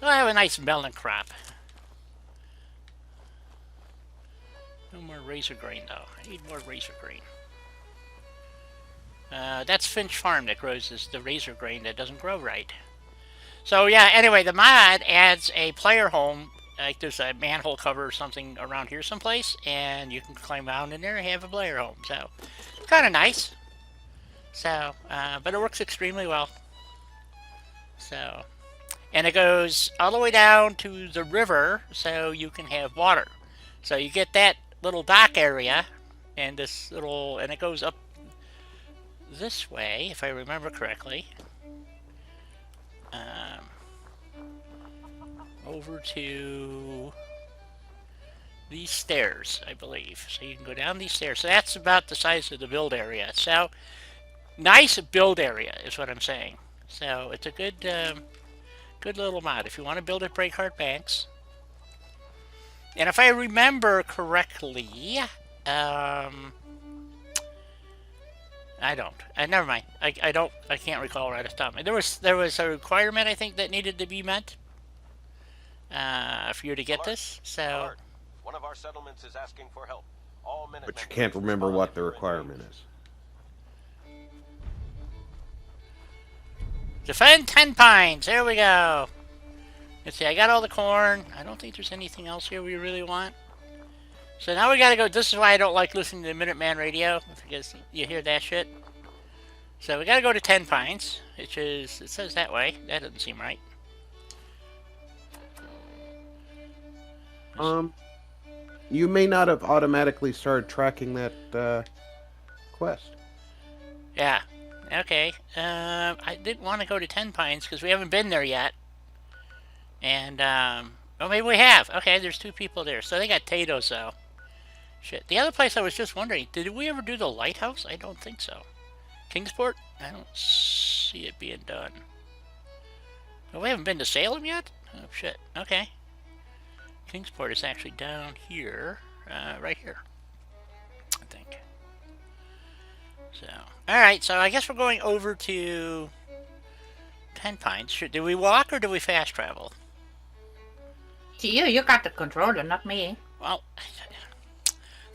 I'll have a nice melon crop. No more razor grain though. I need more razor grain. That's Finch Farm that grows the razor grain that doesn't grow right. So yeah, anyway, the mod adds a player home. Like there's a manhole cover or something around here someplace, and you can climb down in there and have a player home. So, kind of nice. So, but it works extremely well. So, and it goes all the way down to the river, so you can have water. So you get that little dock area, and this little, and it goes up this way, if I remember correctly. Over to these stairs, I believe. So you can go down these stairs. So that's about the size of the build area. So nice build area is what I'm saying. So it's a good, good little mod if you want to build at Breakheart Banks. And if I remember correctly, I don't. Never mind. I don't. I can't recall right off the top. There was a requirement I think that needed to be met. For you to get this, so... Alert. One of our settlements is asking for help. All But you can't remember what the requirement is. Defend 10 pines! There we go! Let's see, I got all the corn. I don't think there's anything else here we really want. So now we gotta go... This is why I don't like listening to the Minuteman radio, because you hear that shit. So we gotta go to 10 pines, which is... It says that way. That doesn't seem right. You may not have automatically started tracking that quest. Yeah. Okay. I didn't want to go to 10 Pines because we haven't been there yet. And, oh, maybe we have. Okay, there's 2 people there. So they got potatoes, though. Shit. The other place I was just wondering, did we ever do the lighthouse? I don't think so. Kingsport? I don't see it being done. Oh, we haven't been to Salem yet? Oh, shit. Okay. Kingsport is actually down here, right here, I think. So, alright, so I guess we're going over to 10 Pines. Do we walk or do we fast travel? You got the controller, not me. Well,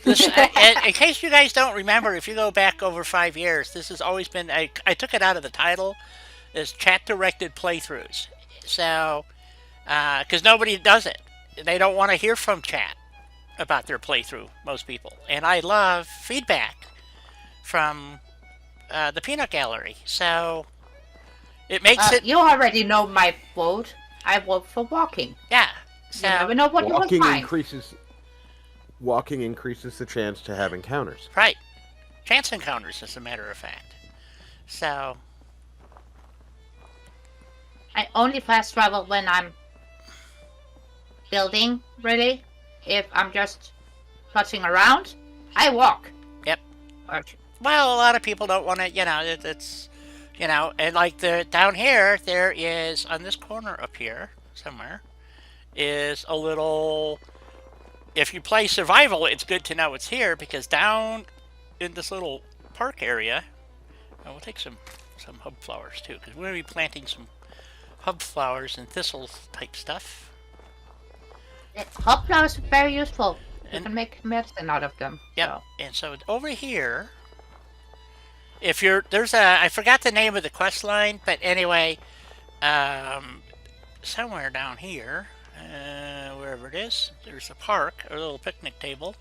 this, in case you guys don't remember, if you go back over 5 years, this has always been, I took it out of the title, as chat-directed playthroughs. So, because nobody does it. They don't want to hear from chat about their playthrough, most people. And I love feedback from the peanut gallery. So it makes it... You already know my vote. I vote for walking. Yeah. So you never know what you will Walking find. increases walking increases the chance to have encounters. Right. Chance encounters, as a matter of fact. So, I only fast travel when I'm building, really. If I'm just trotting around, I walk. yep. Or, Well, a lot of people don't want to, it's, and like down here, there is, on this corner up here, somewhere, is a little, if you play survival, it's good to know it's here, because down in this little park area, we'll take some hub flowers too, because we're going to be planting some hub flowers and thistle type stuff. hop flowers are very useful. You And- can make medicine out of them. Yep. So. And so over here, if you're I forgot the name of the quest line, but anyway, somewhere down here, wherever it is, there's a park, a little picnic table.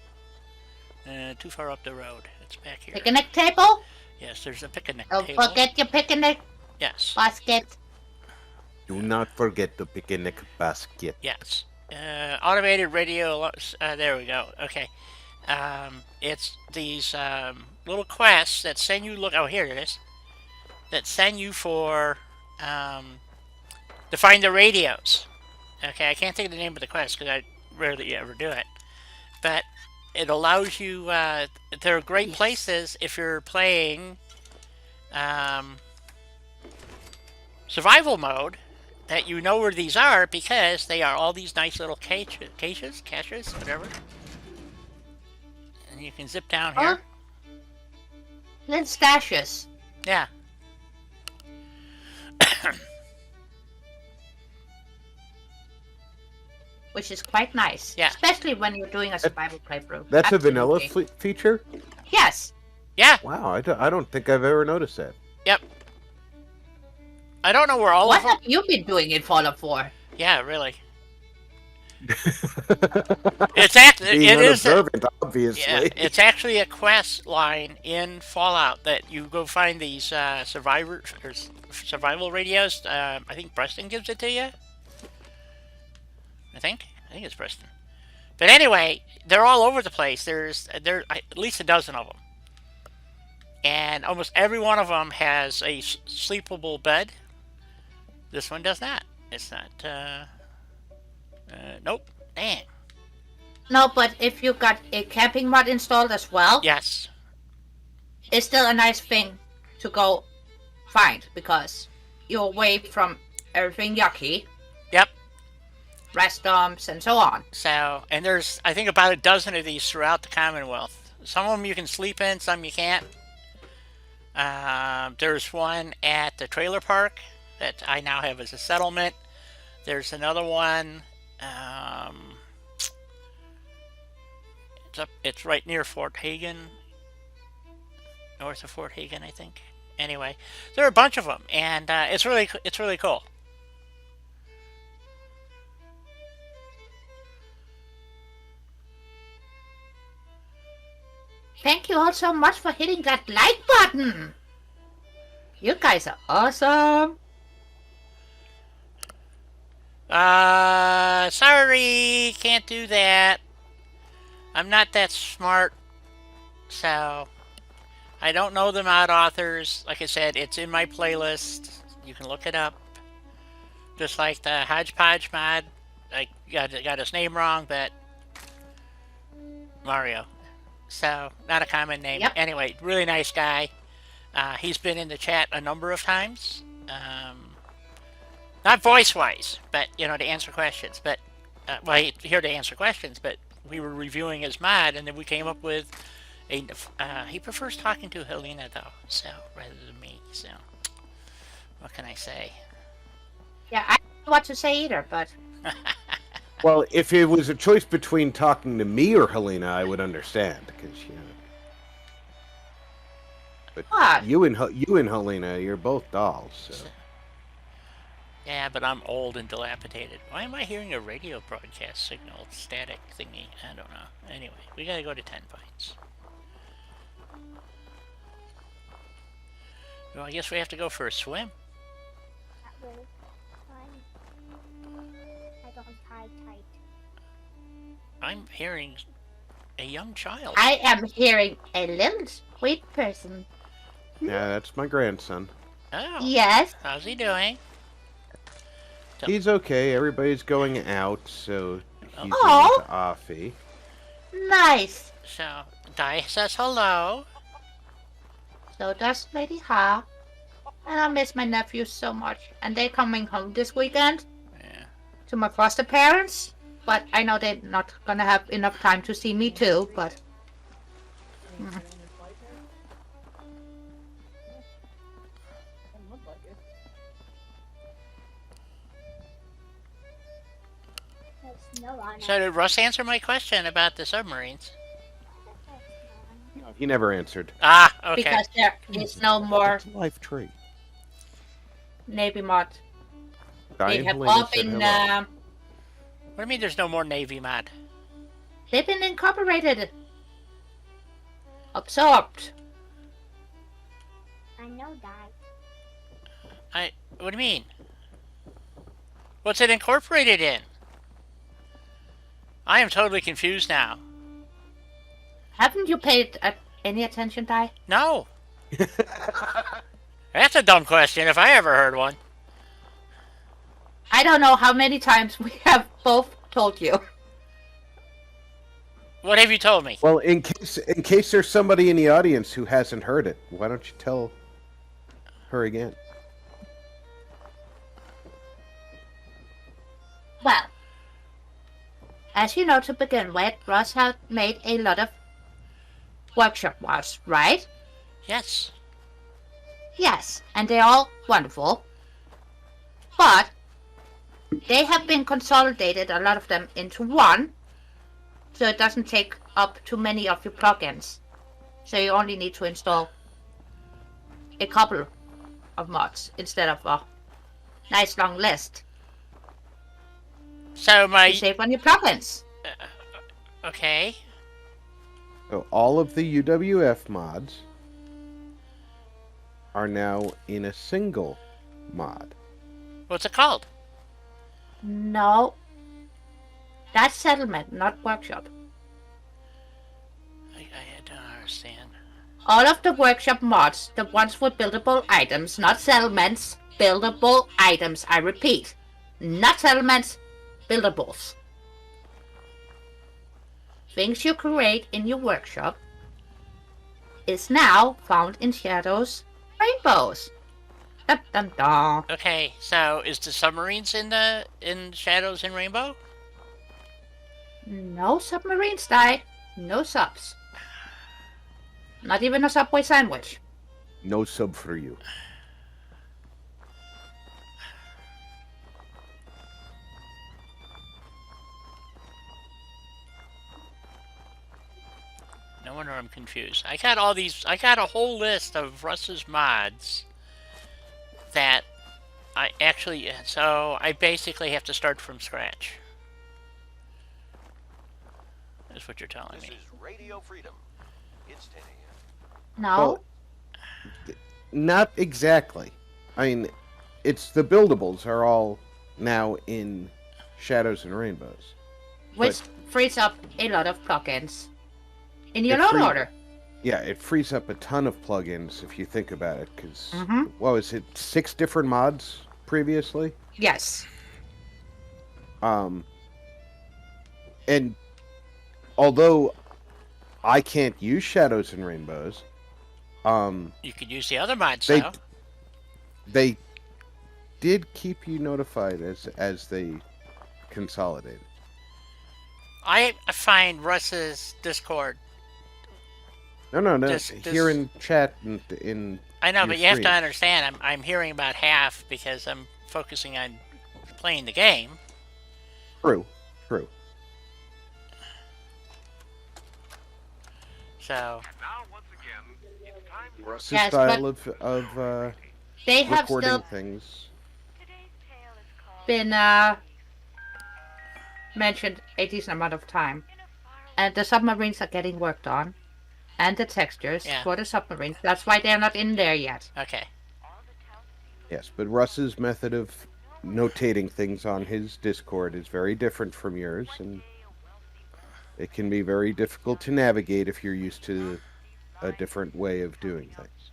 Too far up the road. It's back here. Picnic table? Yes, there's a picnic Don't table. forget your picnic Yes. basket. Do not forget the picnic basket. Yes. Automated radio. There we go. Okay. It's these little quests that send you. Oh, here it is. That send you for to find the radios. Okay, I can't think of the name of the quest because I rarely ever do it. But it allows you. They're great places if you're playing survival mode. That you know where these are because they are all these nice little caches, whatever. And you can zip down here. Little stashes. Yeah. Which is quite nice. Yeah. Especially when you're doing a survival playthrough. That's a vanilla Absolutely. feature? Yes. Yeah. Wow, I don't think I've ever noticed that. Yep. I don't know where all What of them. have you been doing in Fallout 4? Yeah, really. It's actually Being it is. unobservant, obviously. Yeah, it's actually a quest line in Fallout that you go find these survival radios. I think Preston gives it to you. I think it's Preston. But anyway, they're all over the place. There's at least a dozen of them, and almost every one of them has a sleepable bed. This one does not. It's not. Nope. Dang. No, but if you got a camping mod installed as well, Yes. it's still a nice thing to go find because you're away from everything yucky. Yep. Rest dumps and so on. So, and there's, I think, about a dozen of these throughout the Commonwealth. Some of them you can sleep in, some you can't. There's one at the trailer park that I now have as a settlement. There's another one. It's right near Fort Hagen, north of Fort Hagen, I think. Anyway, there are a bunch of them, and it's really cool. Thank you all so much for hitting that like button. You guys are awesome. Sorry, can't do that. I'm not that smart, so I don't know the mod authors. Like I said, it's in my playlist. You can look it up. Just like the Hodgepodge mod. I got his name wrong, but Mario. So, not a common name. Yep. Anyway, really nice guy. He's been in the chat a number of times. Not voice-wise, but, to answer questions. But, well, he's here to answer questions, but we were reviewing his mod, and then we came up with a... he prefers talking to Helena, though, so, rather than me, so... What can I say? Yeah, I don't know what to say either, but Well, if it was a choice between talking to me or Helena, I would understand, because But what? you and Helena, you're both dolls. So. Yeah, but I'm old and dilapidated. Why am I hearing a radio broadcast signal static thingy? I don't know. Anyway, we gotta go to 10 pints. Well, I guess we have to go for a swim. That was fun. I got tied tight. I'm hearing A young child. I am hearing a little sweet person. Yeah, that's my grandson. Oh, Yes. how's he doing? He's okay. Everybody's going out, so he's in Oh. with Offie. Nice. So, Di says hello. So does Lady Ha. And I miss my nephews so much. And they're coming home this weekend Yeah. to my foster parents. But I know they're not gonna have enough time to see me too, but... There's no on So did Russ answer my question about the submarines? No, he never answered. Ah, okay. Because there is no more It's a life trait. Navy mod. Di They and have Helena all said been, hello. What do you mean there's no more Navy mod? they've been incorporated. Absorbed. I know that. What do you mean? What's it incorporated in? I am totally confused now. Haven't you paid any attention, Di? No. That's a dumb question if I ever heard one. I don't know how many times we have both told you. What have you told me? Well, in case there's somebody in the audience who hasn't heard it, why don't you tell her again? Well, as you know to begin with, Ross had made a lot of workshop mods, right? Yes. Yes, and they're all wonderful. But they have been consolidated, a lot of them, into one, so it doesn't take up too many of your plugins. So you only need to install a couple of mods instead of a nice long list. So my... You save on your plugins. Okay. So all of the UWF mods are now in a single mod. What's it called? No. That's settlement, not workshop. I don't understand. All of the workshop mods, the ones with buildable items, not settlements, buildable items, I repeat. Not settlements, buildables. Things you create in your workshop is now found in Shadows Rainbows. Dun dun dun. Okay, so is the submarines in Shadows and Rainbow? No submarines died. No subs. Not even a Subway sandwich. No sub for you. No wonder I'm confused. I got a whole list of Russ's mods that so I basically have to start from scratch. That's what you're telling This me. is Radio Freedom. It's 10 a.m. No. Well, not exactly. I mean, it's the buildables are all now in Shadows and Rainbows. Which frees up a lot of plugins. In your It own free- order. Yeah, it frees up a ton of plugins if you think about it, because, Mhm. what was it, 6 different mods previously? Yes. And although I can't use Shadows and Rainbows, You could use the other mods, they though. they did keep you notified as they consolidated. I find Russ's Discord. No. This- Here in chat and in I know, your but you have to stream. understand. I'm hearing about half because I'm focusing on playing the game. True. So Russ's Yes, style of They have recording still things. been mentioned a decent amount of time. And the submarines are getting worked on. And the textures Yeah. for the submarines. That's why they're not in there yet. okay. Yes, but Russ's method of notating things on his Discord is very different from yours, and It can be very difficult to navigate if you're used to a different way of doing things.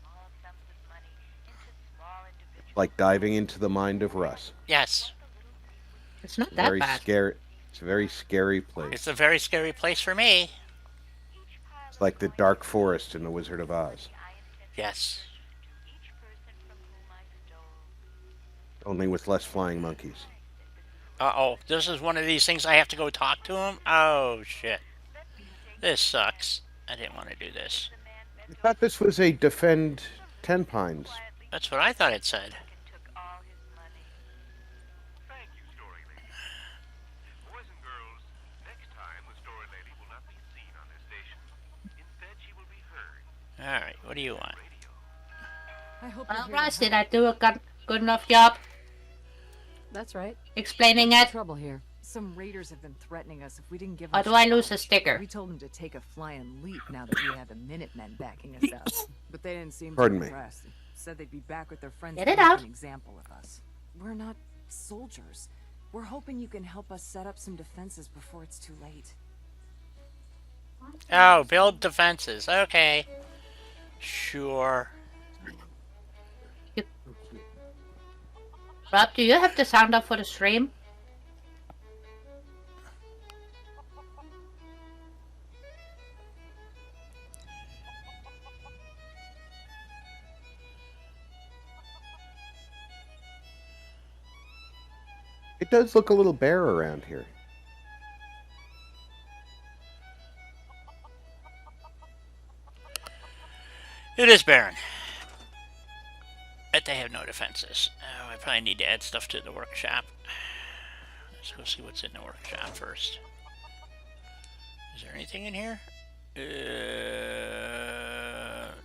Like diving into the mind of Russ. Yes. It's not It's that very bad. scary. It's a very scary It's place. a very scary place for me. It's like the dark forest in The Wizard of Oz. Yes. Only with less flying monkeys. Uh-oh. This is one of these things I have to go talk to him? Oh, shit. This sucks. I didn't want to do this. I thought this was a defend Ten Pines. That's what I thought it said. Thank you, Story Lady. Boys and girls, next time the Story Lady will not be seen on this station. Instead, she will be heard. Alright, what do you want? I hope Well, you're here Russ, to did help. I do a good enough job That's right. explaining it? Trouble here. Some raiders have been threatening us if we didn't give Or them do I some lose a help. sticker? We told them to take a flying leap now that we had the Minutemen backing us up. But they didn't seem Pardon too me. impressed. Said they'd be back with their friends Get to it make out. an example of us. We're not soldiers. We're hoping you can help us set up some defenses before it's too late. Oh, build defenses. Okay. Sure. Rob, do you have the sound up for the stream? It does look a little bare around here. It is barren. Bet they have no defenses. Oh, I probably need to add stuff to the workshop. Let's go see what's in the workshop first. Is there anything in here?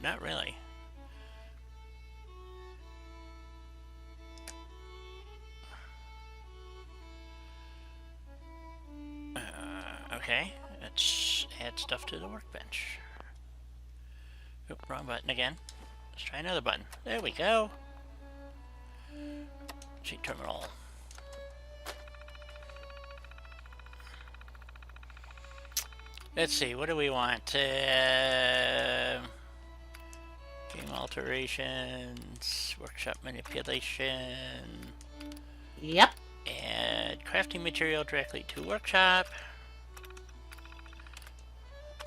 Not really. Okay, let's add stuff to the workbench. Oop, wrong button again. Let's try another button. There we go. Cheat terminal. Let's see, what do we want? Game alterations, workshop manipulation, Yep. add crafting material directly to workshop.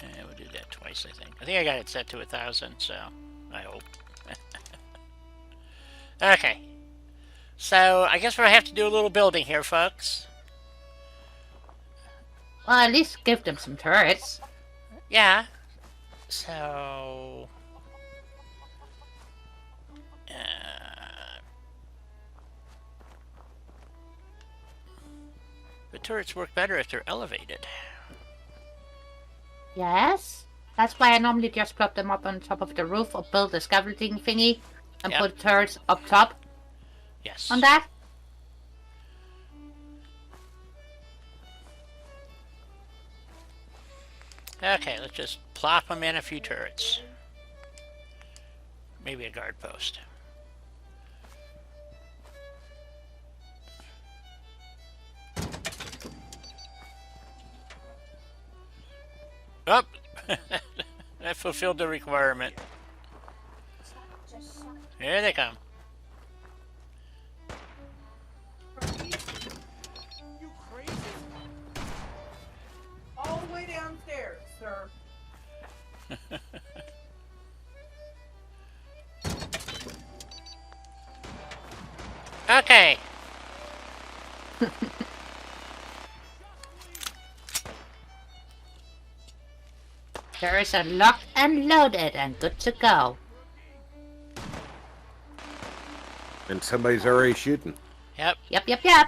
And we'll do that twice, I think. I think I got it set to 1,000, so I hope. Okay. So I guess we'll have to do a little building here, folks. Well, at least give them some turrets. Yeah. So... the turrets work better if they're elevated. Yes. That's why I normally just prop them up on top of the roof or build a scaffolding thingy and Yep. put turrets up top Yes. on that. Okay, let's just plop them in a few turrets. Maybe a guard post. Oh! That fulfilled the requirement. Just Here they come. You crazy? All the way downstairs, sir. Okay. Turrets are locked and loaded and good to go. And somebody's already shooting. Yep. Yep.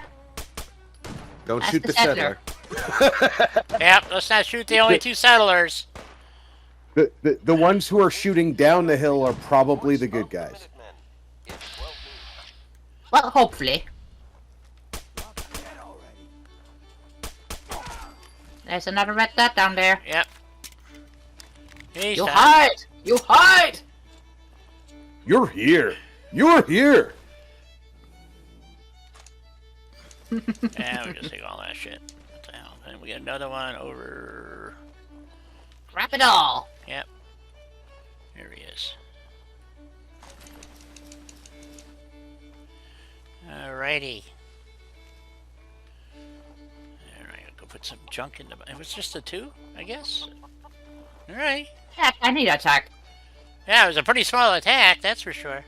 Don't That's shoot the the settler. Yep. Let's not shoot the only two settlers. The ones who are shooting down the hill are probably the good guys. Minutemen. It's well news. Well, hopefully. There's another red dot down there. Yep. He's You done. hide! You hide! You're here. You're here. And we just take all that shit. What the hell? And we get another one over Grab it all. Yep. Here he is. Alrighty. Alright, I'll go put some junk in the... It was just the 2, I guess? Alright. Yeah, I need attack. Yeah, it was a pretty small attack, that's for sure.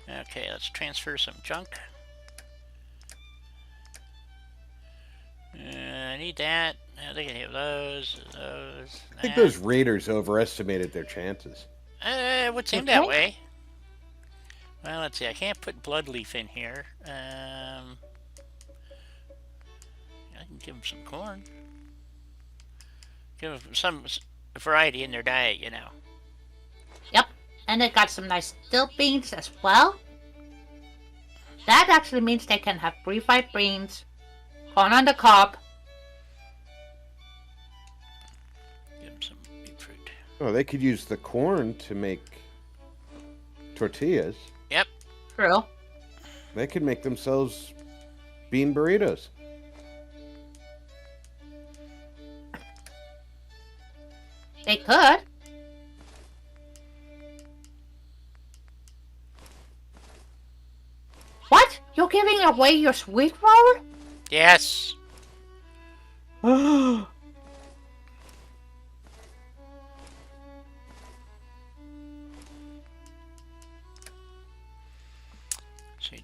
Okay, let's transfer some junk. I need that. They can have those. I think those raiders overestimated their chances. It would seem that way. Well, let's see. I can't put bloodleaf in here. I can give them some corn. Give them some variety in their diet, you know. Yep. And they got some nice still beans as well. That actually means they can have pre-fried beans, corn on the cob. Give them some beetroot. Oh, they could use the corn to make tortillas. Yep. True. They could make themselves bean burritos. They could. What? You're giving away your sweet roll? Yes. See,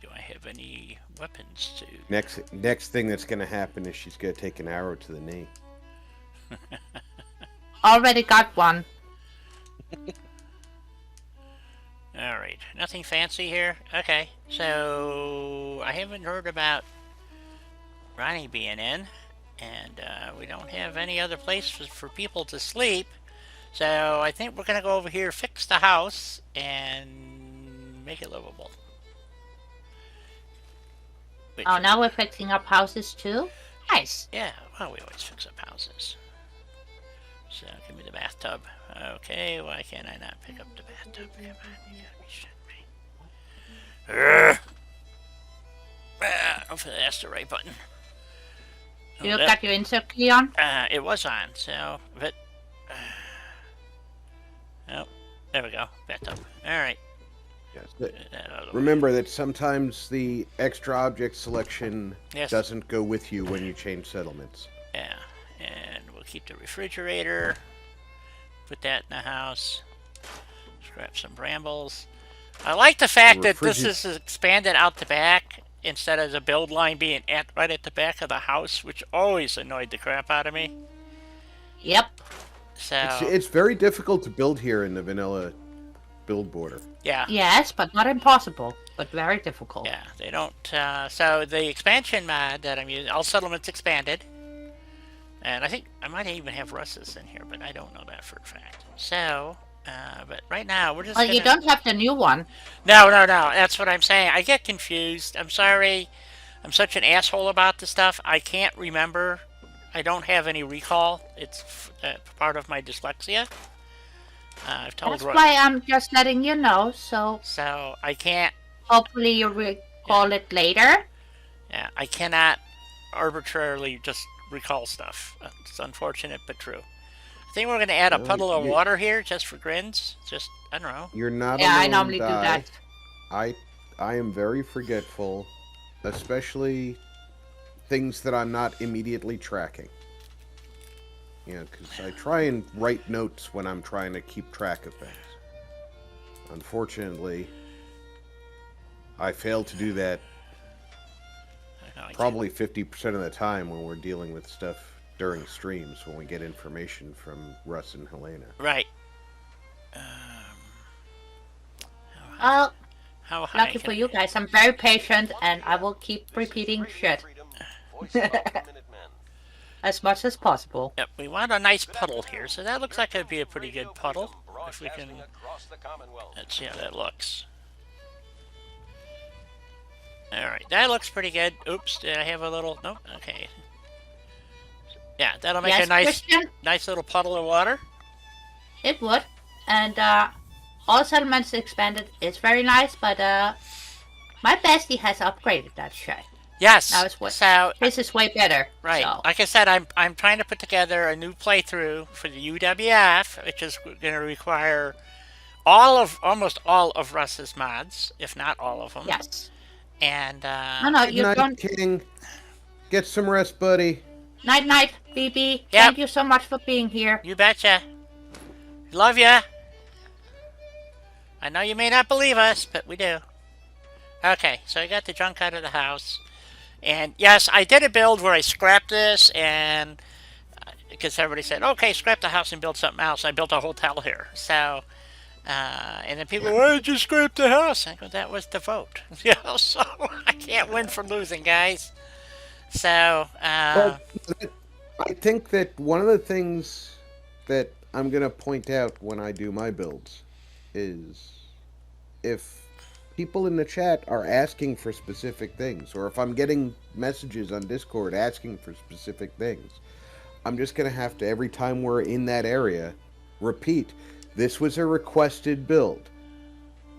do I have any weapons to... Next thing that's going to happen is she's going to take an arrow to the knee. Already got one. Alright, nothing fancy here? Okay, so I haven't heard about Ronnie being in, and we don't have any other places for people to sleep, so I think we're gonna go over here, fix the house, and make it livable. Which, Oh, now we're fixing up houses too? Nice. yeah, well, we always fix up houses. So, give me the bathtub. Okay, why can't I not pick up the bathtub? Come on, you gotta be shitting me. Hopefully that's the right button. You got your insert key on? It was on, so, but... oh, there we go. Bathtub. Alright. Yes. Remember that sometimes the extra object selection doesn't go with you when you change settlements. Yeah, and we'll keep the refrigerator. Put that in the house. Scrap some brambles. I like the fact that this is expanded out the back instead of the build line being right at the back of the house, which always annoyed the crap out of me. Yep. So it's very difficult to build here in the vanilla build border. Yeah. Yes, but not impossible, but very difficult. Yeah, they don't. So the expansion mod that I'm using, all settlements expanded. And I think I might even have Russ's in here, but I don't know that for a fact. So, but right now we're just. Well, you don't have the new one. No. That's what I'm saying. I get confused. I'm sorry. I'm such an asshole about this stuff. I can't remember. I don't have any recall. It's part of my dyslexia. I've told That's why I'm just letting you know. So I can't. Hopefully you recall it later. Yeah, I cannot arbitrarily just recall stuff. It's unfortunate but true. I think we're going to add a puddle of water here just for grins. Just, I don't know. You're not Yeah, alone, I normally do that. I am very forgetful, especially things that I'm not immediately tracking. You know, because I try and write notes when I'm trying to keep track of things. Unfortunately, I fail to do that probably 50% of the time when we're dealing with stuff during streams, when we get information from Russ and Helena. Right. Well, how high lucky for you guys, I'm very patient and I will keep repeating shit. As much as possible. Yep, we want a nice puddle here, so that looks like it'd be a pretty good puddle. If we can... Let's see how that looks. Alright, that looks pretty good. Oops, did I have a little... Nope, okay. Yeah, that'll make a nice little puddle of water. It would. And all settlements expanded is very nice, but my bestie has upgraded that shit. Yes. Now it's way, So this is way better. right, So like I said, I'm trying to put together a new playthrough for the UWF, which is going to require almost all of Russ's mods, if not all of them. yes. And No, Good you night, don't. King. Get some rest, buddy. Night, night, BB. Yep. Thank you so much for being here. you betcha. Love ya. I know you may not believe us, but we do. Okay, so I got the junk out of the house. And yes, I did a build where I scrapped this, and because everybody said, okay, scrap the house and build something else. I built a hotel here. So, and then people, why did you scrap the house? I go, that was the vote. You know, so I can't win for losing, guys. So, Well, I think that one of the things that I'm going to point out when I do my builds is if people in the chat are asking for specific things, or if I'm getting messages on Discord asking for specific things, I'm just going to have to, every time we're in that area, repeat, this was a requested build.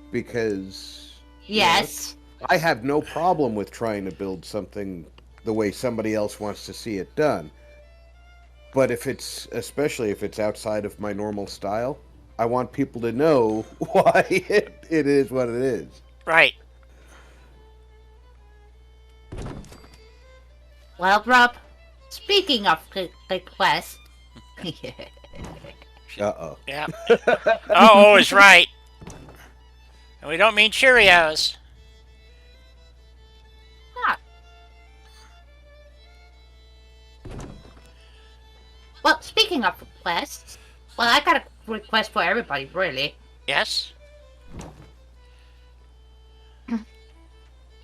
Because Yes. I have no problem with trying to build something the way somebody else wants to see it done. But if it's, especially if it's outside of my normal style, I want people to know why it is what it is. right. Well, Rob, speaking of requests. Uh-oh. Yeah. Oh, is right. And we don't mean Cheerios. Ah. Well, speaking of requests, well, I got a request for everybody, really. Yes?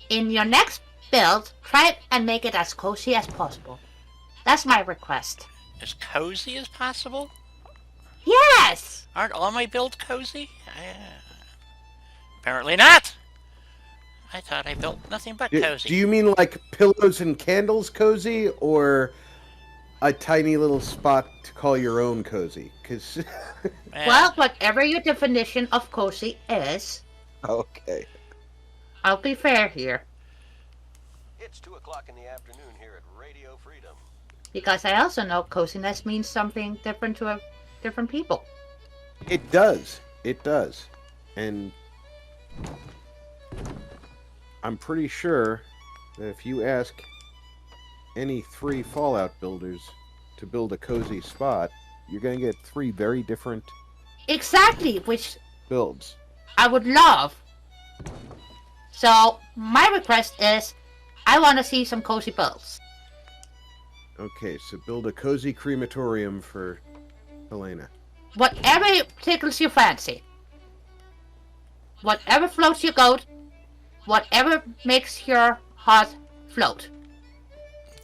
In your next build, try and make it as cozy as possible. That's my request. As cozy as possible? Yes! Aren't all my builds cozy? Apparently not. I thought I built nothing but cozy. Do you mean like pillows and candles cozy, or a tiny little spot to call your own cozy? Because Well, whatever your definition of cozy is, okay. I'll be fair here. It's 2 o'clock in the afternoon here at Radio Freedom. Because I also know coziness means something different to different people. It does. It does. And I'm pretty sure that if you ask any 3 Fallout builders to build a cozy spot, you're going to get 3 very different Exactly, which builds. I would love. So, my request is, I want to see some cozy builds. Okay, so build a cozy crematorium for Helena. Whatever tickles your fancy. Whatever floats your goat. Whatever makes your heart float.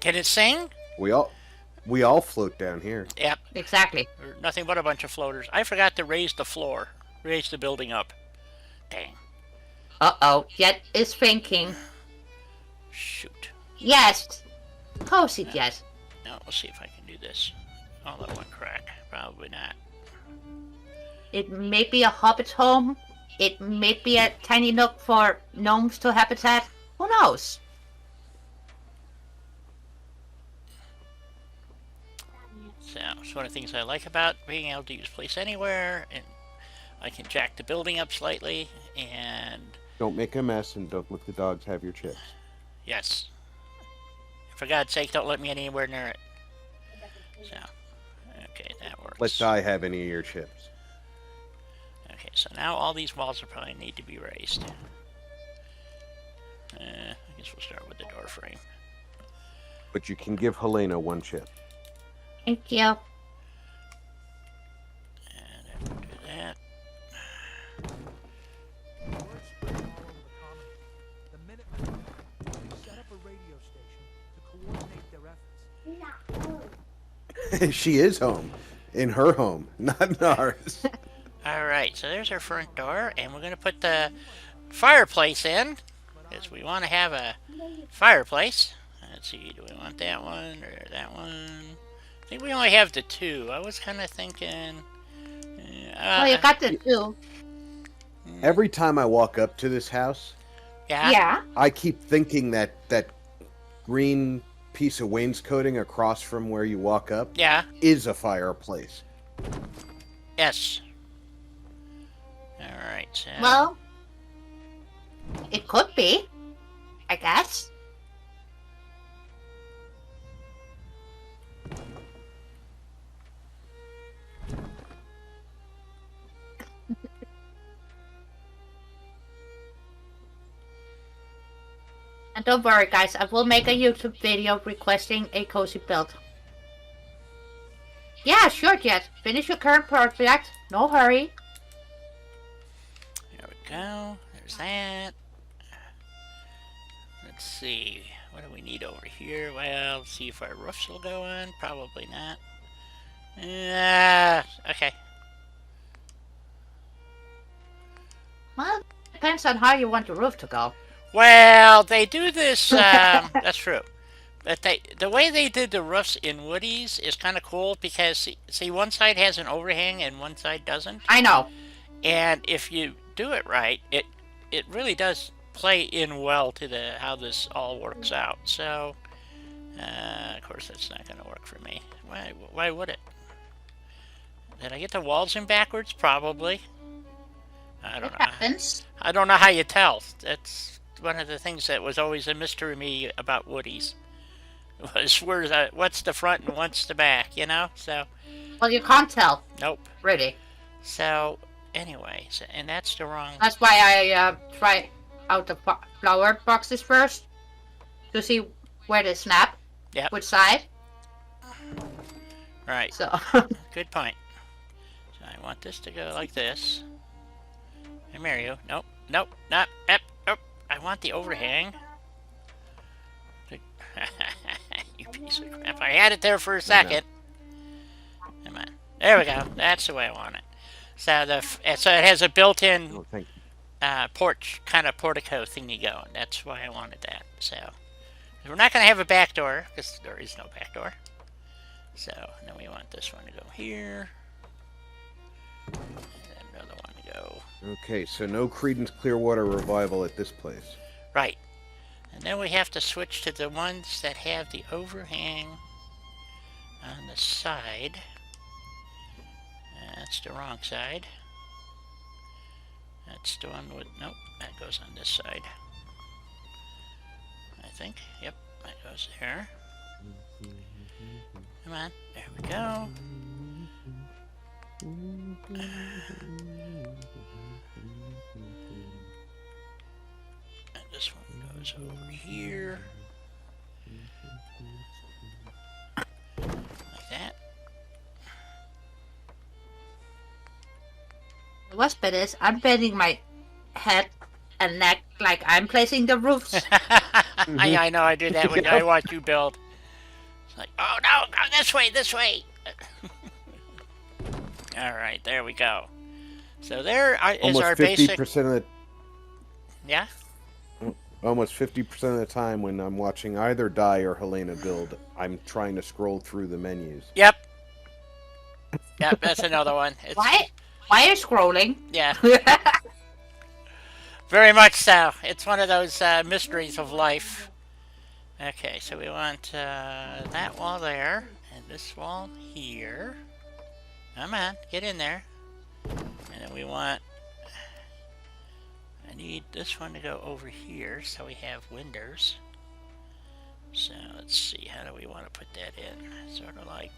Can it sing? We all float down here. Yep. Exactly. We're nothing but a bunch of floaters. I forgot to raise the floor. Raise the building up. Dang. Uh-oh. Jet is thinking. Shoot. Yes. Cozy Jet. Now, let's see if I can do this. Oh, that went crack. Probably not. It may be a hobbit's home. It may be a tiny nook for gnomes to habitat. Who knows? So, it's one of the things I like about being able to use Place Anywhere, and I can jack the building up slightly, and Don't make a mess and don't let the dogs have your chips. yes. For God's sake, don't let me anywhere near it. So, okay, that works. Let Di have any of your chips. Okay, so now all these walls will probably need to be raised. I guess we'll start with the door frame. But you can give Helena 1 chip. Thank you. And then we'll do that. Word spread all over the colony. The Minutemen set up a radio station to coordinate their efforts. She is home. In her home, not in ours. Alright, so there's our front door, and we're going to put the fireplace in, because we want to have a fireplace. Let's see, do we want that one or that one? I think we only have the 2. I was kind of thinking... Well, you got the 2. Every time I walk up to this house, Yeah? Yeah. I keep thinking that green piece of wainscoting across from where you walk up Yeah. is a fireplace. Yes. All right. So. Well, it could be, I guess. And don't worry, guys, I will make a YouTube video requesting a cozy build. Yeah, sure, Jet. Finish your current project. No hurry. There we go. There's that. Let's see. What do we need over here? Well, let's see if our roofs will go on. Probably not. Okay. Well, depends on how you want your roof to go. Well, they do this. That's true. But the way they did the roofs in Woody's is kind of cool because see, one side has an overhang and one side doesn't. I know. And if you do it right, it really does play in well to the how this all works out. So, of course, that's not going to work for me. Why would it? Did I get the walls in backwards? Probably. I don't know. Happens. I don't know how you tell. That's one of the things that was always a mystery to me about Woody's. Was what's the front and what's the back, you know? So. Well, you can't tell. Nope. Really. So, anyways, and that's the wrong. That's why I try out the flower boxes first to see where they snap. Yep. Which side. Right. So. Good point. So I want this to go like this. Hey, Mario. Nope. Nope. Not. Nope. I want the overhang. You piece of crap. I had it there for a second. Come on. There we go. That's the way I want it. So so it has a built-in porch, kind of portico thingy going. That's why I wanted that. So we're not going to have a back door because there is no back door. So then we want this one to go here. And then another one to go. Okay, so no Creedence Clearwater Revival at this place. Right. And then we have to switch to the ones that have the overhang on the side. That's the wrong side. That's the one with... Nope, that goes on this side. I think. Yep, that goes there. Come on, there we go. And this one goes over here. Like that. The worst bit is I'm bending my head and neck like I'm placing the roofs. I know I do that when I watch you build. It's like, oh no, go this way, this way. All right, there we go. So there is almost our 50% basic. Of the, Yeah. almost 50% of the time when I'm watching either Di or Helena build, I'm trying to scroll through the menus. Yep. Yep, that's another one. It's, Why are you scrolling? Yeah. Very much so. It's one of those mysteries of life. Okay, so we want that wall there, and this wall here. Come on, get in there. And then we want... I need this one to go over here, so we have windows. So let's see, how do we want to put that in? Sort of like...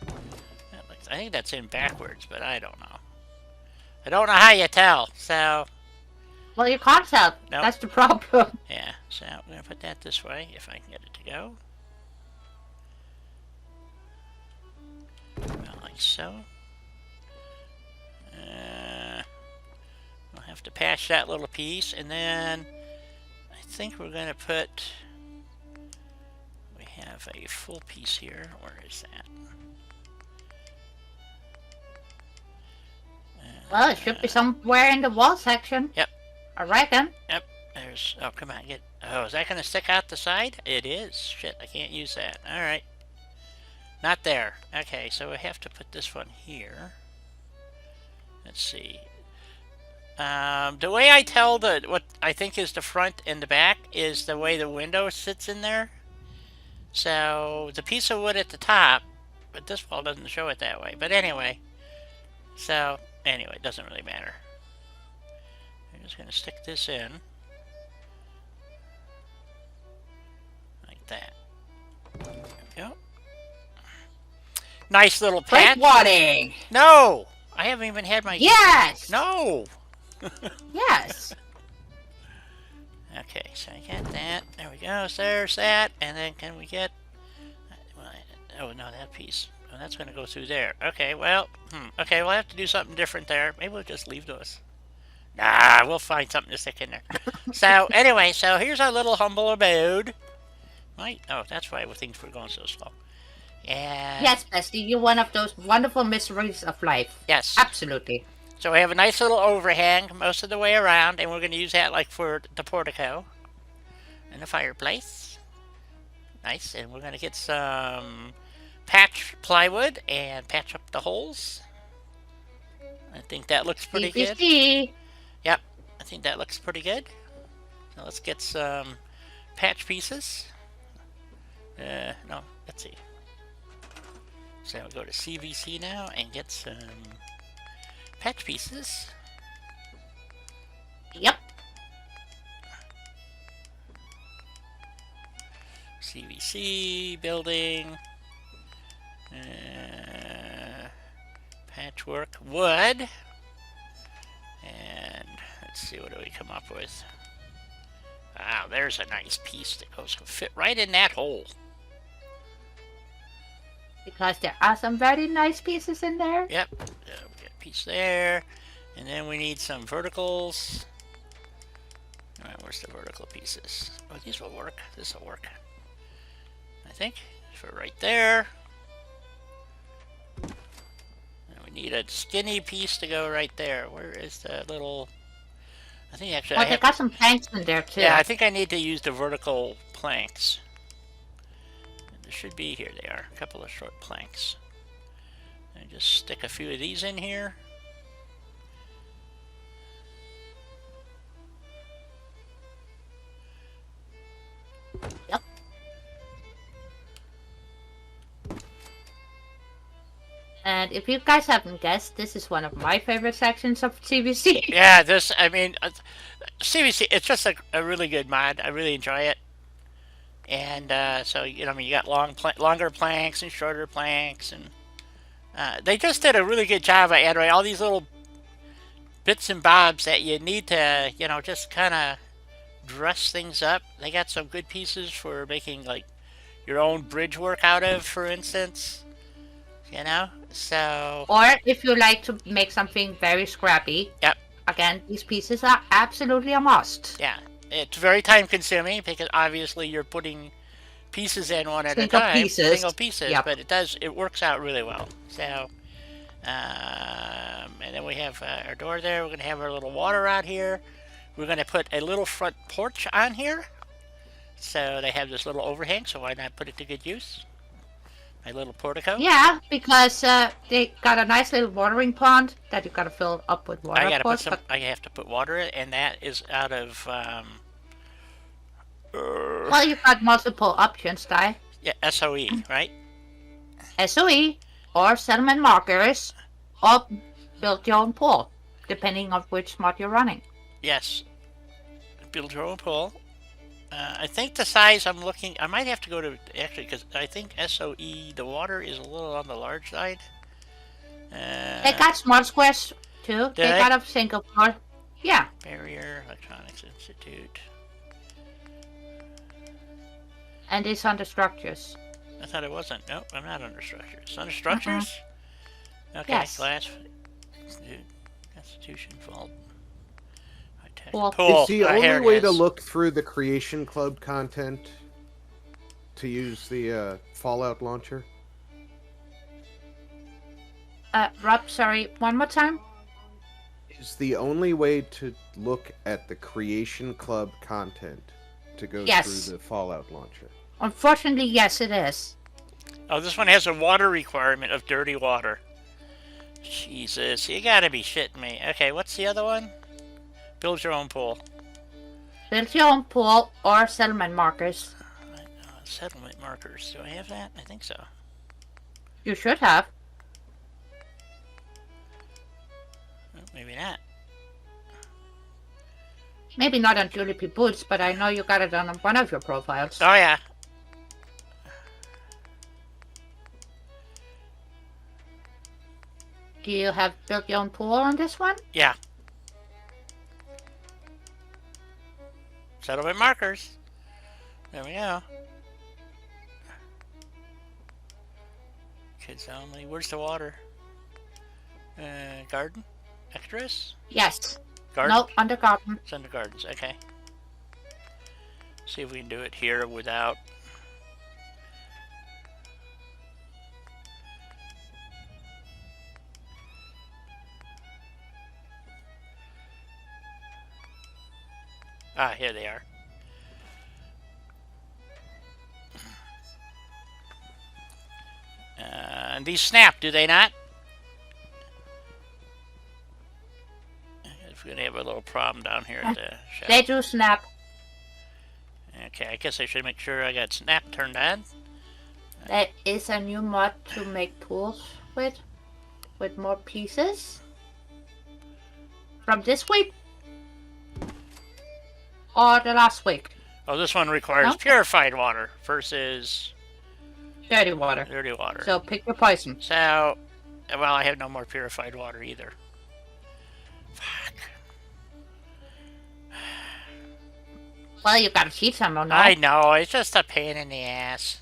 That looks, I think that's in backwards, but I don't know. I don't know how you tell, so... Well, you can't tell. Nope. That's the problem. Yeah, so I'm going to put that this way, if I can get it to go. About like so. We'll have to patch that little piece, and then I think we're going to put... We have a full piece here. Where is that? Well, it should be somewhere in the wall section. Yep. I reckon. Yep. There's... Oh, come on, get... Oh, is that going to stick out the side? It is. Shit, I can't use that. Alright. Not there. Okay, so we have to put this one here. Let's see. The way I tell what I think is the front and the back is the way the window sits in there. So the piece of wood at the top, but this wall doesn't show it that way. But anyway, so anyway, it doesn't really matter. I'm just going to stick this in like that. There we go. Nice little patch. Breakwater. No, I haven't even had my. Yes. No. Yes. Okay, so I got that. There we go. So there's that. And then can we get... Oh, no, that piece. Oh, that's going to go through there. Okay, well... Okay, we'll have to do something different there. Maybe we'll just leave those. Nah, we'll find something to stick in there. So, anyway, so here's our little humble abode. Right? Oh, that's why things were going so slow. And... Yes, Bestie, you're one of those wonderful mysteries of life. Yes. Absolutely. So we have a nice little overhang most of the way around, and we're going to use that like for the portico and the fireplace. Nice, and we're going to get some patch plywood and patch up the holes. I think that looks pretty good. Yep, I think that looks pretty good. So let's get some patch pieces. No, let's see. So we'll go to CVC now and get some patch pieces. Yep. CVC building. Patchwork wood. And let's see, what do we come up with? Wow, there's a nice piece that goes fit right in that hole. Because there are some very nice pieces in there. Yep. We got a piece there. And then we need some verticals. Alright, where's the vertical pieces? Oh, these will work. This will work. I think. For right there. And we need a skinny piece to go right there. Where is the little... I think actually Well, they got some planks in there too. Yeah, I think I need to use the vertical planks. There should be, here they are, a couple of short planks. And just stick a few of these in here. Yep. And if you guys haven't guessed, this is one of my favorite sections of CVC. Yeah, this, I mean, CVC, it's just a really good mod. I really enjoy it. And so, you know, I mean, you got longer planks and shorter planks. And they just did a really good job of adding all these little bits and bobs that you need to, you know, just kind of dress things up. They got some good pieces for making, like, your own bridge work out of, for instance. You know, so... Or if you like to make something very scrappy. Yep. Again, these pieces are absolutely a must. Yeah. It's very time consuming because obviously you're putting pieces in one at a time. Single pieces. Yep. But it works out really well. So, and then we have our door there. We're going to have our little water out here. We're going to put a little front porch on here. So they have this little overhang, so why not put it to good use? My little portico. Yeah, because they got a nice little watering pond that you gotta fill up with water. I have to put water in, and that is out of. Well, you've got multiple options, Di. Yeah, SOE, right? SOE or settlement markers, or build your own pool, depending on which mod you're running. Yes, build your own pool. I think the size I'm looking, I might have to go to, actually, because I think SOE, the water is a little on the large side. They got small squares, too. They got a single floor. Yeah. Barrier, Electronics Institute. And it's under structures. I thought it wasn't. Nope, I'm not under structures. It's under structures? Okay, yes. Glass Institute, Constitution, Vault. Pool. It's the only way to look through the Creation Club content to use the Fallout launcher. Rob, sorry, one more time? Is the only way to look at the Creation Club content to go through the Fallout launcher. Unfortunately, yes, it is. Oh, this one has a water requirement of dirty water. Jesus, you gotta be shitting me. Okay, what's the other one? Build your own pool. Build your own pool or settlement markers. Settlement markers. Do I have that? I think so. You should have. Oh, maybe not. Maybe not on Julie P. Boots, but I know you got it on one of your profiles. Oh, yeah. Do you have built your own pool on this one? Yeah. Settlement markers. There we go. Kids only. Where's the water? Garden? Extras? Yes. Garden? No, under garden. It's under gardens. Okay. See if we can do it here without... Ah, here they are. And these snap, do they not? If we're gonna have a little problem down here at the shop. They do snap. Okay, I guess I should make sure I got snap turned on. There is a new mod to make pools with more pieces. From this week? Or the last week? Oh, this one requires No? purified water versus Dirty water. dirty water. So pick your poison. So, well, I have no more purified water either. Fuck. Well, you gotta teach them, or no? I know, it's just a pain in the ass.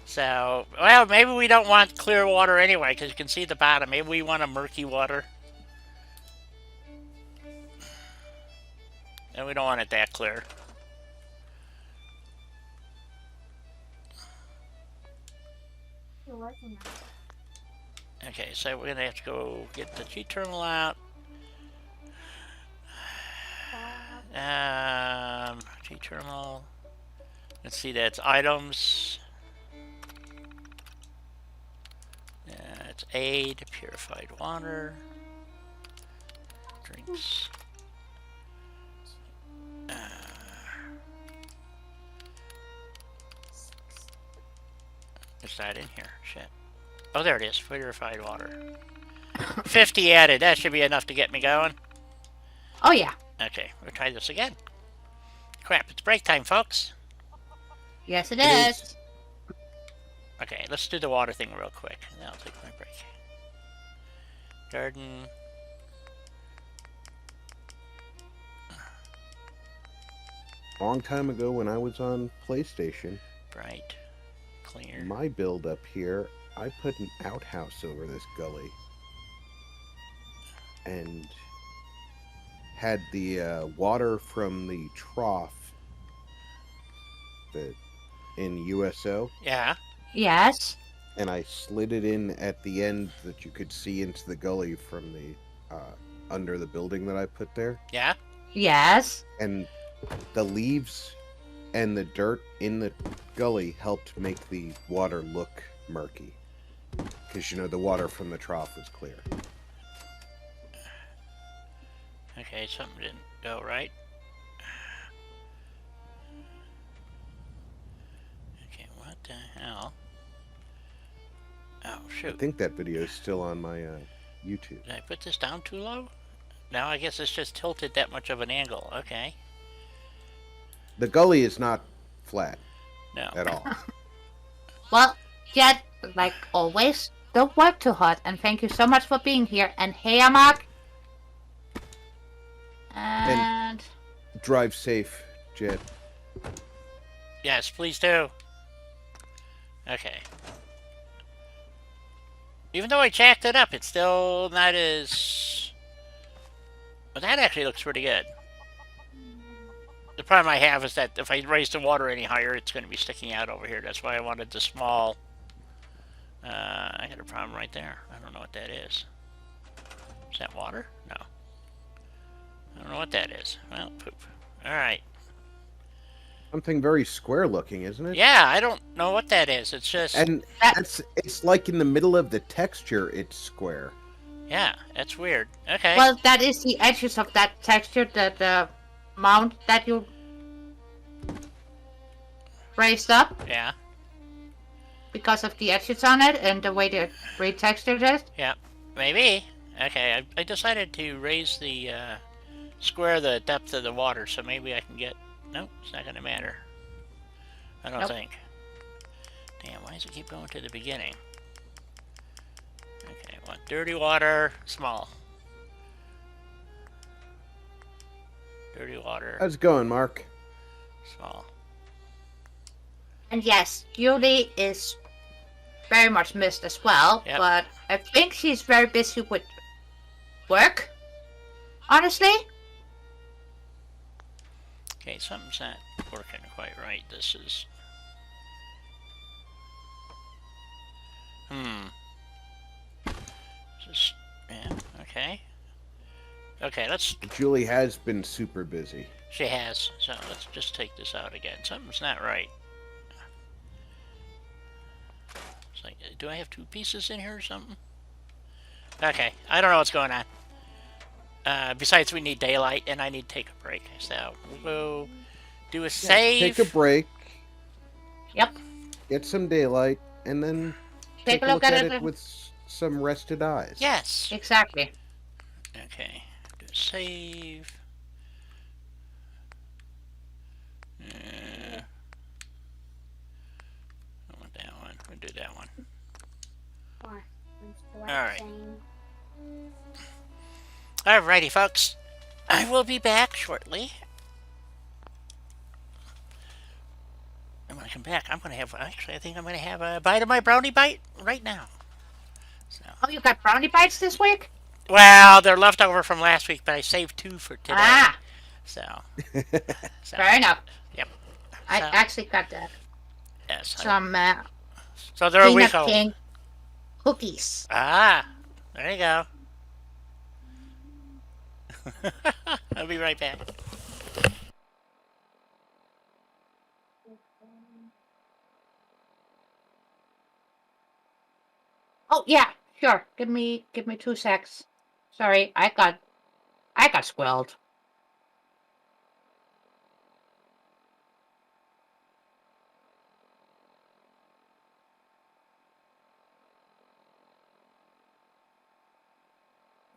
So, well, maybe we don't want clear water anyway, because you can see the bottom. Maybe we want a murky water. And we don't want it that clear. You're working on Okay, so we're gonna have to go get the G terminal out. G terminal. Let's see, that's items. It's aid, purified water, drinks. It's not in here. Shit. Oh, there it is. Purified water. 50 added. That should be enough to get me going. Oh, yeah. Okay, we'll try this again. Crap, it's break time, folks. Yes, it It is. is. Okay, let's do the water thing real quick. Then I'll take my break. Garden. Long time ago when I was on PlayStation, Bright. Clear. my build up here, I put an outhouse over this gully. And had the water from the trough in USO, Yeah. Yes. and I slid it in at the end that you could see into the gully from the under the building that I put there. Yeah. Yes. And the leaves and the dirt in the gully helped make the water look murky. Because, you know, the water from the trough was clear. Okay, something didn't go right. Okay, what the hell? Oh, I shoot. think that video is still on my YouTube. Did I put this down too low? No, I guess it's just tilted that much of an angle. Okay. The gully is not flat No. at all. Well, Jed, like always, don't work too hard, and thank you so much for being here. And hey, Mark. And Drive safe, Jed. Yes, please do. Okay. Even though I jacked it up, it's still not as... But that actually looks pretty good. The problem I have is that if I raise the water any higher, it's going to be sticking out over here. That's why I wanted the small... I got a problem right there. I don't know what that is. Is that water? No. I don't know what that is. Well, poop. Alright. Something very square looking, isn't it? Yeah, I don't know what that is. It's just... And it's like in the middle of the texture, it's square. Yeah, that's weird. Okay. well, that is the edges of that texture, the mount that you. raised up Yeah. because of the edges on it and the way the retextured it. Yeah. Maybe. Okay, I decided to raise the square the depth of the water, so maybe I can get. Nope, it's not gonna matter. I don't think. Damn, why does it keep going to the beginning? Okay, I want dirty water, small. Dirty water, How's it going, Mark? small. And yes, Julie is very much missed as well, Yep. but I think she's very busy with work. Honestly. Okay, something's not working quite right. This is. Just, yeah, okay. Okay, let's. Julie has been super busy. She has, so let's just take this out again. Something's not right. It's like, do I have two pieces in here or something? Okay, I don't know what's going on. Besides, we need daylight, and I need to take a break. So we'll go do a save. Take a break. Yep. Get some daylight, and then Take a look at it with some rested eyes. Yes. Exactly. Okay. Do a save. I want that one. We'll do that one. Alright. Alrighty, folks. I will be back shortly. And when I come back, I'm going to have, actually, I think I'm going to have a bite of my brownie bite right now. So. Oh, you got brownie bites this week? Well, they're left over from last week, but I saved 2 for today. Ah. So. Fair enough. Yep. I actually got some so they're a week peanut old. king cookies. Ah, there you go. I'll be right back. Oh yeah, sure. Give me 2 secs. Sorry, I got squirreled.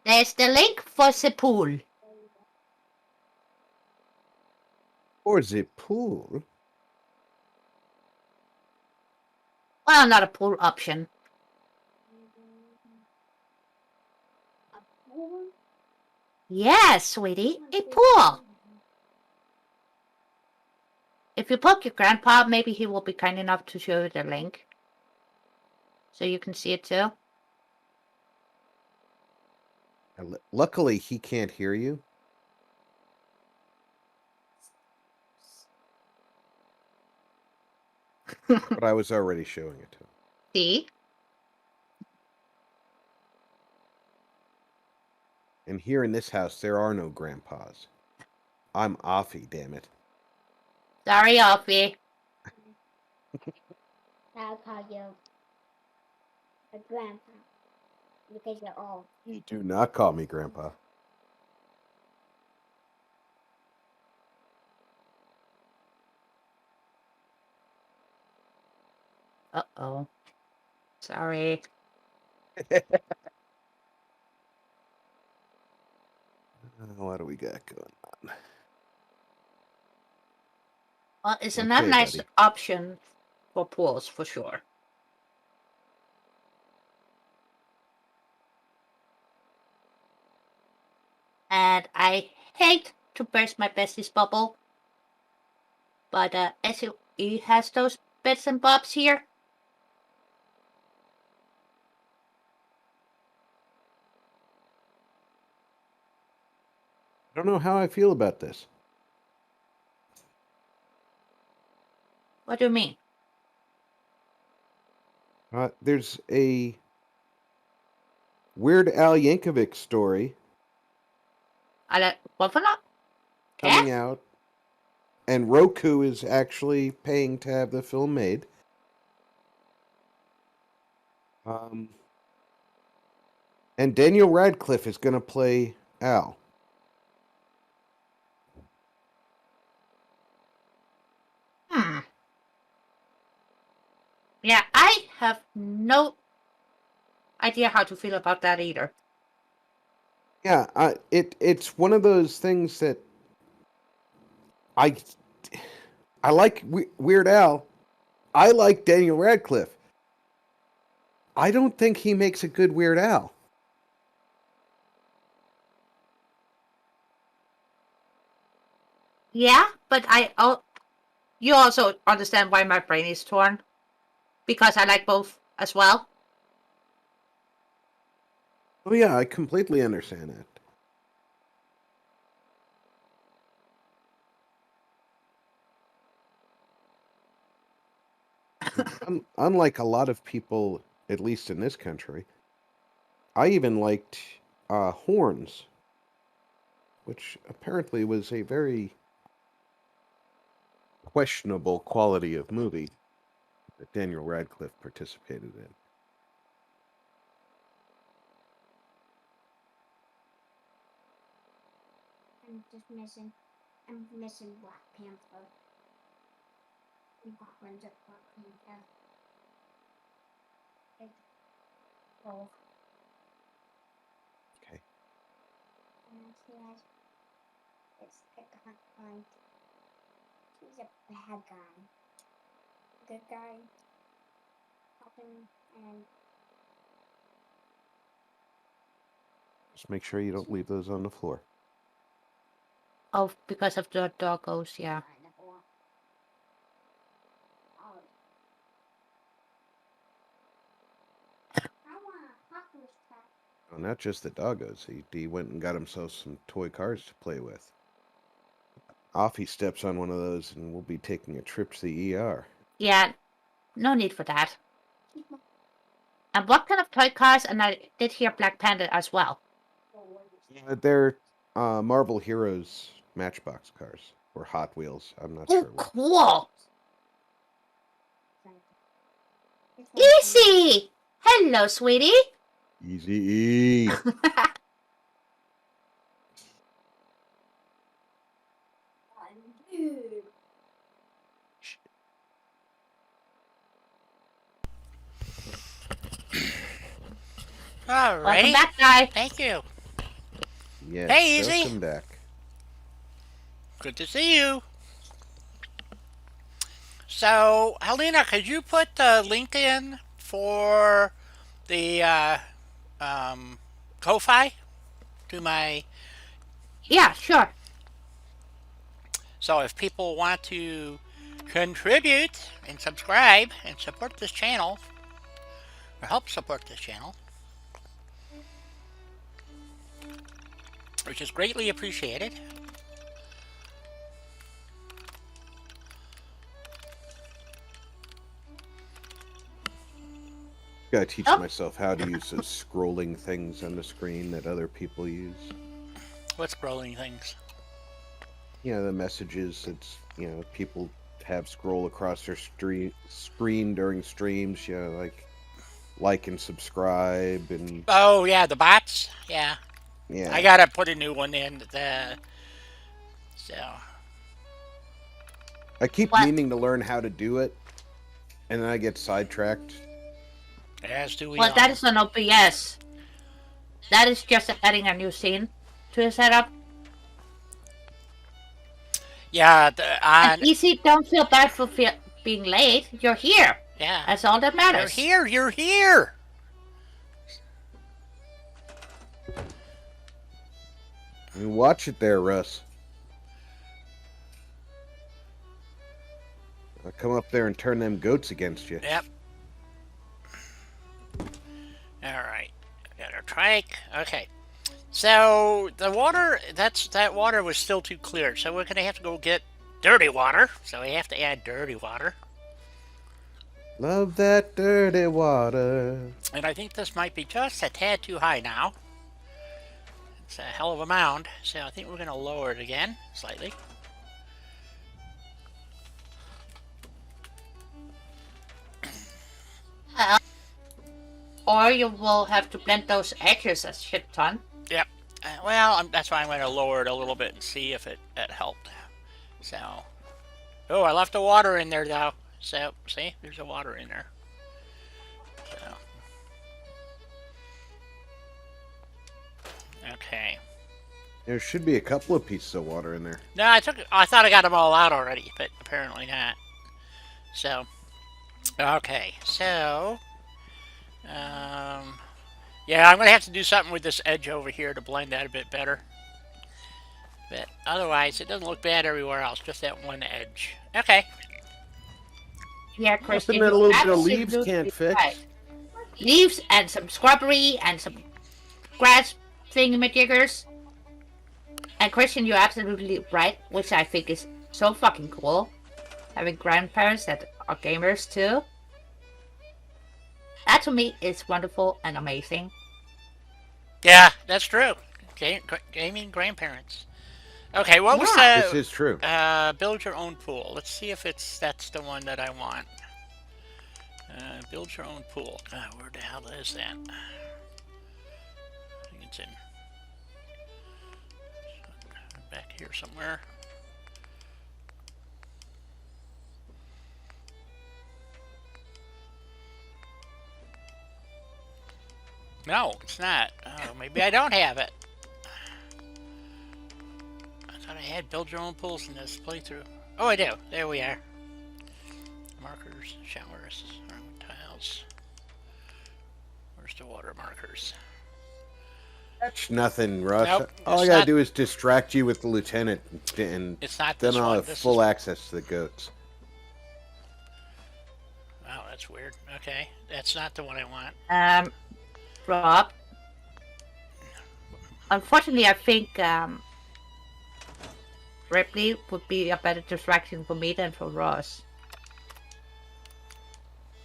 There's the link for the pool. Or is it pool? Well, not a pool option. Yes, sweetie, a pool. If you poke your grandpa, maybe he will be kind enough to show you the link. So you can see it too. Luckily, he can't hear you. But I was already showing it to him. See? And here in this house, there are no grandpas. I'm Offie, damn it. Sorry, Offie. I'll call you a grandpa because you're old. You do not call me grandpa. Uh-oh. Sorry. What do we got going on? Well, it's Okay, another nice buddy. option for pools, for sure. And I hate to burst my bestie's bubble, but SUE has those bits and bobs here. I don't know how I feel about this. What do you mean? There's a Weird Al Yankovic story What for not? coming out, and Roku is actually paying to have the film made. And Daniel Radcliffe is going to play Al. Yeah, I have no idea how to feel about that either. Yeah, it's one of those things that I like Weird Al. I like Daniel Radcliffe. I don't think he makes a good Weird Al. Yeah, but you also understand why my brain is torn, because I like both as well. Oh yeah, I completely understand that. Unlike a lot of people, at least in this country, I even liked Horns, which apparently was a very questionable quality of movie that Daniel Radcliffe participated in. I'm missing Black Panther. When's it Black Panther? Oh. Okay. And he has I can't find. He's a bad guy. Good guy. Helping and Just make sure you don't leave those on the floor. Oh, because of the doggos, yeah. Oh, not just the doggos. He went and got himself some toy cars to play with. Off he steps on one of those, and we'll be taking a trip to the ER. Yeah, no need for that. And what kind of toy cars? And I did hear Black Panther as well. They're Marvel Heroes Matchbox cars or Hot Wheels. I'm not Oh, sure. cool! Easy! Hello, sweetie. Easy E. Alrighty. Welcome back, guy. Thank you. Yes, Hey, Easy. welcome back. Good to see you. So, Helena, could you put the link in for the Ko-Fi to my... Yeah, sure. So if people want to contribute and subscribe and support this channel, or help support this channel, which is greatly appreciated. Gotta teach myself how to use those scrolling things on the screen that other people use. What scrolling things? You know, the messages that's, you know, people have scroll across their screen during streams, you know, like and subscribe and... Oh, yeah, the bots? Yeah. Yeah. I gotta put a new one in. So... I keep meaning to learn how to do it, and then I get sidetracked. As do we Well, all. that is an OBS. That is just adding a new scene to the setup. Yeah, and Easy, don't feel bad for being late. You're here. Yeah. That's all that matters. You're here. You're here. I mean, watch it there, Russ. I'll come up there and turn them goats against you. Yep. Alright. Got our trike. Okay. So, the water, that water was still too clear. So we're going to have to go get dirty water. So we have to add dirty water. Love that dirty water. And I think this might be just a tad too high now. It's a hell of a mound. So I think we're going to lower it again, slightly. Or you will have to blend those edges a shit ton. Yep. Well, that's why I'm going to lower it a little bit and see if it helped. So. Oh, I left the water in there, though. So, see? There's the water in there. So. Okay. There should be a couple of pieces of water in there. No, I thought I got them all out already, but apparently not. So, okay. So, yeah, I'm gonna have to do something with this edge over here to blend that a bit better. But otherwise, it doesn't look bad everywhere else. Just that one edge. Okay. Yeah, Nothing Christian, that a you're little bit of leaves absolutely can't fix. right. Leaves and some scrubbery and some grass thingamajiggers. And Christian, you're absolutely right, which I think is so fucking cool. Having grandparents that are gamers too. That to me is wonderful and amazing. Yeah, that's true. Gaming grandparents. Okay, what was This the is true. build your own pool? Let's see if that's the one that I want. Build your own pool. Where the hell is that? I think it's in back here somewhere. No, it's not. Oh, maybe I don't have it. I thought I had build your own pools in this playthrough. Oh, I do. There we are. Markers, showers, tiles. Where's the water markers? That's nothing, Russ. Nope, All I it's gotta not- do is distract you with the lieutenant, and It's not then this I'll one. have This full is... access to the goats. Wow, that's weird. Okay, that's not the one I want. Rob. Unfortunately, I think Ripley would be a better distraction for me than for Ross.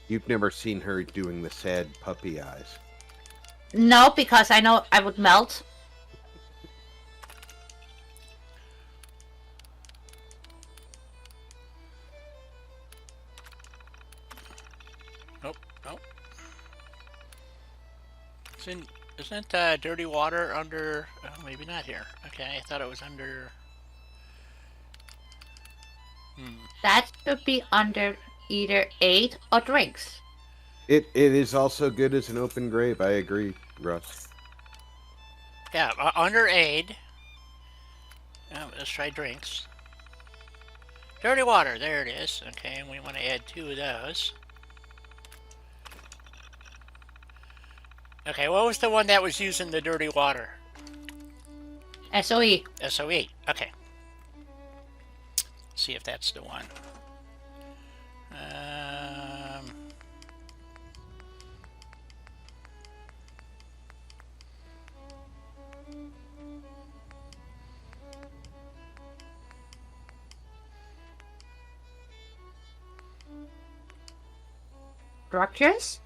You've never seen her doing the sad puppy eyes. No, because I know I would melt. Nope, nope. Isn't dirty water under... Oh, maybe not here. Okay, I thought it was under... That should be under either 8 or drinks. It is also good as an open grave. I agree, Russ. Yeah, under aid. Oh, let's try drinks. Dirty water, there it is. Okay, and we want to add 2 of those. Okay, what was the one that was using the dirty water? SOE. SOE. Okay. See if that's the one. Structures.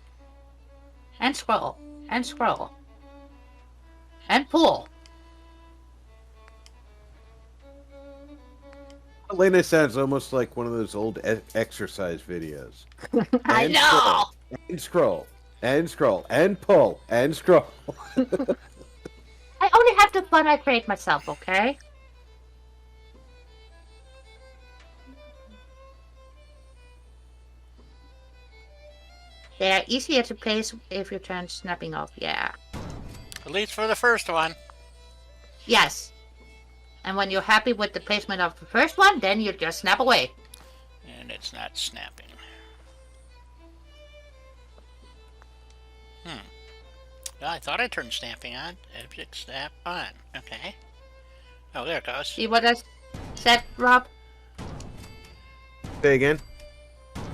And scroll. And scroll. And pull. Elena sounds almost like one of those old exercise videos. I And know! And scroll. And scroll. And pull. And scroll. I only have the fun I create myself, okay? They are easier to place if you turn snapping off, yeah. At least for the first one. Yes. And when you're happy with the placement of the first one, then you just snap away. And it's not snapping. Well, I thought I turned snapping on. Object snap on. Okay. Oh, there it goes. See what I said, Rob? Say again?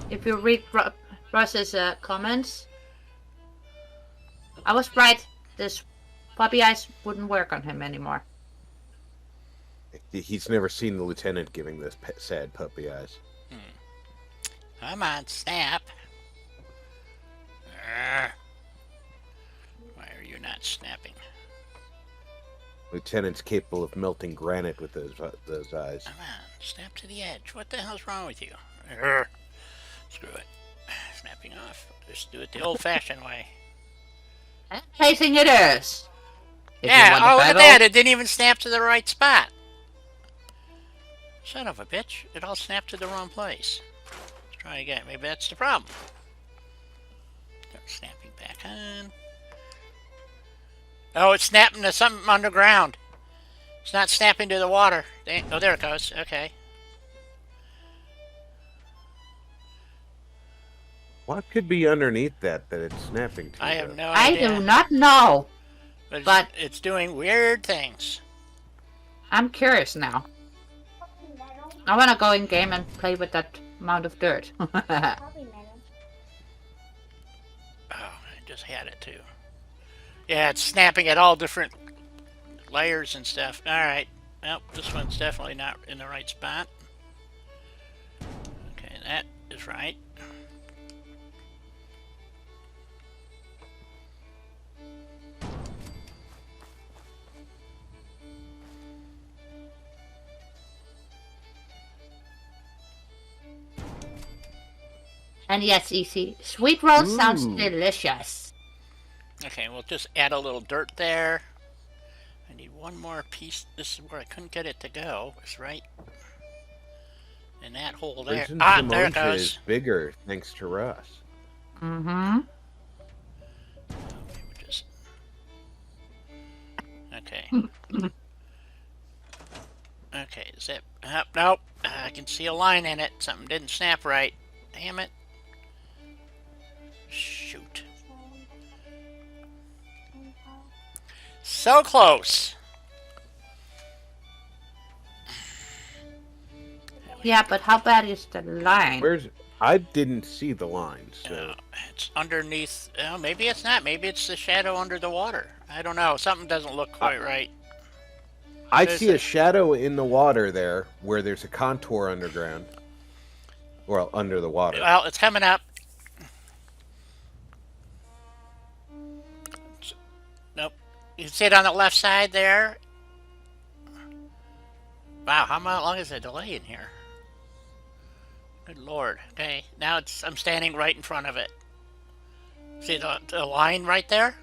If you read Ross's comments, I was right. This puppy eyes wouldn't work on him anymore. He's never seen the lieutenant giving this sad puppy eyes. Come on, snap. Why are you not snapping? Lieutenant's capable of melting granite with those eyes. Come on, snap to the edge. What the hell's wrong with you? Screw it. Snapping off. Just do it the old-fashioned way. And placing it is. If you Yeah, want oh, the look at battle- that. It didn't even snap to the right spot. Son of a bitch. It all snapped to the wrong place. Let's try again. Maybe that's the problem. Start snapping back on. Oh, it's snapping to something underground. It's not snapping to the water. Oh, there it goes. Okay. What could be underneath that it's snapping to? I have though? no I idea. do not know, but it's doing weird things. I'm curious now. I want to go in game and play with that amount of dirt. Probably metal. Oh, I just had it too. Yeah, it's snapping at all different layers and stuff. Alright. Well, this one's definitely not in the right spot. Okay, that is right. And yes, easy. Sweet roll sounds Ooh. delicious. Okay, we'll just add a little dirt there. I need one more piece. This is where I couldn't get it to go. It's right in that hole there. Prison There it Simonja goes. is bigger thanks to Russ. Mm-hmm. Okay, we'll just... Okay. Okay, is that... nope. I can see a line in it. Something didn't snap right. Damn it. Shoot. So close. Yeah, but how bad is the line? I didn't see the line, so It's underneath. Oh, maybe it's not. Maybe it's the shadow under the water. I don't know. Something doesn't look quite right. I There's see a shadow in the water there where there's a contour underground. Well, under the water. Well, it's coming up. Nope. You can see it on the left side there. Wow, how long is the delay in here? Good lord. Okay, now I'm standing right in front of it. See the line right there?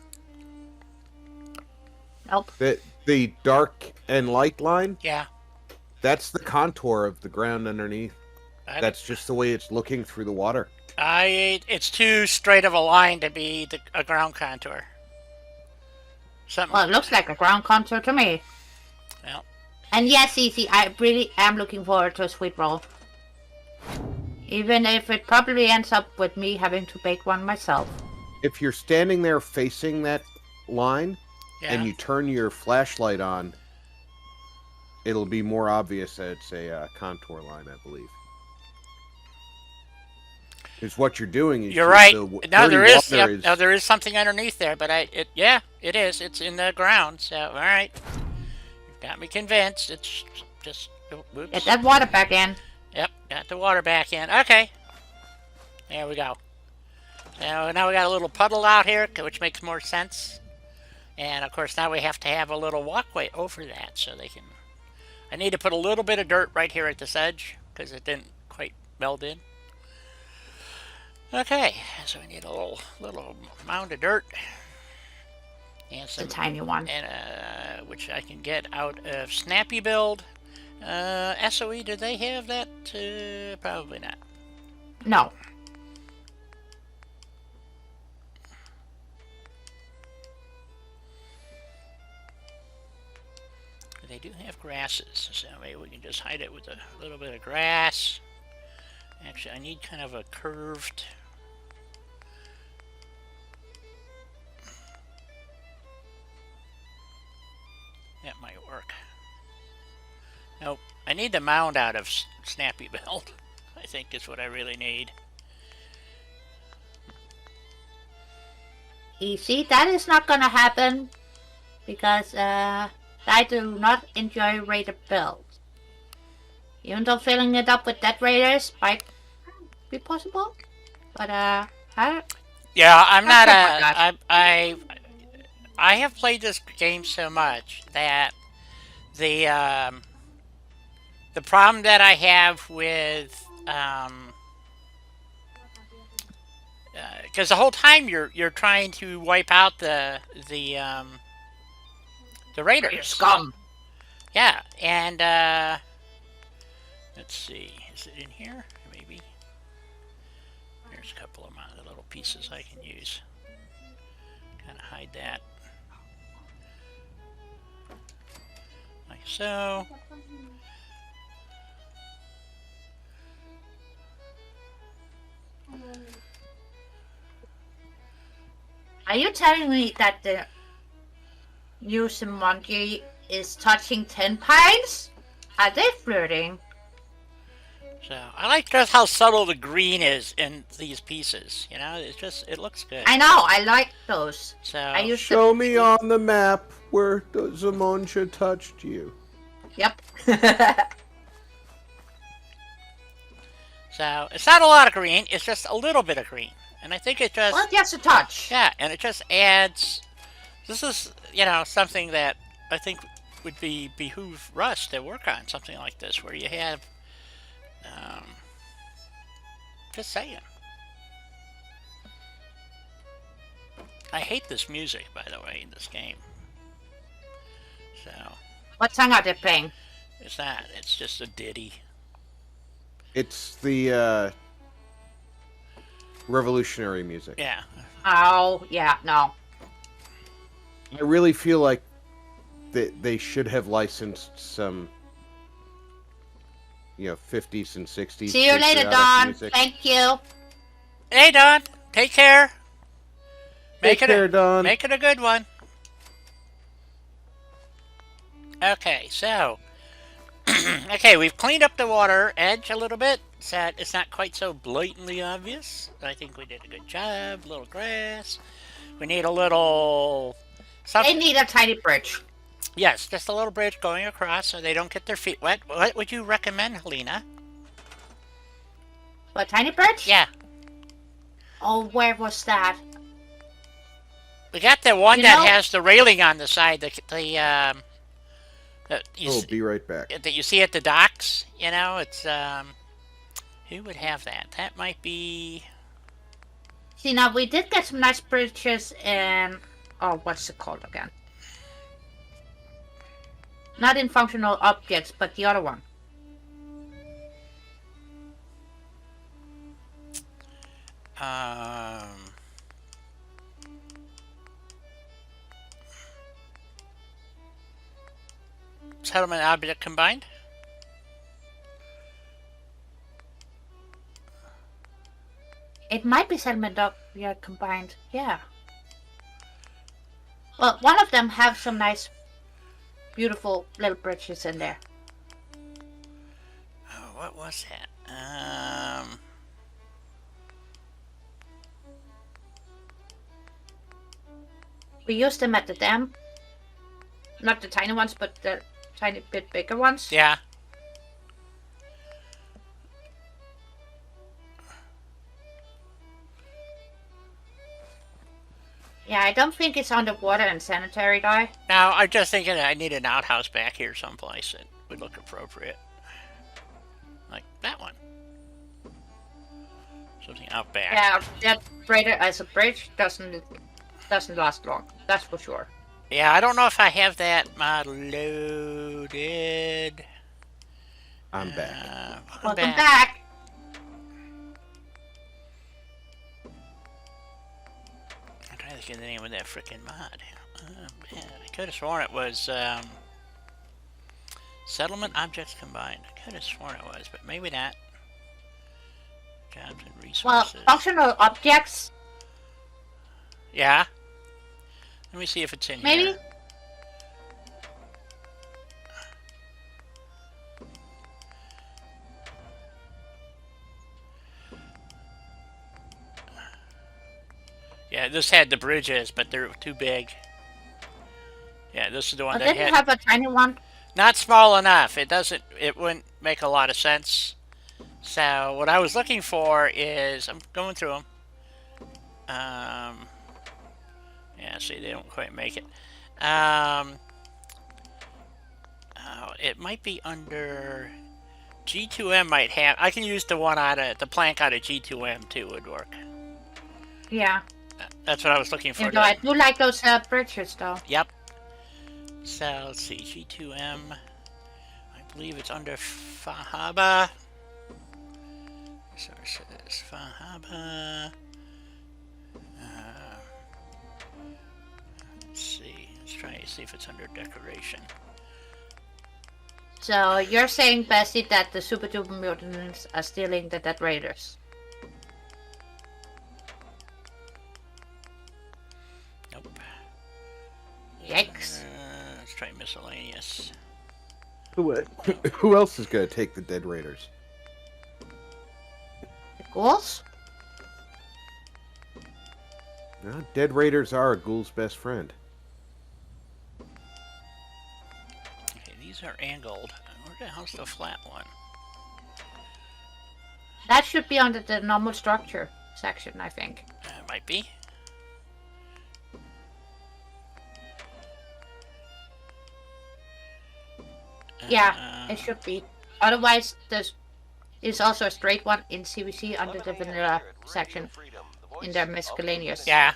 Nope. The dark and light line, Yeah. that's the contour of the ground underneath. That's just the way it's looking through the water. It's too straight of a line to be a ground contour. Something. Well, it looks like a ground contour to me. Well, And yes, easy. I really am looking forward to a sweet roll. Even if it probably ends up with me having to bake one myself. If you're standing there facing that line yeah. and you turn your flashlight on, it'll be more obvious that it's a contour line, I believe. Because what you're doing is You're right. No, there is. Yep, No, there is something underneath there, but yeah, it is. It's in the ground. So, all right, you've got me convinced. It's just. Oops. Get that water back in. Yep, got the water back in. Okay, there we go. So now we got a little puddle out here, which makes more sense. And of course, now we have to have a little walkway over that so they can. I need to put a little bit of dirt right here at this edge because it didn't quite meld in. Okay, so we need a little mound of dirt, and some a tiny one, and which I can get out of Snappy Build. SOE, do they have that? Probably not. No. They do have grasses, so maybe we can just hide it with a little bit of grass. Actually, I need kind of a curved... That might work. Nope. I need the mound out of Snappy Build. I think is what I really need. Easy. That is not gonna happen. Because, I do not enjoy raider builds. Even though filling it up with dead raiders might be possible. But, yeah, I'm not I have played this game so much that the problem that I have with because the whole time you're trying to wipe out the raiders. Scum. Yeah, and let's see, is it in here? Maybe. There's a couple of my little pieces I can use. hide that. Like so. Are you telling me that the new monkey is touching 10 pints? Are they flirting? So I like just how subtle the green is in these pieces. You know, it's just it looks good. I know, I like those. So I used Show to... me on the map where Zamoncha touched you. Yep. So it's not a lot of green. It's just a little bit of green, and I think it just Well, just a touch. yeah, and it just adds. This is something that I think would behoove Russ to work on something like this, where you have just saying. I hate this music, by the way, in this game. So What song are they playing? it's not. It's just a ditty. It's the revolutionary music. Yeah. Oh, yeah, no. I really feel like they should have licensed some, 50s and 60s. See you later, patriotic Don. music. Thank you. Hey, Don. Take care. Take care, Don. Make it a good one. Okay, so okay, we've cleaned up the water edge a little bit so that it's not quite so blatantly obvious. I think we did a good job. A little grass. We need a little They something. need a tiny bridge. Yes, just a little bridge going across so they don't get their feet wet. What would you recommend, Helena? A tiny bridge? Yeah, Oh, where was that? we got the one You that know- has the railing on the side. That you Oh, be right back. that you see at the docks. It's who would have that? That might be. See, now we did get some nice bridges in... Oh, what's it called again? Not in functional objects, but the other one. Settlement object combined. It might be settlement object combined. Yeah. Well, one of them have some nice, beautiful little bridges in there. Oh, what was that? We used them at the dam. Not the tiny ones, but the tiny bit bigger ones. Yeah. Yeah, I don't think it's underwater and sanitary though. Now, I'm just thinking I need an outhouse back here someplace that would look appropriate. Like that one. Something out back. Yeah, that greater as a bridge doesn't last long. That's for sure. Yeah, I don't know if I have that mod loaded. I'm back. Welcome back. I'm trying to think of the name of that frickin' mod. Man, I could have sworn it was Settlement Objects Combined. I could have sworn it was, but maybe not. Jobs and Well, resources. functional objects, Yeah. Let me see if it's in maybe? here. Yeah, this had the bridges, but they're too big. Yeah, this is the one I that didn't had have a tiny one. not small enough. It wouldn't make a lot of sense. So what I was looking for is I'm going through them. Yeah, see, they don't quite make it. Oh, it might be under G2M. Might have. I can use the one out of the plank out of G2M too. Would work. Yeah. That's what I was looking for. Even though I do like those bridges though. Yep. So let's see, G2M. I believe it's under Fahaba. Sources, Fahaba. see if it's under decoration. So you're saying, Bessie, that the super duper mutants are stealing the Dead Raiders? Nope. Yikes. Let's try miscellaneous. Who else is gonna take the Dead Raiders? The ghouls? No, Dead Raiders are a ghoul's best friend. Okay, these are angled. Where the hell's the flat one? That should be under the normal structure section, I think. Might be. Yeah, it should be. Otherwise, there's also a straight one in CVC under the vanilla section in their miscellaneous. Yeah.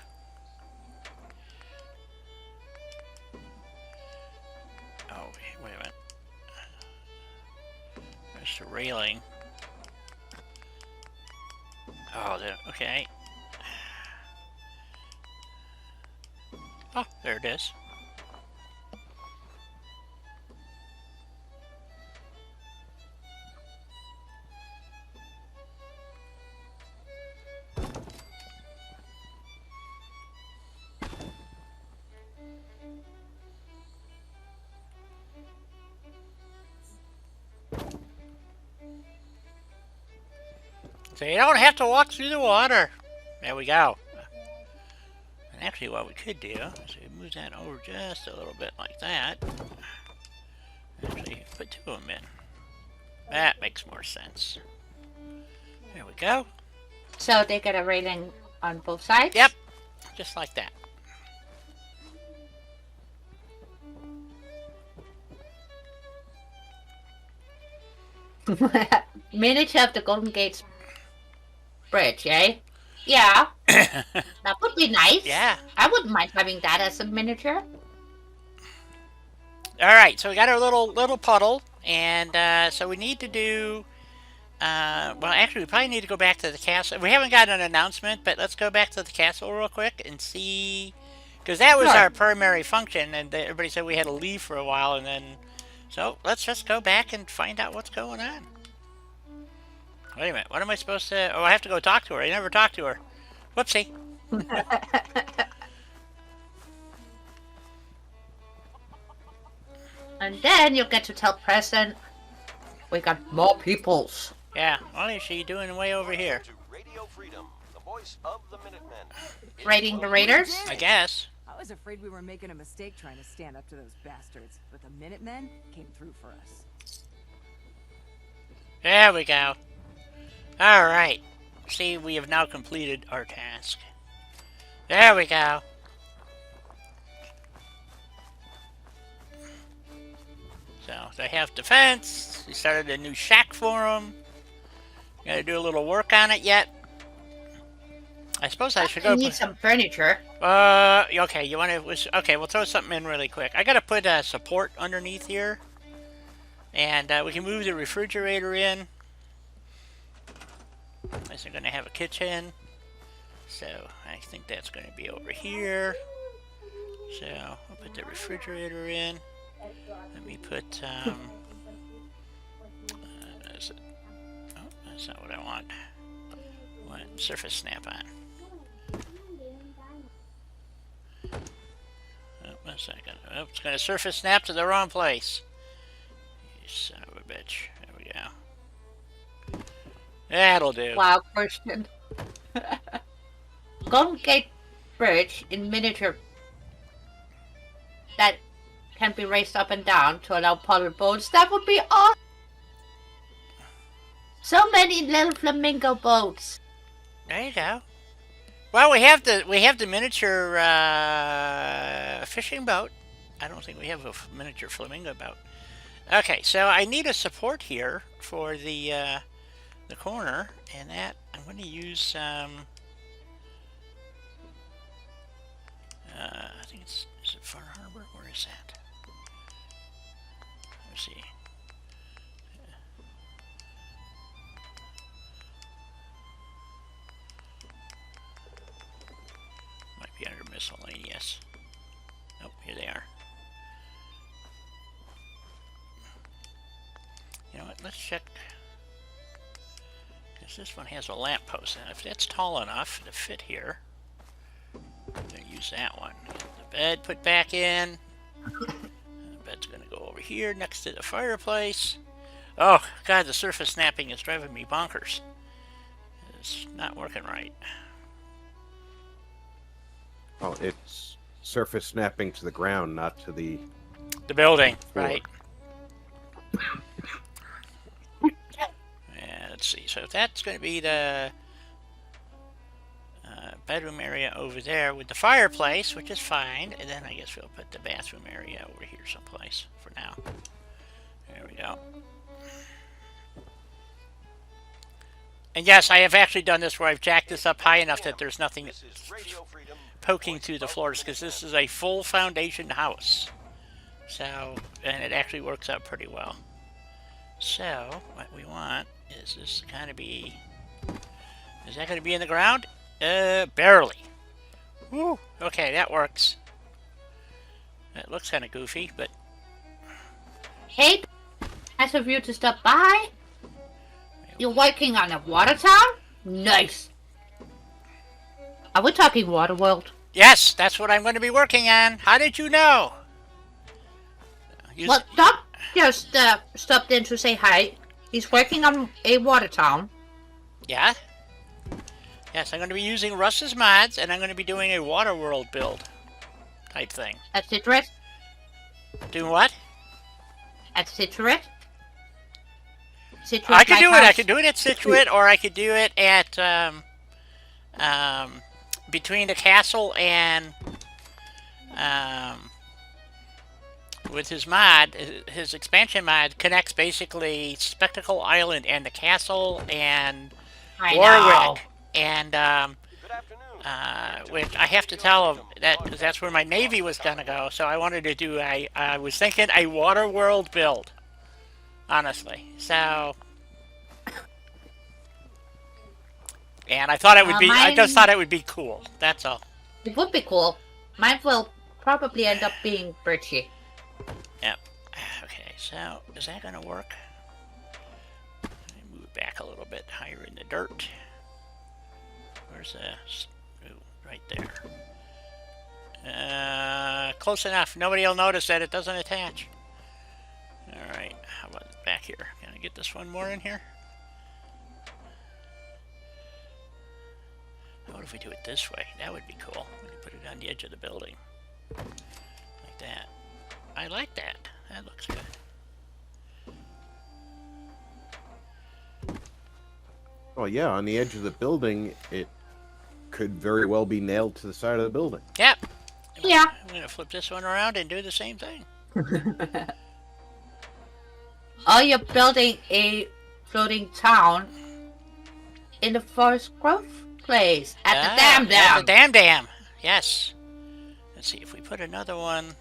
Oh, wait a minute. There's the railing. Oh, okay. Oh, there it is. So you don't have to walk through the water. There we go. And actually what we could do is we move that over just a little bit like that. Actually put two of them in. That makes more sense. There we go. So they get a railing on both sides? Yep. Just like that. Miniature of the Golden Gates Bridge, eh? Yeah. That would be nice. Yeah. I wouldn't mind having that as a miniature. Alright, so we got our little puddle, and so we need to do, well actually we probably need to go back to the castle. We haven't got an announcement, but let's go back to the castle real quick and see, because that was our primary function, and everybody said we had to leave for a while, and then, so let's just go back and find out what's going on. Wait a minute, what am I supposed to, oh I have to go talk to her, I never talked to her. Whoopsie. And then you'll get to tell Preston we got more peoples. Yeah, what is she doing way over here? To Radio Freedom, the voice of the Minutemen. Raiding the Raiders? I guess. I was afraid we were making a mistake trying to stand up to those bastards, but the Minutemen came through for us. There we go. Alright. See, we have now completed our task. There we go. So, they have defense. We started a new shack for them. Gotta do a little work on it yet. I suppose I should go... You need some furniture. Okay, you want to... Okay, we'll throw something in really quick. I gotta put support underneath here. And we can move the refrigerator in. Unless I'm gonna have a kitchen. So, I think that's gonna be over here. So, I'll put the refrigerator in. Let me put, oh, that's not what I want. I want surface snap-on. Oh, one second. Oh, it's gonna surface snap to the wrong place. You son of a bitch. There we go. That'll do. Wow, question. Golden Gate Bridge in miniature that can be raised up and down to allow paddle boats. That would be awesome. So many little flamingo boats. There you go. Well, we have the miniature fishing boat. I don't think we have a miniature flamingo boat. Okay, so I need a support here for the corner, and that I'm going to use. I think is it Far Harbor? Where is that? Let's see. Might be under miscellaneous. Oh, here they are. let's check. Because this one has a lamppost, and if that's tall enough to fit here, I'm going to use that one. Get the bed put back in. The bed's going to go over here next to the fireplace. Oh, God, the surface snapping is driving me bonkers. It's not working right. Oh, it's surface snapping to the ground, not to the building, floor. right? And let's see. So that's going to be the bedroom area over there with the fireplace, which is fine. And then I guess we'll put the bathroom area over here someplace for now. There we go. And yes, I have actually done this where I've jacked this up high enough that there's nothing This is Radio Freedom. poking through the floors, because this is a full foundation house. So, and it actually works out pretty well. So, what we want is this to kind of be... Is that going to be in the ground? Barely. Woo! Okay, that works. It looks kind of goofy, but... Hey, nice of you to stop by. You're working on a water tower? Nice. Are we talking Waterworld? Yes, that's what I'm going to be working on. How did you know? Well, Doc just stopped in to say hi. He's working on a water town. Yeah? Yes, I'm going to be using Russ's mods, and I'm going to be doing a Waterworld build type thing. At Citrus? Doing what? At Citrus? Citrus I could do it. I Lighthouse? could do it at Situate, or I could do it at between the castle and with his mod, his expansion mod connects basically Spectacle Island and the castle and I know. Warwick, and Good afternoon. which I have to tell him that that's where my navy was gonna go. So I wanted to do I was thinking a Waterworld build, honestly. So. And I thought it would be. I just thought it would be cool. That's all. It would be cool. Mine will probably end up being Birchie. Yep. Okay. So is that gonna work? Let me move it back a little bit higher in the dirt. Where's the? Ooh, right there. Close enough. Nobody will notice that it doesn't attach. All right. How about back here? Can I get this one more in here? What if we do it this way? That would be cool. We could put it on the edge of the building. Like that. I like that. That looks good. Oh yeah, on the edge of the building, it could very well be nailed to the side of the building. Yep. Yeah. I'm going to flip this one around and do the same thing. Oh, you're building a floating town in the Forest Grove place at the Dam At Dam. the Dam. Yes. Let's see if we put another one.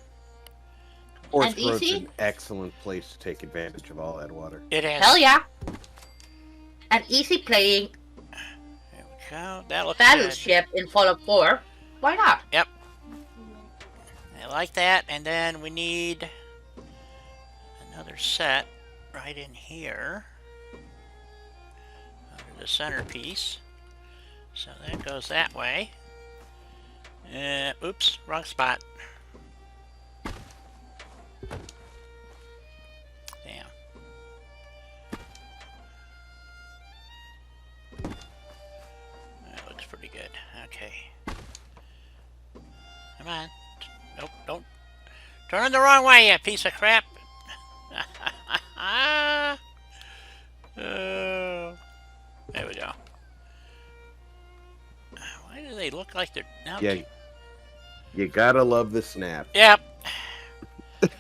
Forest And Grove's easy? an excellent place to take advantage of all that water. It is. Hell yeah. And easy playing There we go. That looks good. Battleship in Fallout 4. Why not? Yep. I like that. And then we need another set right in here under the centerpiece. So that goes that way. Oops, wrong spot. Damn. That looks pretty good. Okay. Come on. Nope, don't. Turn the wrong way, you piece of crap. Oh. There we go. Why do they look like they're... No, Yeah, you gotta love the snap. Yep. It's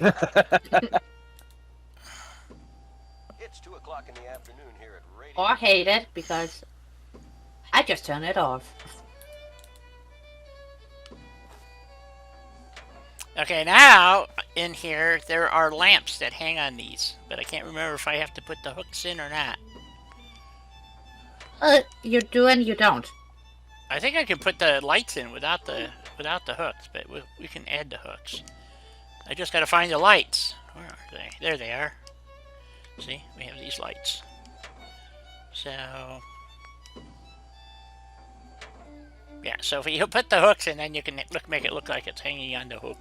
2 o'clock in the afternoon here at Radio. Or hate it because I just turn it off. Okay, now in here there are lamps that hang on these, but I can't remember if I have to put the hooks in or not. You do and you don't. I think I can put the lights in without the hooks, but we can add the hooks. I just got to find the lights. Where are they? There they are. See, we have these lights. So, yeah, so if you put the hooks in, then you can make it look like it's hanging on the hooks.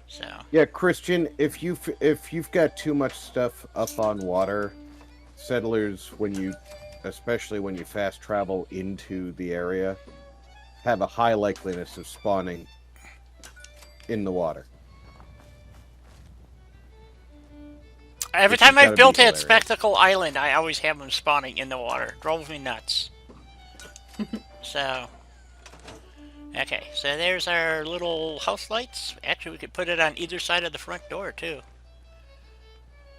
So, Yeah, Christian, if you've got too much stuff up on water, settlers, especially when you fast travel into the area, have a high likeliness of spawning in the water. every Which has time I've gotta built be at hilarious. Spectacle Island, I always have them spawning in the water. Drove me nuts. So, okay, so there's our little house lights. Actually, we could put it on either side of the front door, too.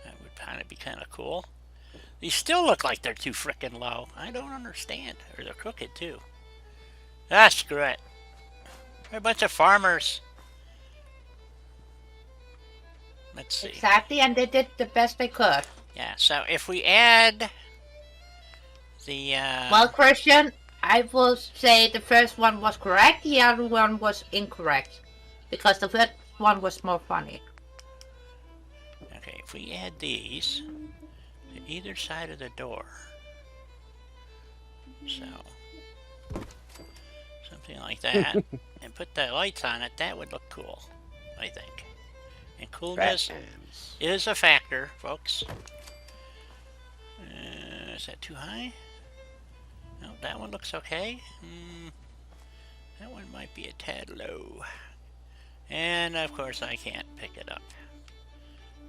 That would be kind of cool. These still look like they're too frickin' low. I don't understand. Or they're crooked, too. Ah, screw it. They're a bunch of farmers. Let's see. Exactly, and they did the best they could. Yeah, so if we add the... Well, Christian, I will say the first one was correct, the other one was incorrect. Because the first one was more funny. Okay, if we add these to either side of the door. So, something like that. And put the lights on it, that would look cool, I think. And coolness is a factor, folks. Is that too high? No, that one looks okay. That one might be a tad low. And of course I can't pick it up.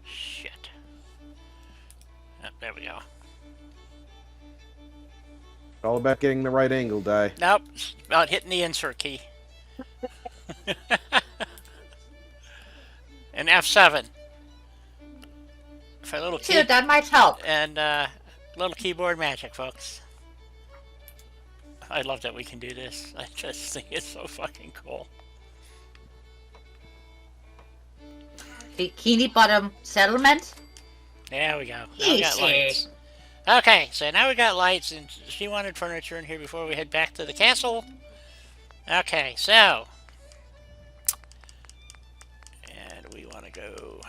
Shit. Oh, there we go. All about getting the right angle, Di. Nope, it's about hitting the insert key. And F7. For a little Sure, that might help. And little keyboard magic, folks. I love that we can do this. I just think it's so fucking cool. Bikini Bottom Settlement. There we go. Now we got Easy. lights. Okay, so now we got lights, and she wanted furniture in here before we head back to the castle. Okay, so. And we want to go.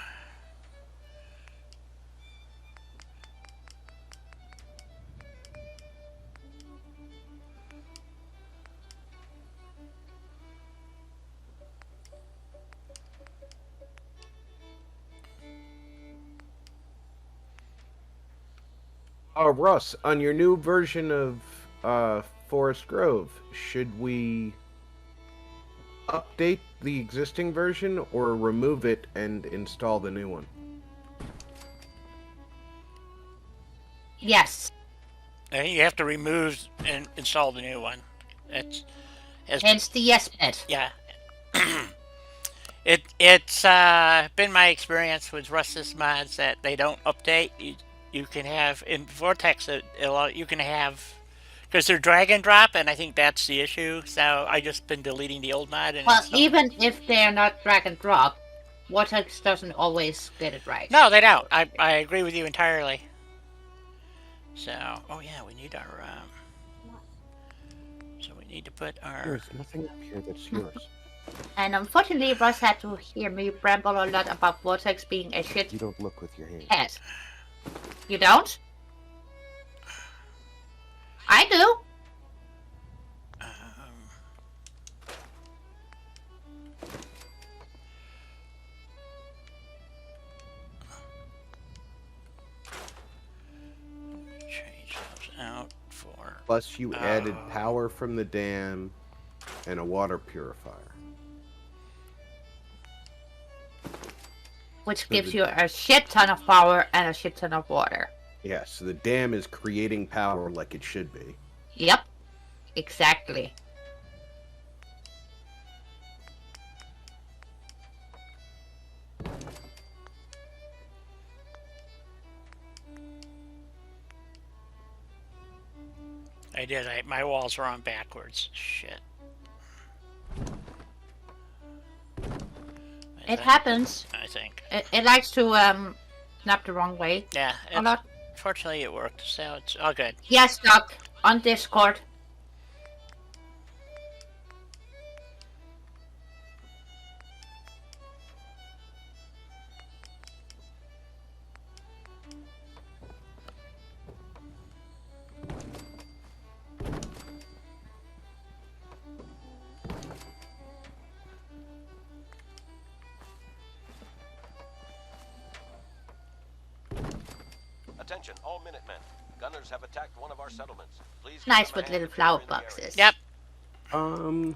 Russ, on your new version of Forest Grove, should we update the existing version or remove it and install the new one? Yes. I think you have to remove and install the new one. It's Hence the yes bit. Yeah. It's been my experience with Russ's mods that they don't update. You can have in Vortex you can have because they're drag and drop, and I think that's the issue. So I just been deleting the old mod. And Well, even if they're not drag and drop, Vortex doesn't always get it right. No, they don't. I agree with you entirely. So, oh yeah, we need our so we need to put our. There's nothing up here that's yours. And unfortunately, Russ had to hear me ramble a lot about Vortex being a shit You don't look with your hands. head. You don't? I do. Change those out for. Plus, you added power from the dam and a water purifier. Which gives you a shit ton of power and a shit ton of water. Yeah, so the dam is creating power like it should be. Yep. Exactly. I did. My walls are on backwards. Shit. It happens. I think. It likes to snap the wrong way. Yeah. A lot. Fortunately, it worked, so it's all good. Yes, Doc. On Discord. Attention, all Minutemen. Gunners have attacked one of our settlements. Please give Nice them a with hand little if they are flower in the area. boxes. Yep.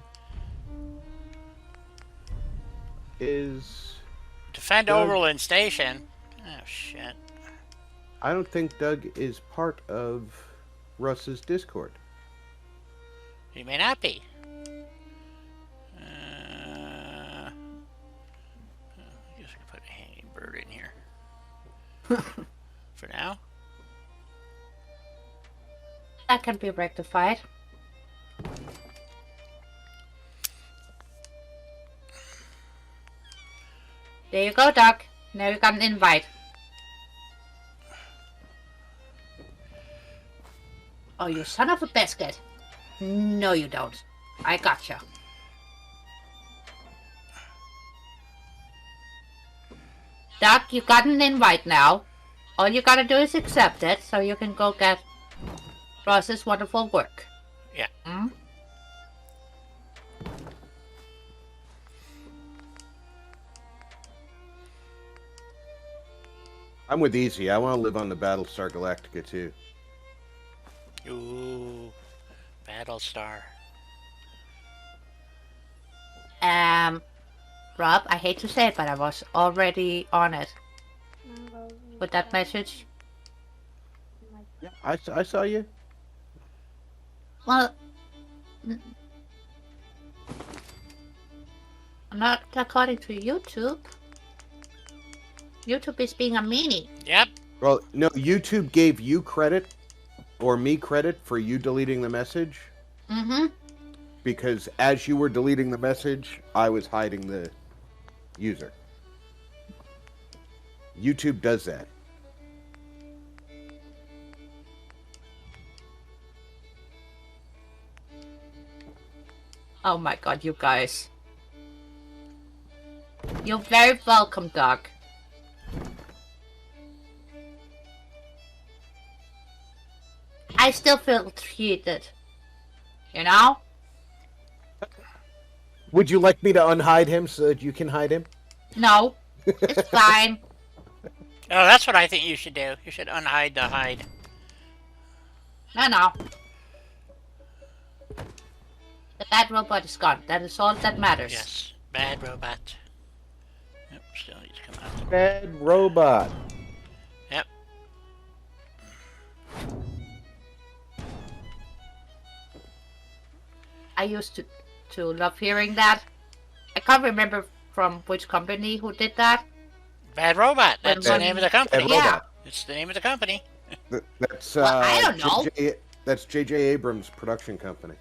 Is Defend Doug- Oberlin Station. Oh, shit. I don't think Doug is part of Russ's Discord. He may not be. I guess I can put a hanging bird in here. For now. That can be rectified. There you go, Doc. Now you got an invite. Oh, you son of a biscuit. No, you don't. I gotcha. Doc, you got an invite now. All you gotta do is accept it so you can go get Ross's wonderful work. Yeah. Hmm? I'm with Easy. I want to live on the Battlestar Galactica too. Ooh. Battlestar. Rob, I hate to say it, but I was already on it with that message. Yeah, I saw you. Well, not according to YouTube. YouTube is being a meanie. Yep. Well, no, YouTube gave you credit, or me credit, for you deleting the message. Mm-hmm. Because as you were deleting the message, I was hiding the user. YouTube does that. Oh my god, you guys. You're very welcome, Doc. I still feel treated. You know? Would you like me to unhide him so that you can hide him? No. It's fine. Oh, that's what I think you should do. You should unhide the hide. No. The bad robot is gone. That is all that matters. Yes. Bad robot. Yep, still needs to come out. Bad robot. Yep. I used to love hearing that. I can't remember from which company who did that. Bad Robot. That's the Bad- name of the company. Bad Yeah. Robot. It's the name of the company. That's Well, I don't know. That's J.J. Abrams' production company.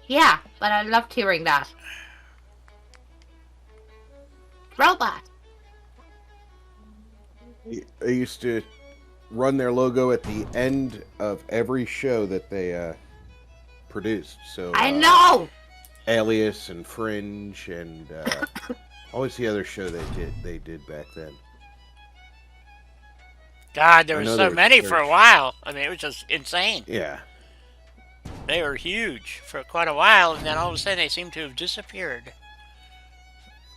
Yeah, but I loved hearing that. Robot. I used to run their logo at the end of every show that they produced. So I know. Alias and Fringe and what was the other show they did back then? God, there I were know so many for a there's- while. I mean, it was just insane. Yeah. They were huge for quite a while, and then all of a sudden they seem to have disappeared.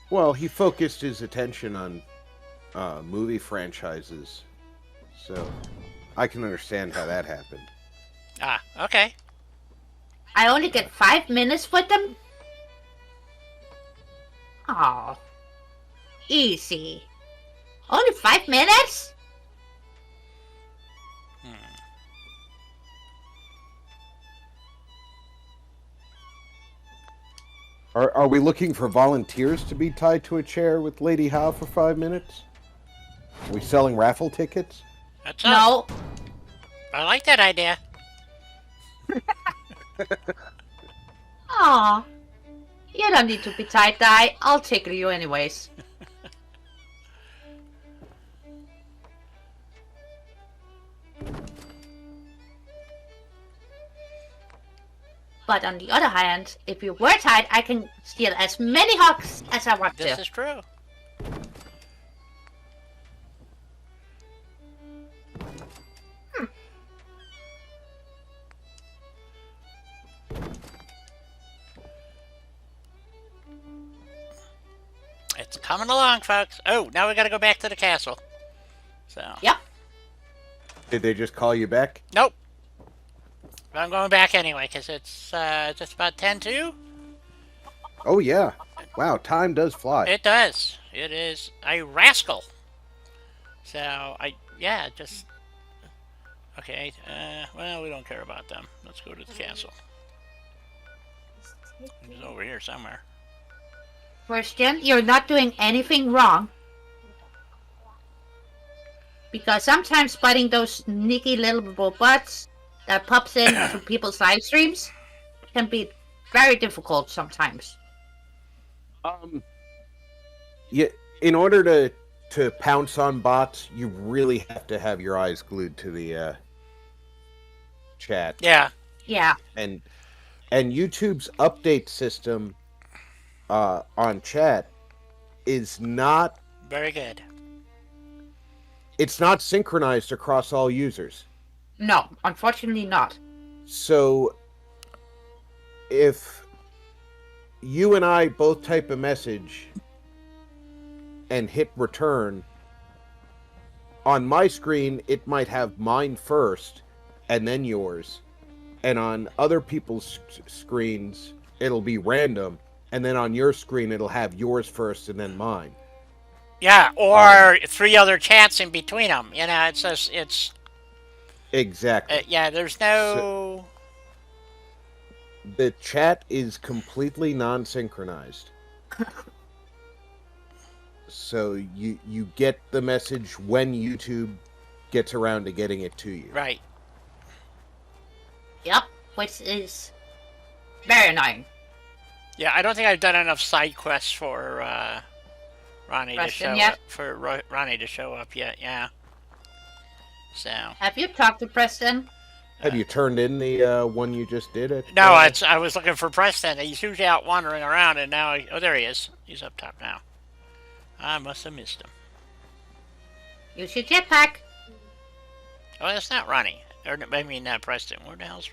Well, he focused his attention on movie franchises, so I can understand how that happened. Ah, okay. I only get 5 minutes with them? Oh. Easy. Only 5 minutes? Are we looking for volunteers to be tied to a chair with Lady Howe for 5 minutes? Are we selling raffle tickets? That's No. I like that idea. Aw. You don't need to be tie-dye. I'll tickle you anyways. But on the other hand, if you were tied, I can steal as many hugs as I want This to. is true. It's coming along, folks. Oh, now we gotta go back to the castle. So. Yep. Did they just call you back? Nope. But I'm going back anyway because it's just about 10 to. Oh yeah. Wow, time does fly. It does. It is a rascal. So yeah, just okay. Well, we don't care about them. Let's go to the castle. It's over here somewhere. Christian, you're not doing anything wrong. Because sometimes spotting those sneaky little robots that pops in to people's live streams can be very difficult sometimes. Yeah, in order to pounce on bots, you really have to have your eyes glued to the chat. Yeah. Yeah. And YouTube's update system on chat is not Very good. It's not synchronized across all users. No, unfortunately not. So if you and I both type a message and hit return, on my screen it might have mine first and then yours, and on other people's screens it'll be random, and then on your screen it'll have yours first and then mine. Yeah, or 3 other chats in between them. You know, it's just it's exactly. Yeah, there's no. The chat is completely non-synchronized. So you get the message when YouTube gets around to getting it to you. Right. Yep, which is very annoying. Yeah, I don't think I've done enough side quests for Ronnie to show yet? up. For Ronnie to show up yet, yeah. So. Have you talked to Preston? Have you turned in the one you just did? No, I was looking for Preston. He's usually out wandering around, and now oh, there he is. He's up top now. I must have missed him. Use your jetpack. Oh, that's not Ronnie. Or I mean, Preston. Where the hell's?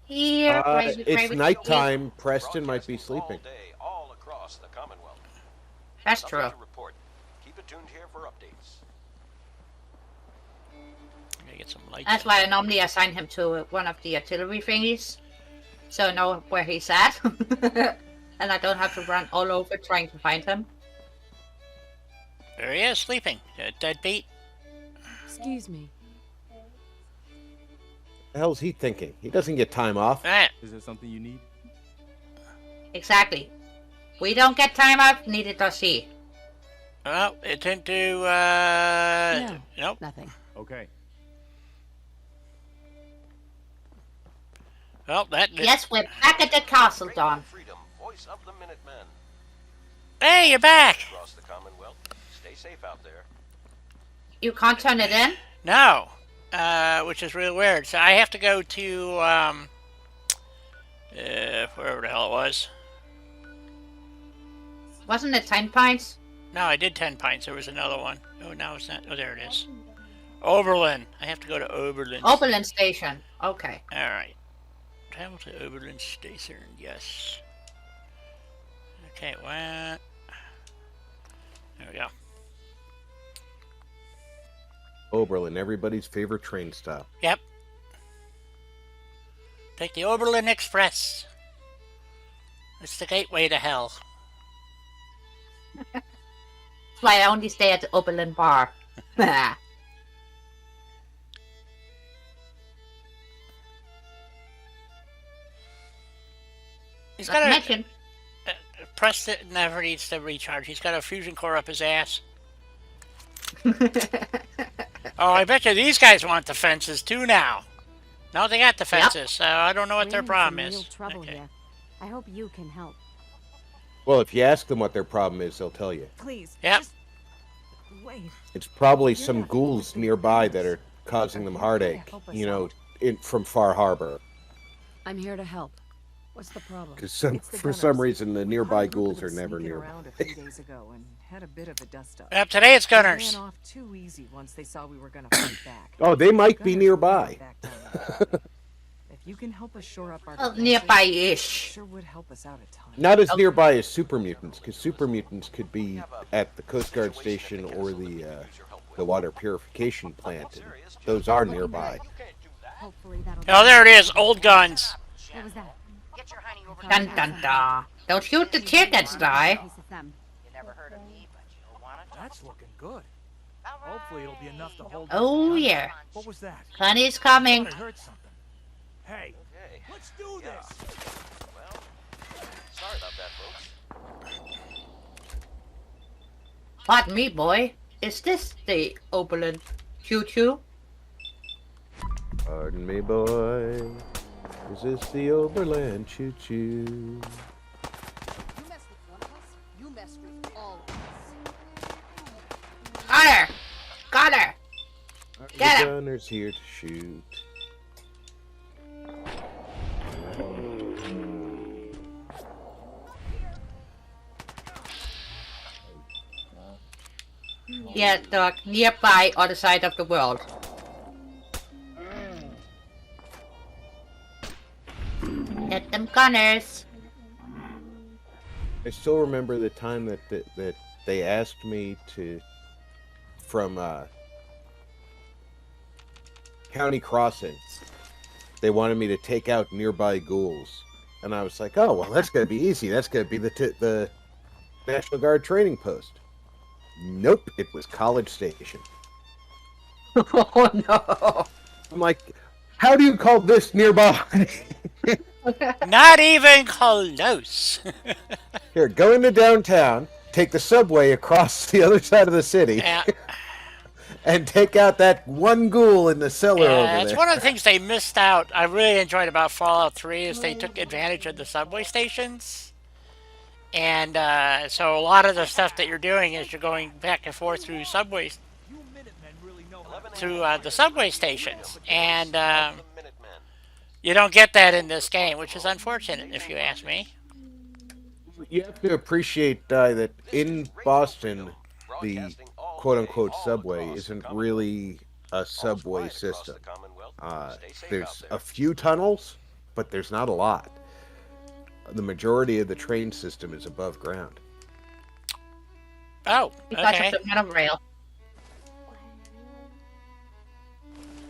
Here, it's nighttime. Preston might be sleeping. All across the Commonwealth. That's true. Report. Keep it tuned here for updates. Get some lights. That's why I normally assign him to one of the artillery thingies, so I know where he's at, and I don't have to run all over trying to find him. There he is, sleeping. Deadbeat. Excuse me. What the hell's he thinking? He doesn't get time off. Is there something you need? Exactly. We don't get time off, neither does he. Well, it didn't do. No, nope. nothing. Okay. Well, that. Yes, we're back at the castle, Don. Freedom, voice of the Minutemen. Hey, you're back. Across the Commonwealth. Stay safe out there. You can't turn it in? No, which is really weird. So I have to go to wherever the hell it was. Wasn't it 10 pints? No, I did 10 pints. There was another one. Oh, no, it's not. Oh, there it is. Oberlin. I have to go to Oberlin. Oberlin Station. Okay. All right. Travel to Oberlin Station. Yes. Okay, what? There we go. Oberlin, everybody's favorite train stop. Yep. Take the Oberlin Express. It's the gateway to hell. That's why I only stay at the Oberlin bar. He's got a... Preston never needs to recharge. He's got a fusion core up his ass. Oh, I bet you these guys want defenses too now. No, they got defenses, so I don't know what their problem is. Real trouble here. I hope you can help. Well, if you ask them what their problem is, they'll tell you. Please. Yep. Just wait. It's probably some ghouls nearby that are causing them heartache, you know, from Far Harbor. I'm here to help. What's the problem? Because for some reason, the nearby ghouls are never nearby. Around a few days ago and had a bit of a dust up. Yep, today it's Gunners. They ran off too easy once they saw we were going to fight back. Oh, they might be nearby. If you can help us shore up our Well, defenses, nearby-ish. sure would help us out a ton. Not as nearby as super mutants, because super mutants could be at the Coast Guard station or the the water purification plant. And those are nearby. Hopefully that'll. Oh, there it is. Old guns. What was that? Get your honey over Dun dun dun. Don't shoot the chickens, die. Piece of them. You never heard of me, but you'll want to. That's looking good. Hopefully it'll be enough to hold. Oh yeah. What was that? Honey's I coming. thought I heard something. Hey, Okay. let's do Yeah. this. Well, sorry about that, folks. Pardon me, boy. Is this the opulent choo-choo? Pardon me, boy. Is this the Oberland choo-choo? You mess with one of us, you mess with all of us. Got her! Got her! Get The him! gunner's here to shoot. Yeah, dog. Nearby, other side of the world. Get them gunners. I still remember the time that they asked me to, from County Crossing, they wanted me to take out nearby ghouls, and I was like, oh well, that's gonna be easy. That's gonna be the National Guard training post. Nope, it was College Station. Oh no! I'm like, how do you call this nearby? Not even close. Here, go into downtown, take the subway across the other side of the city, Yeah. and take out that one ghoul in the cellar over Yeah, it's there. one of the things they missed out. I really enjoyed about Fallout 3 is they took advantage of the subway stations. And so a lot of the stuff that you're doing is you're going back and forth through subways, You Minutemen really know how to through the subway stations. And Minutemen. you don't get that in this game, which is unfortunate if you ask me. You have to appreciate, that in Boston, the quote-unquote subway isn't really a subway system. There's a few tunnels, but there's not a lot. The majority of the train system is above ground. Oh, Because okay. of the monorail.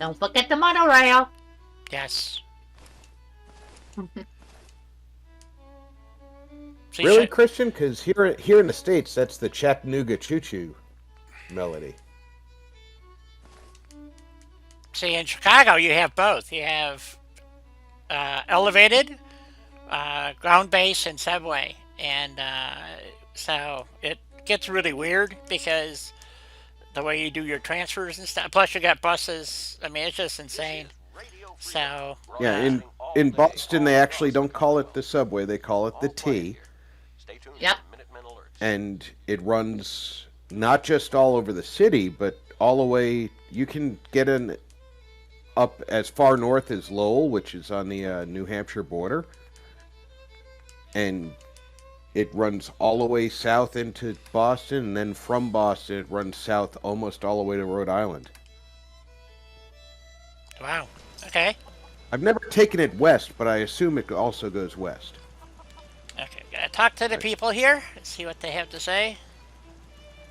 Don't forget the monorail. Yes. So you Really, should- Christian? Because here in the States, that's the Chattanooga Choo-Choo melody. See, in Chicago, you have both. You have elevated, ground base, and subway. And so it gets really weird because the way you do your transfers and stuff. Plus, you got buses. I mean, it's just insane. So, Yeah, in Boston, they actually don't call it the subway. They call it the T. Yep. And it runs not just all over the city, but all the way. You can get in up as far north as Lowell, which is on the New Hampshire border, and it runs all the way south into Boston, and then from Boston, it runs south almost all the way to Rhode Island. wow. Okay. I've never taken it west, but I assume it also goes west. Okay. Gotta talk to the people here and see what they have to say.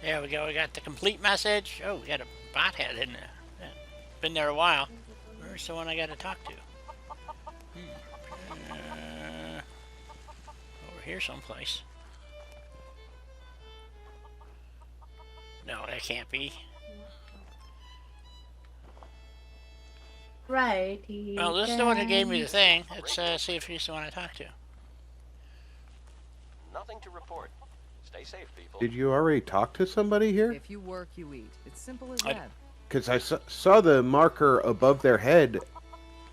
There we go. We got the complete message. Oh, we got a bot head in there. Yeah. Been there a while. Where's the one I gotta talk to? Over here someplace. No, that can't be. Righty. Well, this is the one who gave me the thing. Let's see if he's the one I talk to. Nothing to report. Stay safe, people. Did you already talk to somebody here? If you work, you eat. It's simple as I- that. Because I saw the marker above their head,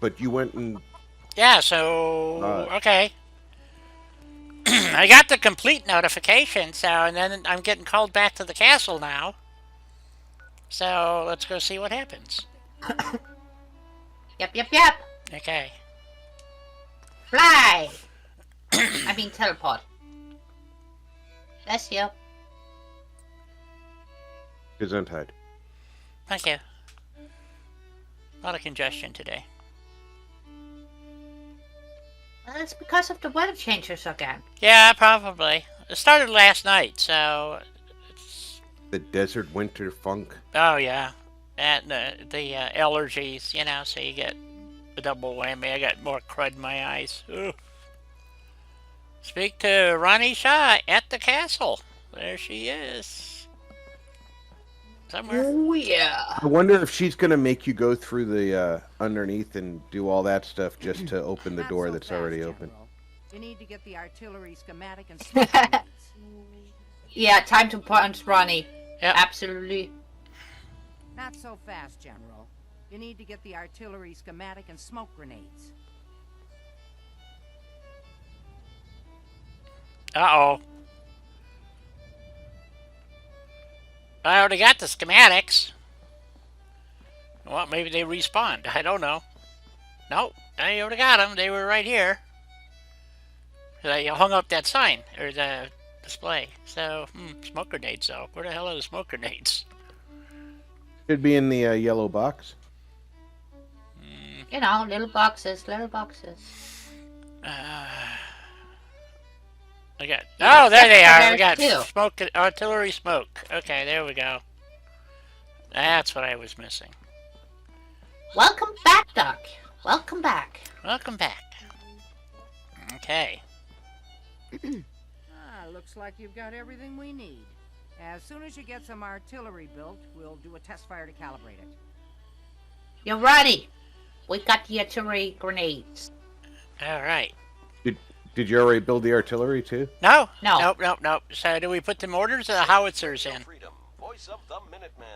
but you went and... Yeah, so... Uh, okay. I got the complete notification, so... And then I'm getting called back to the castle now. So, let's go see what happens. Yep. Okay. Fly! I mean teleport. Bless you. Gesundheit. Thank you. A lot of congestion today. Well, it's because of the weather changes again. Yeah, probably. It started last night, so... It's The desert winter funk. Oh yeah, and the allergies, you know, so you get a double whammy. I got more crud in my eyes. Ugh. Speak to Ronnie Shaw at the castle. There she is. Somewhere. Oh yeah. I wonder if she's gonna make you go through the underneath and do all that stuff just to open the Not door so that's fast, already open. General. You need to get the artillery schematic and smoke grenades. Yeah, time to punch Ronnie. Yep. Absolutely. Not so fast, General. You need to get the artillery schematic and smoke grenades. Uh-oh. I already got the schematics. Well, maybe they respawned. I don't know. Nope, I already got them. They were right here. I hung up that sign, or the display. So, smoke grenades, though. Where the hell are the smoke grenades? Should be in the yellow box. You know, little boxes, little boxes. I got. Oh, there they are. We got There's two. smoke, artillery smoke. Okay, there we go. That's what I was missing. Welcome back, Doc. Welcome back. Welcome back. Okay. Looks like you've got everything we need. As soon as you get some artillery built, we'll do a test fire to calibrate it. You're ready. We got the artillery grenades. All right. Did you already build the artillery too? No. No. Nope. So do we put the mortars or the howitzers in? Freedom, voice of the Minutemen.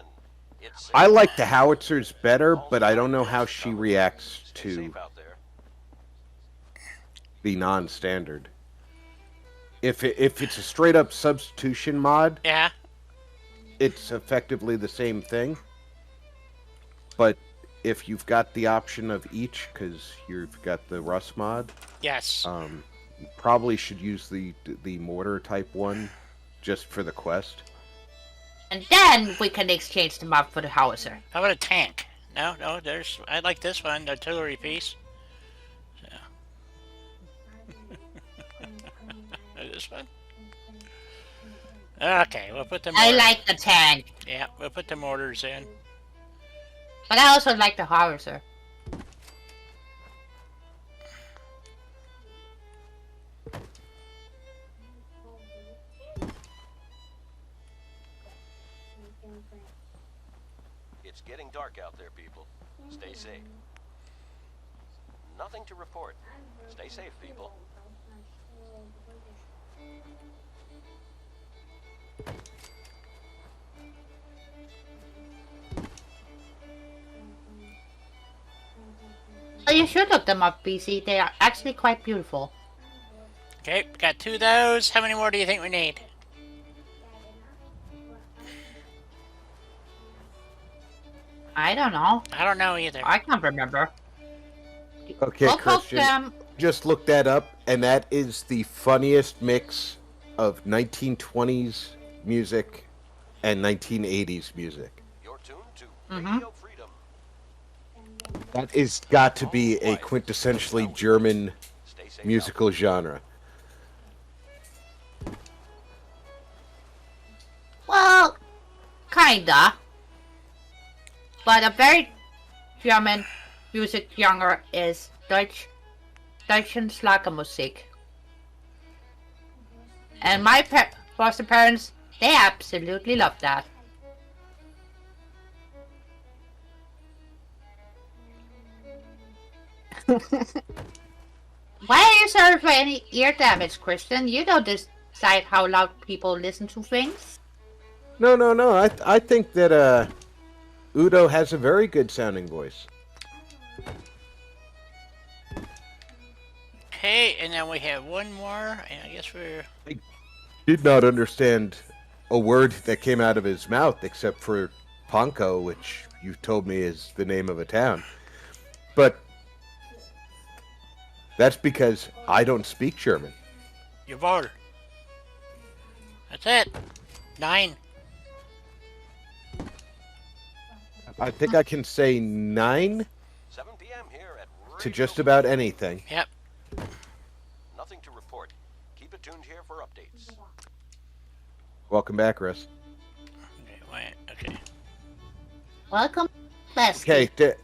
It's I like the howitzers better, but I don't know how she reacts Stay to safe out there. the non-standard. If it's a straight up substitution mod, Yeah. it's effectively the same thing. But if you've got the option of each, because you've got the Rust mod, Yes. you probably should use the mortar type one just for the quest. And then we can exchange them up for the howitzer. How about a tank? No. There's. I like this one, the artillery piece. So. This one. Okay, we'll put the. I mortar- like the tank, Yeah, we'll put the mortars in. but I also like the howitzer. It's getting dark out there, people. Stay safe. Nothing to report. Stay safe, people. So you should look them up, BC. They are actually quite beautiful. Okay, got 2 of those. How many more do you think we need? I don't know. I don't know either. I can't remember. Okay, Both of Christian. them. Just looked that up, and that is the funniest mix of 1920s music and 1980s music. You're tuned to Mhm. Radio Freedom. That is got to be a quintessentially German Stay safe. musical genre. Well, kinda. But a very German music genre is Deutschen Schlagermusik. And my foster parents, they absolutely love that. Why are you sorry for any ear damage, Christian? You don't decide how loud people listen to things. No. I think that Udo has a very good sounding voice. Okay, and then we have one more, and I guess we're... Did not understand a word that came out of his mouth except for Pankow, which you told me is the name of a town. But that's because I don't speak German. Jawohl. That's it. 9. I think I can say 9 7 p.m. here at to Radio just about anything. Yep. Nothing to report. Keep it tuned here for updates. Welcome back, Russ. Welcome, Bestie. Okay,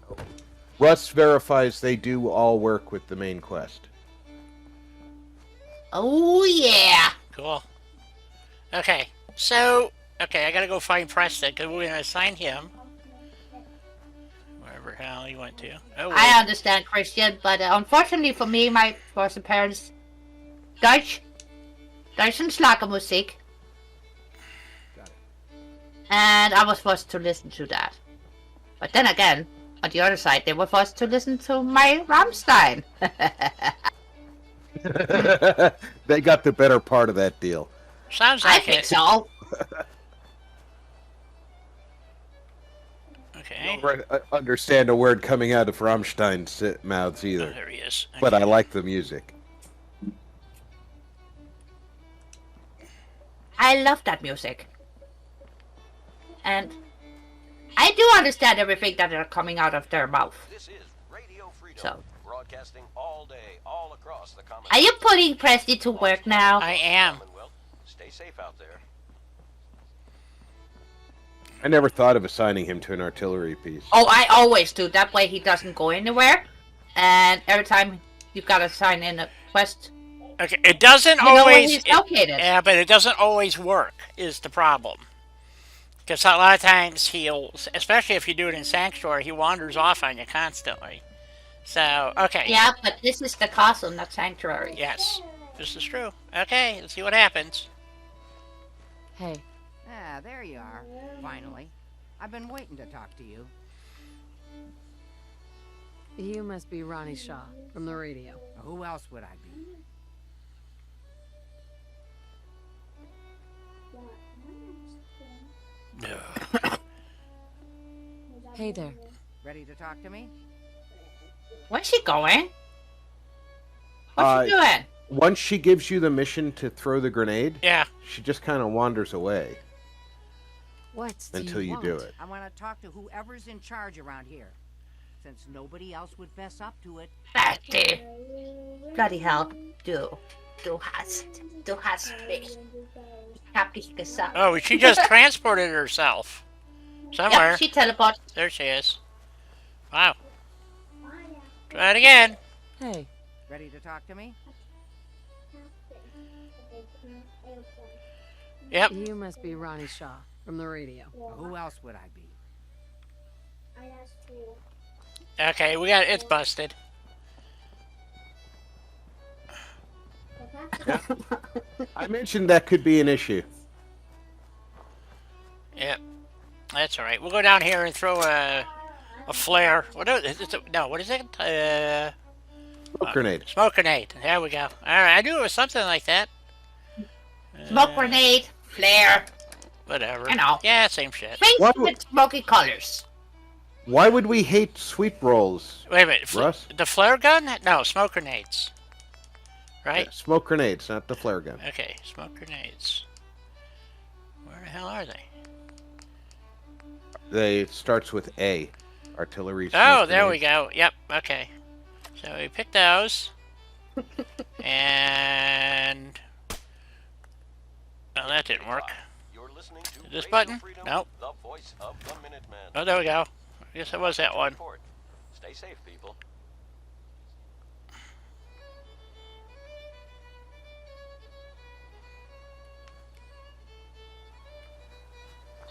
Russ verifies they do all work with the main quest. Oh, yeah. Cool. Okay, so, okay, I gotta go find Preston, because we're gonna assign him. Wherever hell he went to. Oh, wait. I understand, Christian, but unfortunately for me, my foster parents, Deutschen Schlagermusik. Got it. And I was forced to listen to that. But then again, on the other side, they were forced to listen to my Rammstein. They got the better part of that deal. Sounds I like think it. so. Okay. Don't understand a word coming out of Rammstein's mouths Oh, either. there he is. But Okay. I like the music. I love that music. And I do understand everything that are coming out of their mouth. This is Radio Freedom, So, broadcasting all day, all across the Commonwealth. are you putting Presty to work now? I am. Stay safe out there. I never thought of assigning him to an artillery piece. Oh, I always do. That way he doesn't go anywhere. And every time you've got to sign in a quest, Okay, it doesn't you know where always... he's located. Yeah, but it doesn't always work, is the problem. Because a lot of times he'll, especially if you do it in Sanctuary, he wanders off on you constantly. So, okay. Yeah, but this is the castle, not Sanctuary. Yes, this is true. Okay, let's see what happens. Hey. Ah, there you are. Finally. I've been waiting to talk to you. You must be Ronnie Shaw from the radio. Who else would I be? Hey there. Ready to talk to me? Where's she going? What's she doing? Once she gives you the mission to throw the grenade, Yeah. she just kind of wanders away What until you do it. I want to talk to whoever's in charge around here. Since nobody else would fess up to it. Betty. Bloody hell. Du hast mich. Ich hab dich gesagt. Oh, she just transported herself. Somewhere. Yep, she teleported. There she is. Wow. Try it again. Hey. Ready to talk to me? Yep. You must be Ronnie Shaw from the radio. Who else would I be? Okay, we got it's busted. I mentioned that could be an issue. Yep. That's all right. We'll go down here and throw a flare. What is it? No, what is it? Smoke grenade. Smoke grenade. There we go. All right, I knew it was something like that. Smoke grenade, flare. Whatever. You know. Yeah, same shit. Things What would- with smoky colors. Why would we hate sweep rolls? Wait a minute. Russ? The flare gun? No, smoke grenades. Right? Yeah, smoke grenades, not the flare gun. Okay, smoke grenades. Where the hell are they? They starts with A. Artillery. Oh, smoke there we grenade. go. Yep, okay. So we pick those. And... Oh, that didn't work. You're listening to This Radio button? Freedom, Nope. the voice of the Minuteman. Oh, there we go. I guess it was that one. Report. Stay safe, people.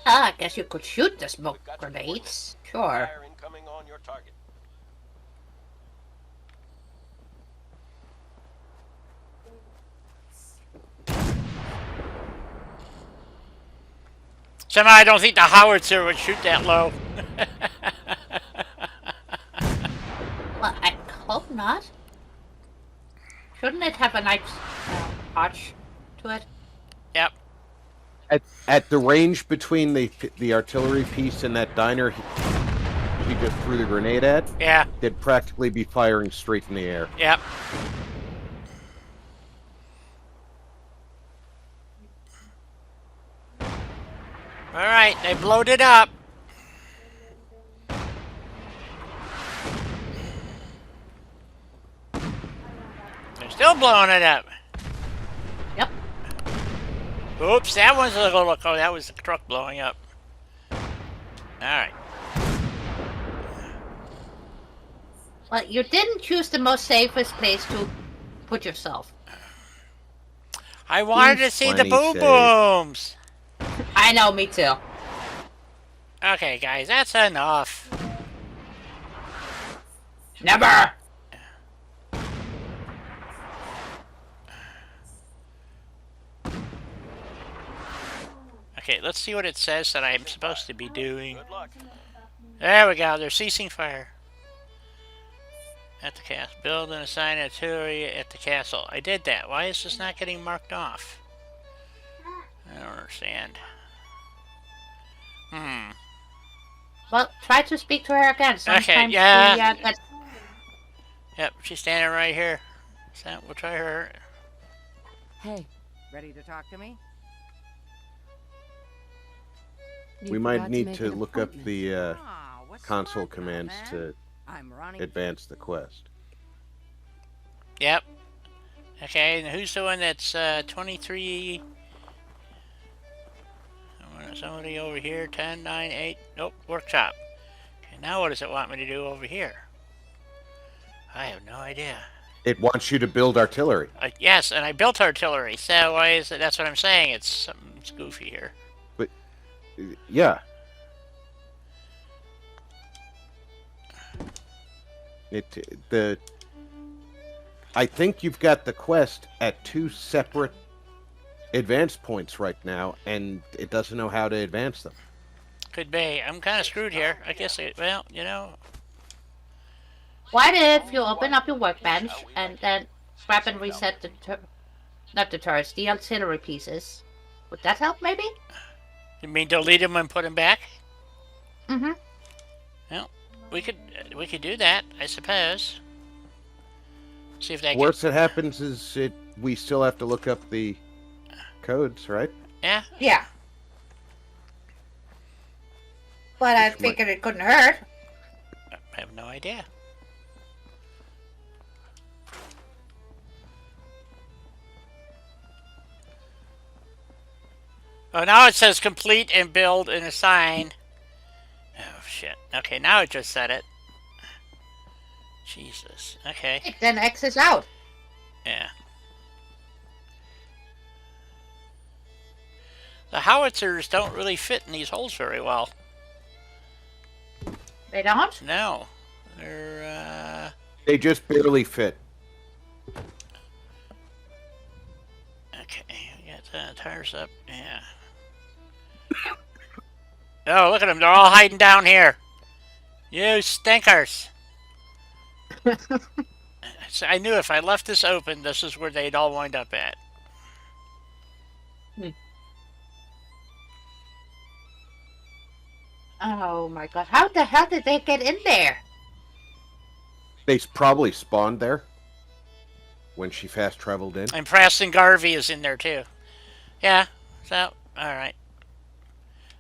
Ah, I guess you could shoot the smoke We've got grenades. Sure. Fire incoming on your target. Somehow I don't think the howitzer would shoot that low. Well, I hope not. Shouldn't it have a nice arch to it? Yep. At the range between the artillery piece and that diner he just threw the grenade at, Yeah. they'd practically be firing straight in the air. Yep. Alright, they blowed it up. They're still blowing it up. Yep. Oops, that one's a little look. Oh, that was the truck blowing up. Alright. Well, you didn't choose the most safest place to put yourself. I wanted to see the Plenty boom safe. booms. I know, me too. Okay, guys, that's enough. Never! Okay, let's see what it says that I'm supposed to be doing. Good luck. There we go. They're ceasing fire. At the castle. Build and assign artillery at the castle. I did that. Why is this not getting marked off? I don't understand. Well, try to speak to her again. Sometimes yeah. she, gets... Yep, she's standing right here. So we'll try her. Hey, Ready to talk to me? you We forgot might need make to an look up appointment. the What's the console matter, commands man? to I'm Ronnie. advance the quest. Yep. Okay, and who's the one that's 23? Somebody over here. 10, 9, 8. Nope, workshop. Okay, now what does it want me to do over here? I have no idea. It wants you to build artillery. Yes, and I built artillery. So why is it? That's what I'm saying. It's something goofy here. But yeah, I think you've got the quest at 2 separate advance points right now, and it doesn't know how to advance them. Could be. I'm kind of screwed here. I guess. Well, you know. What if you open up your workbench and then grab and reset the not the turrets, the artillery pieces? Would that help, maybe? You mean delete them and put them back? Mm-hmm. Well, we could do that, I suppose. See if that Worst that happens is we still have to look up the codes, right? Yeah. Yeah. But I figured it couldn't hurt. I have no idea. Oh, now it says complete and build and assign. Oh, shit. Okay, now it just said it. Jesus. Okay. Then X is out. Yeah. The howitzers don't really fit in these holes very well. They don't? No. They're, They just barely fit. Okay, we got the tires up. Yeah. Oh, look at them. They're all hiding down here. You stinkers. So I knew if I left this open, this is where they'd all wind up at. Oh my god. How the hell did they get in there? They probably spawned there when she fast traveled in. And Preston Garvey is in there too. Yeah, so, alright.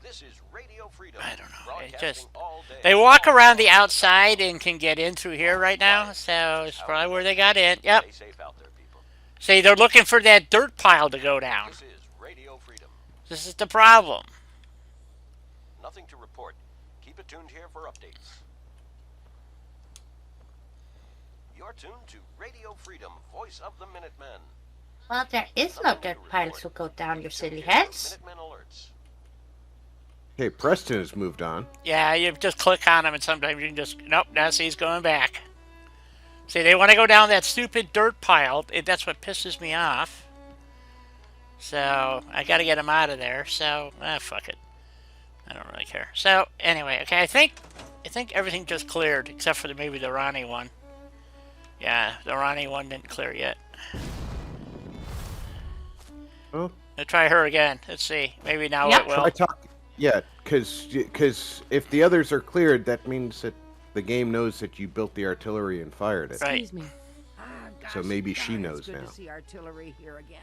This is Radio Freedom. I don't know. It Broadcasting just, all day. they walk around the outside and can get in through here right now, so it's probably where they got in. Yep. Stay safe out there, people. See, they're looking for that dirt pile to go down. This is Radio Freedom. This is the problem. Nothing to report. Keep it tuned here for updates. You're tuned to Radio Freedom, voice of the Minutemen. Well, there is no dirt pile to go down, your silly heads. Minutemen alerts. Hey, Preston has moved on. Yeah, you just click on them and sometimes you can just, nope, now see he's going back. See, they want to go down that stupid dirt pile. That's what pisses me off. So, I got to get them out of there. So, fuck it. I don't really care. So, anyway, okay, I think everything just cleared, except for maybe the Ronnie one. Yeah, the Ronnie one didn't clear yet. Oh, I'll try her again. Let's see. Maybe now Yep. it will. try talk. Yeah, because if the others are cleared, that means that the game knows that you built the artillery and fired it. Right. Excuse me. So maybe she darn, knows it's good now. to see artillery here again.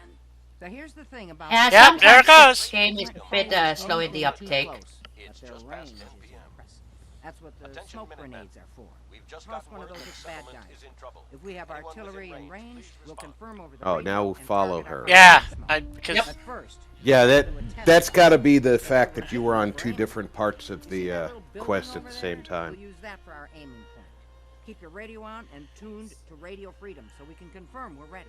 So here's the thing about Yeah, Yep, there it sometimes goes. this game is a bit slow in the uptake. It's But just their past range 10 is p.m. impressive. That's what the Attention, smoke Minutemen. grenades are for. We've just Toss gotten one of word those the at bad settlement guys. is in trouble. If we have Anyone artillery within in range, range, please we'll respond. confirm over the Oh, radio now we'll and follow target our her. Yeah, smoke. because But first, Yeah, that's got to be the fact that you were on 2 different parts of see the that little building quest at over the there? same time. We'll use that for our aiming point. Keep your radio on and tuned to Radio Freedom so we can confirm we're ready.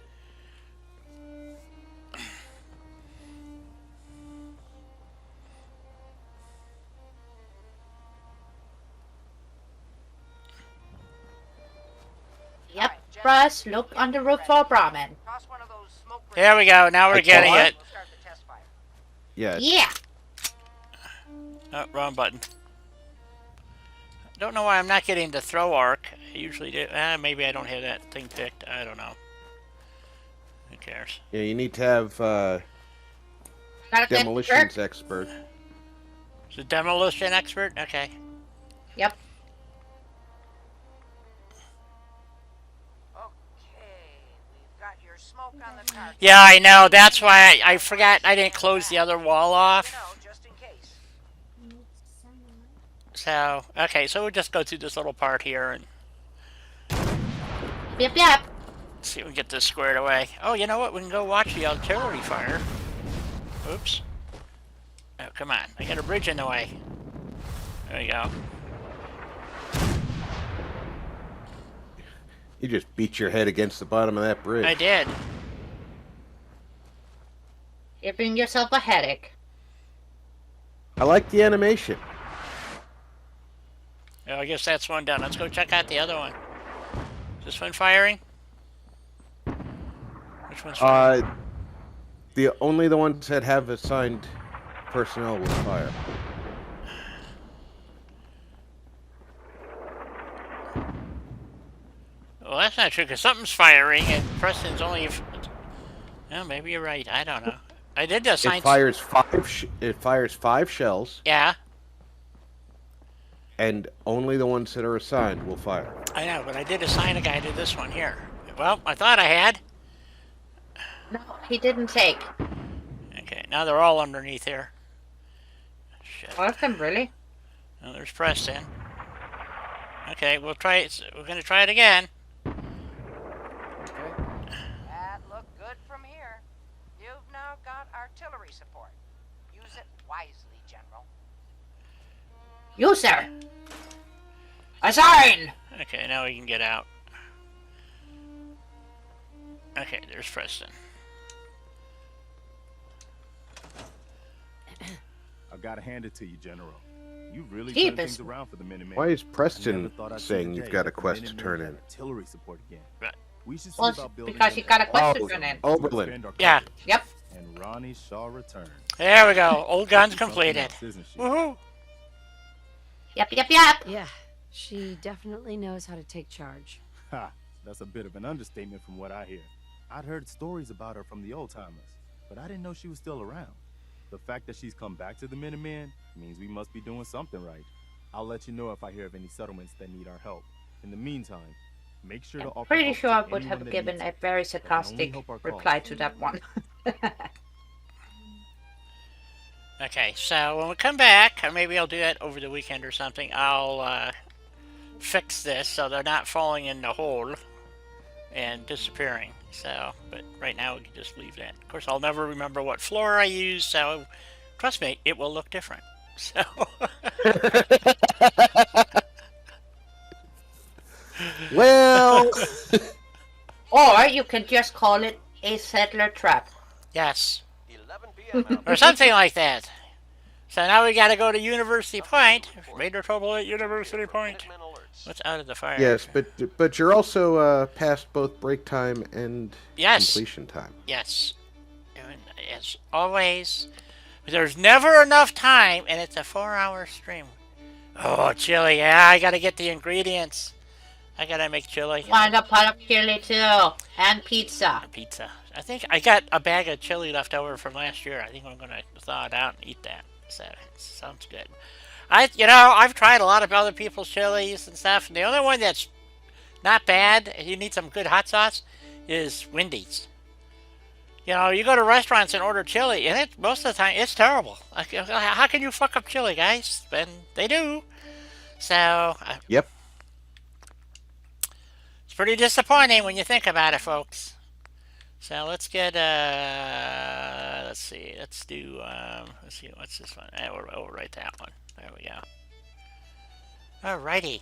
Yep, Russ, look on the roof for Brahmin. Toss one of those smoke There we go. Now we're getting it. We'll start the test fire. Yeah. Yeah. Oh, wrong button. Don't know why I'm not getting the throw arc. I usually do. Maybe I don't have that thing picked. I don't know. Who cares? Yeah, you need to have Gotta get demolitions hurt. expert. Is it demolition expert? Okay. Yep. Okay, we've got your smoke on the car. Yeah, I know. That's why I forgot I didn't close the other wall You off. know, just in case. So, okay, so we'll just go through this little part here and Yep, yep. see if we can get this squared away. Oh, you know what? We can go watch the artillery fire. Oops. Oh, come on. I got a bridge in the way. There we go. You just beat your head against the bottom of that bridge. I did. Giving yourself a headache. I like the animation. Oh, I guess that's one done. Let's go check out the other one. Is this one firing? Which one's firing? Only the ones that have assigned personnel will fire. Well, that's not true, because something's firing, and Preston's only... Well, maybe you're right. I don't know. I did assign... It fires five shells, Yeah, and only the ones that are assigned will fire. I know, but I did assign a guy to this one here. Well, I thought I had. No, he didn't take. Okay, now they're all underneath here. Shit. All of them, really? Oh, there's Preston. Okay, we'll try it. We're going to try it again. Okay. That looked good from here. You've now got artillery support. Use it wisely, General. You, sir. Assign! Okay, now we can get out. Okay, there's Preston. I've got to hand it to you, General. You really Keep turned things it. around for the Minutemen. Why is I never Preston thought I'd see saying the you've day got a that the quest to Minutemen turn had in? Artillery support again. Right. We should see Well, about building because he got a question Oh, turn in. Oberlin. Yeah. Yep. And Ronnie Shaw returns. There we go. Old guns Something completed. else, isn't she? Woohoo! Yep, yep, yep. Yeah, she definitely knows how to take charge. Ha! That's a bit of an understatement from what I hear. I'd heard stories about her from the old timers, but I didn't know she was still around. The fact that she's come back to the Minutemen means we must be doing something right. I'll let you know if I hear of any settlements that need our help. In the meantime, make sure to I'm offer pretty help sure to I would anyone have that given needs a it. very I can only sarcastic hope our cause reply to can that be one. Okay, so when we come back, or maybe I'll do it over the weekend or something, I'll fix this so they're not falling in the hole and disappearing. So, but right now we can just leave that. Of course, I'll never remember what floor I used, so trust me, it will look different. So, Well, Or you can just call it a settler trap. yes, 11 p.m. or something like that. So now we got to go to University Point. Major trouble at University Point. Minutemen alerts. What's out of the fire? yes, but you're also past both break time and Yes. completion time. Yes. And as always, there's never enough time, and it's a 4-hour stream. Oh, chili. Yeah, I got to get the ingredients. I got to make chili. Find a pot of chili too. And pizza. Pizza. I think I got a bag of chili left over from last year. I think I'm going to thaw it out and eat that. So it sounds good. I've tried a lot of other people's chilies and stuff. And the only one that's not bad, and you need some good hot sauce, is Wendy's. You know, you go to restaurants and order chili, and most of the time it's terrible. Like, how can you fuck up chili, guys? And they do. So Yep. it's pretty disappointing when you think about it, folks. So let's get let's see, let's do let's see, what's this one? We'll write that one. There we go. Alrighty.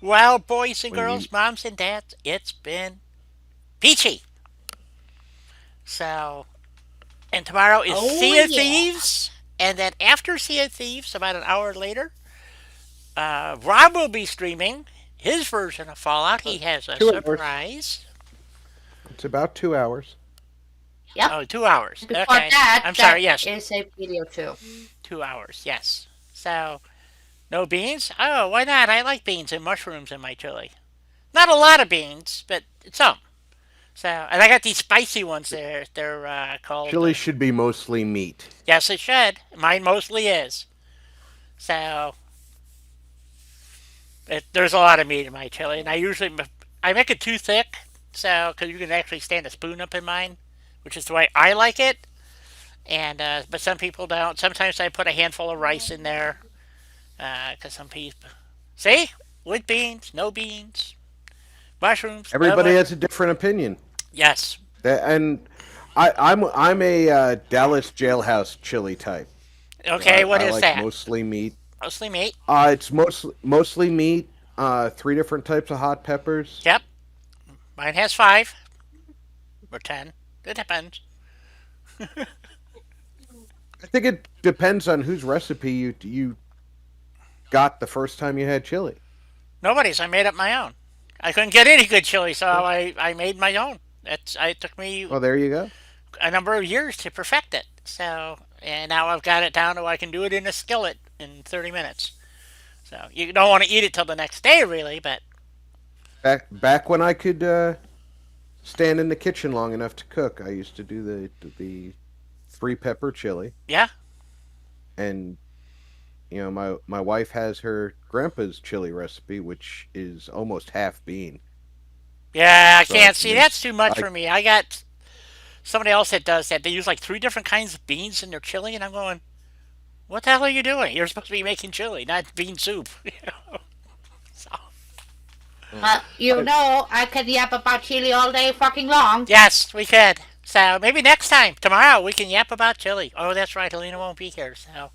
Well, boys and When you girls, moms and dads, it's been peachy. So, and tomorrow is Oh Sea of yeah. Thieves. And then after Sea of Thieves, about an hour later, Rob will be streaming his version of Fallout. He has a 2 hours. surprise. It's about 2 hours. Yep. Oh, 2 hours. Before Okay. that, I'm that sorry. Yes, is a video too. 2 hours. Yes. So, no beans? Oh, why not? I like beans and mushrooms in my chili. Not a lot of beans, but some. So, and I got these spicy ones there. They're called. Chili should be mostly meat. Yes, it should. Mine mostly is. So, there's a lot of meat in my chili, and I make it too thick, so because you can actually stand a spoon up in mine, which is the way I like it. And but some people don't. Sometimes I put a handful of rice in there, because some people see with beans, no beans, mushrooms, no Everybody mushrooms. has a different opinion. Yes. And I'm a Dallas jailhouse chili type. Okay, what I is like that? mostly meat. Mostly meat. It's mostly meat. 3 different types of hot peppers. Yep. Mine has 5 or 10. It depends. I think it depends on whose recipe you got the first time you had chili. Nobody's. I made up my own. I couldn't get any good chili, so I made my own. It took me Well, there you go. a number of years to perfect it. So, and now I've got it down to I can do it in a skillet in 30 minutes. So you don't want to eat it till the next day, really, but Back when I could stand in the kitchen long enough to cook, I used to do the 3 pepper chili, yeah, and my wife has her grandpa's chili recipe, which is almost half bean. yeah. I So I can't can see. That's just too much I for me. I got somebody else that does that. They use like 3 different kinds of beans in their chili, and I'm going, what the hell are you doing? You're supposed to be making chili, not bean soup. So, I could yap about chili all day fucking long. yes, we could. So maybe next time, tomorrow, we can yap about chili. Oh, that's right. Helena won't be here, so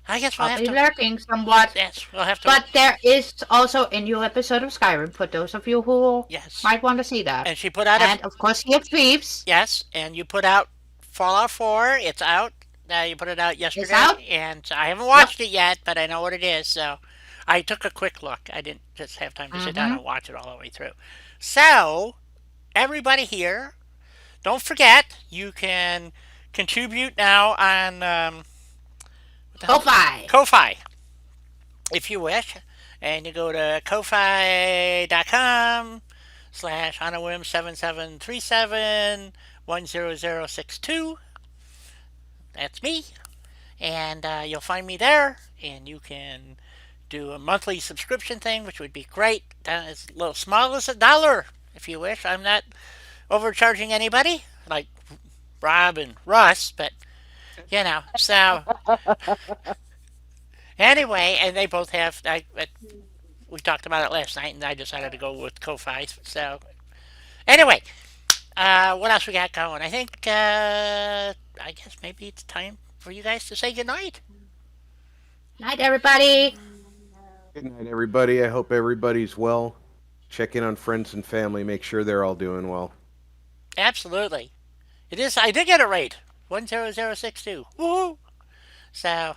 I guess we'll I'll have be to. lurking somewhat. Yes, we'll have to. But there is also a new episode of Skyrim for those of you who Yes. might want to see that. And she put out And of course, Sea of Thieves yes, and you put out Fallout 4. It's out. You put it out yesterday, out. and I haven't watched it yet, but I know what it is. So I took a quick look. I didn't just have time to sit down and watch it all the way through. So everybody here, don't forget you can contribute now on Ko-Fi. Ko-Fi if you wish, and you go to kofi.com/onawhim7737 10062. That's me, and you'll find me there, and you can do a monthly subscription thing, which would be great. It's a little small as $1 if you wish. I'm not overcharging anybody like Rob and Russ, but so anyway, and they both have. We talked about it last night, and I decided to go with Ko-Fi. So anyway, what else we got going? I think I guess maybe it's time for you guys to say goodnight. Night, everybody. Good night, everybody. I hope everybody's well. Check in on friends and family. Make sure they're all doing well. Absolutely, it is. I did get it right. 10062. Woohoo! So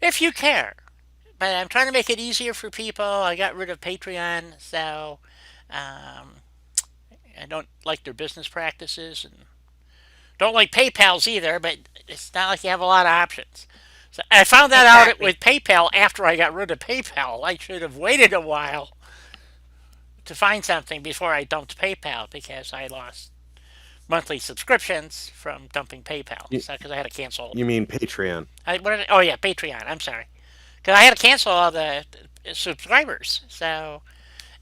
if you care. But I'm trying to make it easier for people. I got rid of Patreon, so um, I don't like their business practices and don't like PayPal's either. But it's not like you have a lot of options. So I found that out with PayPal after I got rid of PayPal. I should have waited a while to find something before I dumped PayPal because I lost monthly subscriptions from dumping PayPal. Because I had to cancel. You mean Patreon? Oh yeah, Patreon. I'm sorry. Because I had to cancel all the subscribers. So,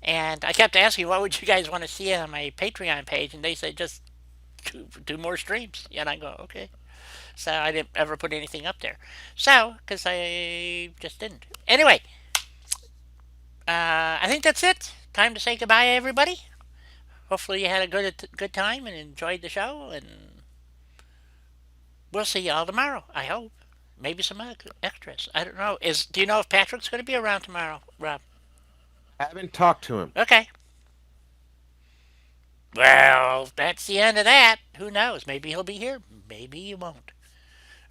and I kept asking, what would you guys want to see on my Patreon page? And they said, just do more streams. And I go, okay. So I didn't ever put anything up there. So, because I just didn't. Anyway, I think that's it. Time to say goodbye, everybody. Hopefully you had a good time and enjoyed the show. And we'll see you all tomorrow, I hope. Maybe some extras. I don't know. Do you know if Patrick's going to be around tomorrow, Rob? Haven't talked to him. Okay. Well, that's the end of that. Who knows? Maybe he'll be here. Maybe he won't.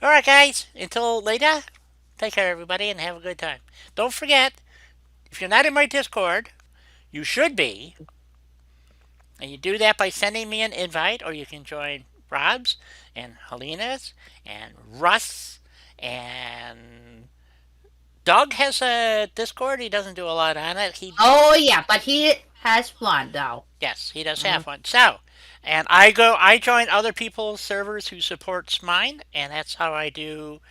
All right, guys. Until later, take care, everybody, and have a good time. Don't forget, if you're not in my Discord, you should be. And you do that by sending me an invite, or you can join Rob's and Helena's and Russ and Doug has a Discord. He doesn't do a lot on it. Oh yeah, but he has fun though. Yes, he does have one. So, and I join other people's servers who supports mine, and that's how I do.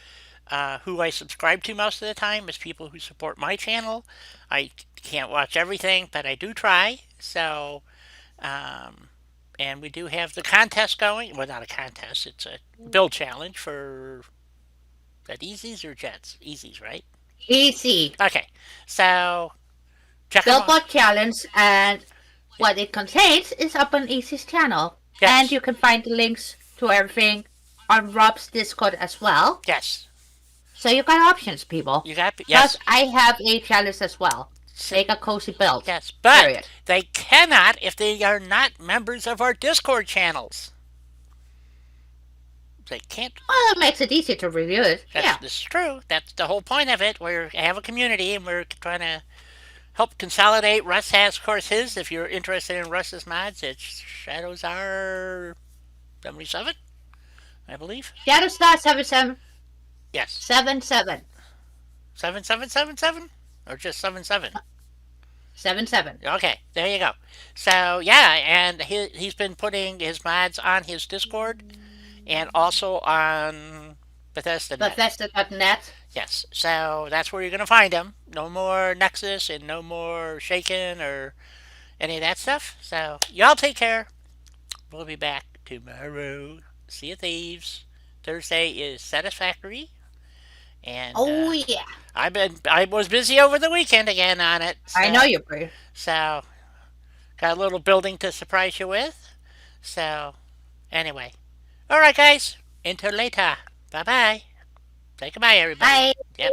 Who I subscribe to most of the time is people who support my channel. I can't watch everything, but I do try. So, and we do have the contest going. Well, not a contest. It's a build challenge for that easies or jets. Easies, right? Easy. Okay, so check them out. Billboard challenge and what it contains is up on Easy's channel. Yes. And you can find the links to everything on Rob's Discord as well. Yes. So you got options, people. You got yes. Plus, I have a challenge as well. Make a cozy build. Yes, but period. They cannot if they are not members of our Discord channels. They can't. Well, it makes it easy to review it. That's true. That's the whole point of it. We have a community, and we're trying to help consolidate. Russ has, of course, his. If you're interested in Russ's mods, it's Shadows R 77, I believe. Shadows R 77. Yes. 77. 7777? Or just 77? 77. Okay, there you go. So, yeah, and he's been putting his mods on his Discord and also on Bethesda.net. Bethesda.net. Yes, so that's where you're going to find him. No more Nexus and no more Shaken or any of that stuff. So, y'all take care. We'll be back tomorrow. See you, thieves. Thursday is Satisfactory. And yeah. I was busy over the weekend again on it. So, I know you're pretty. So got a little building to surprise you with. So anyway. Alright guys. Until later. Bye bye. Say goodbye everybody. Bye. Yep.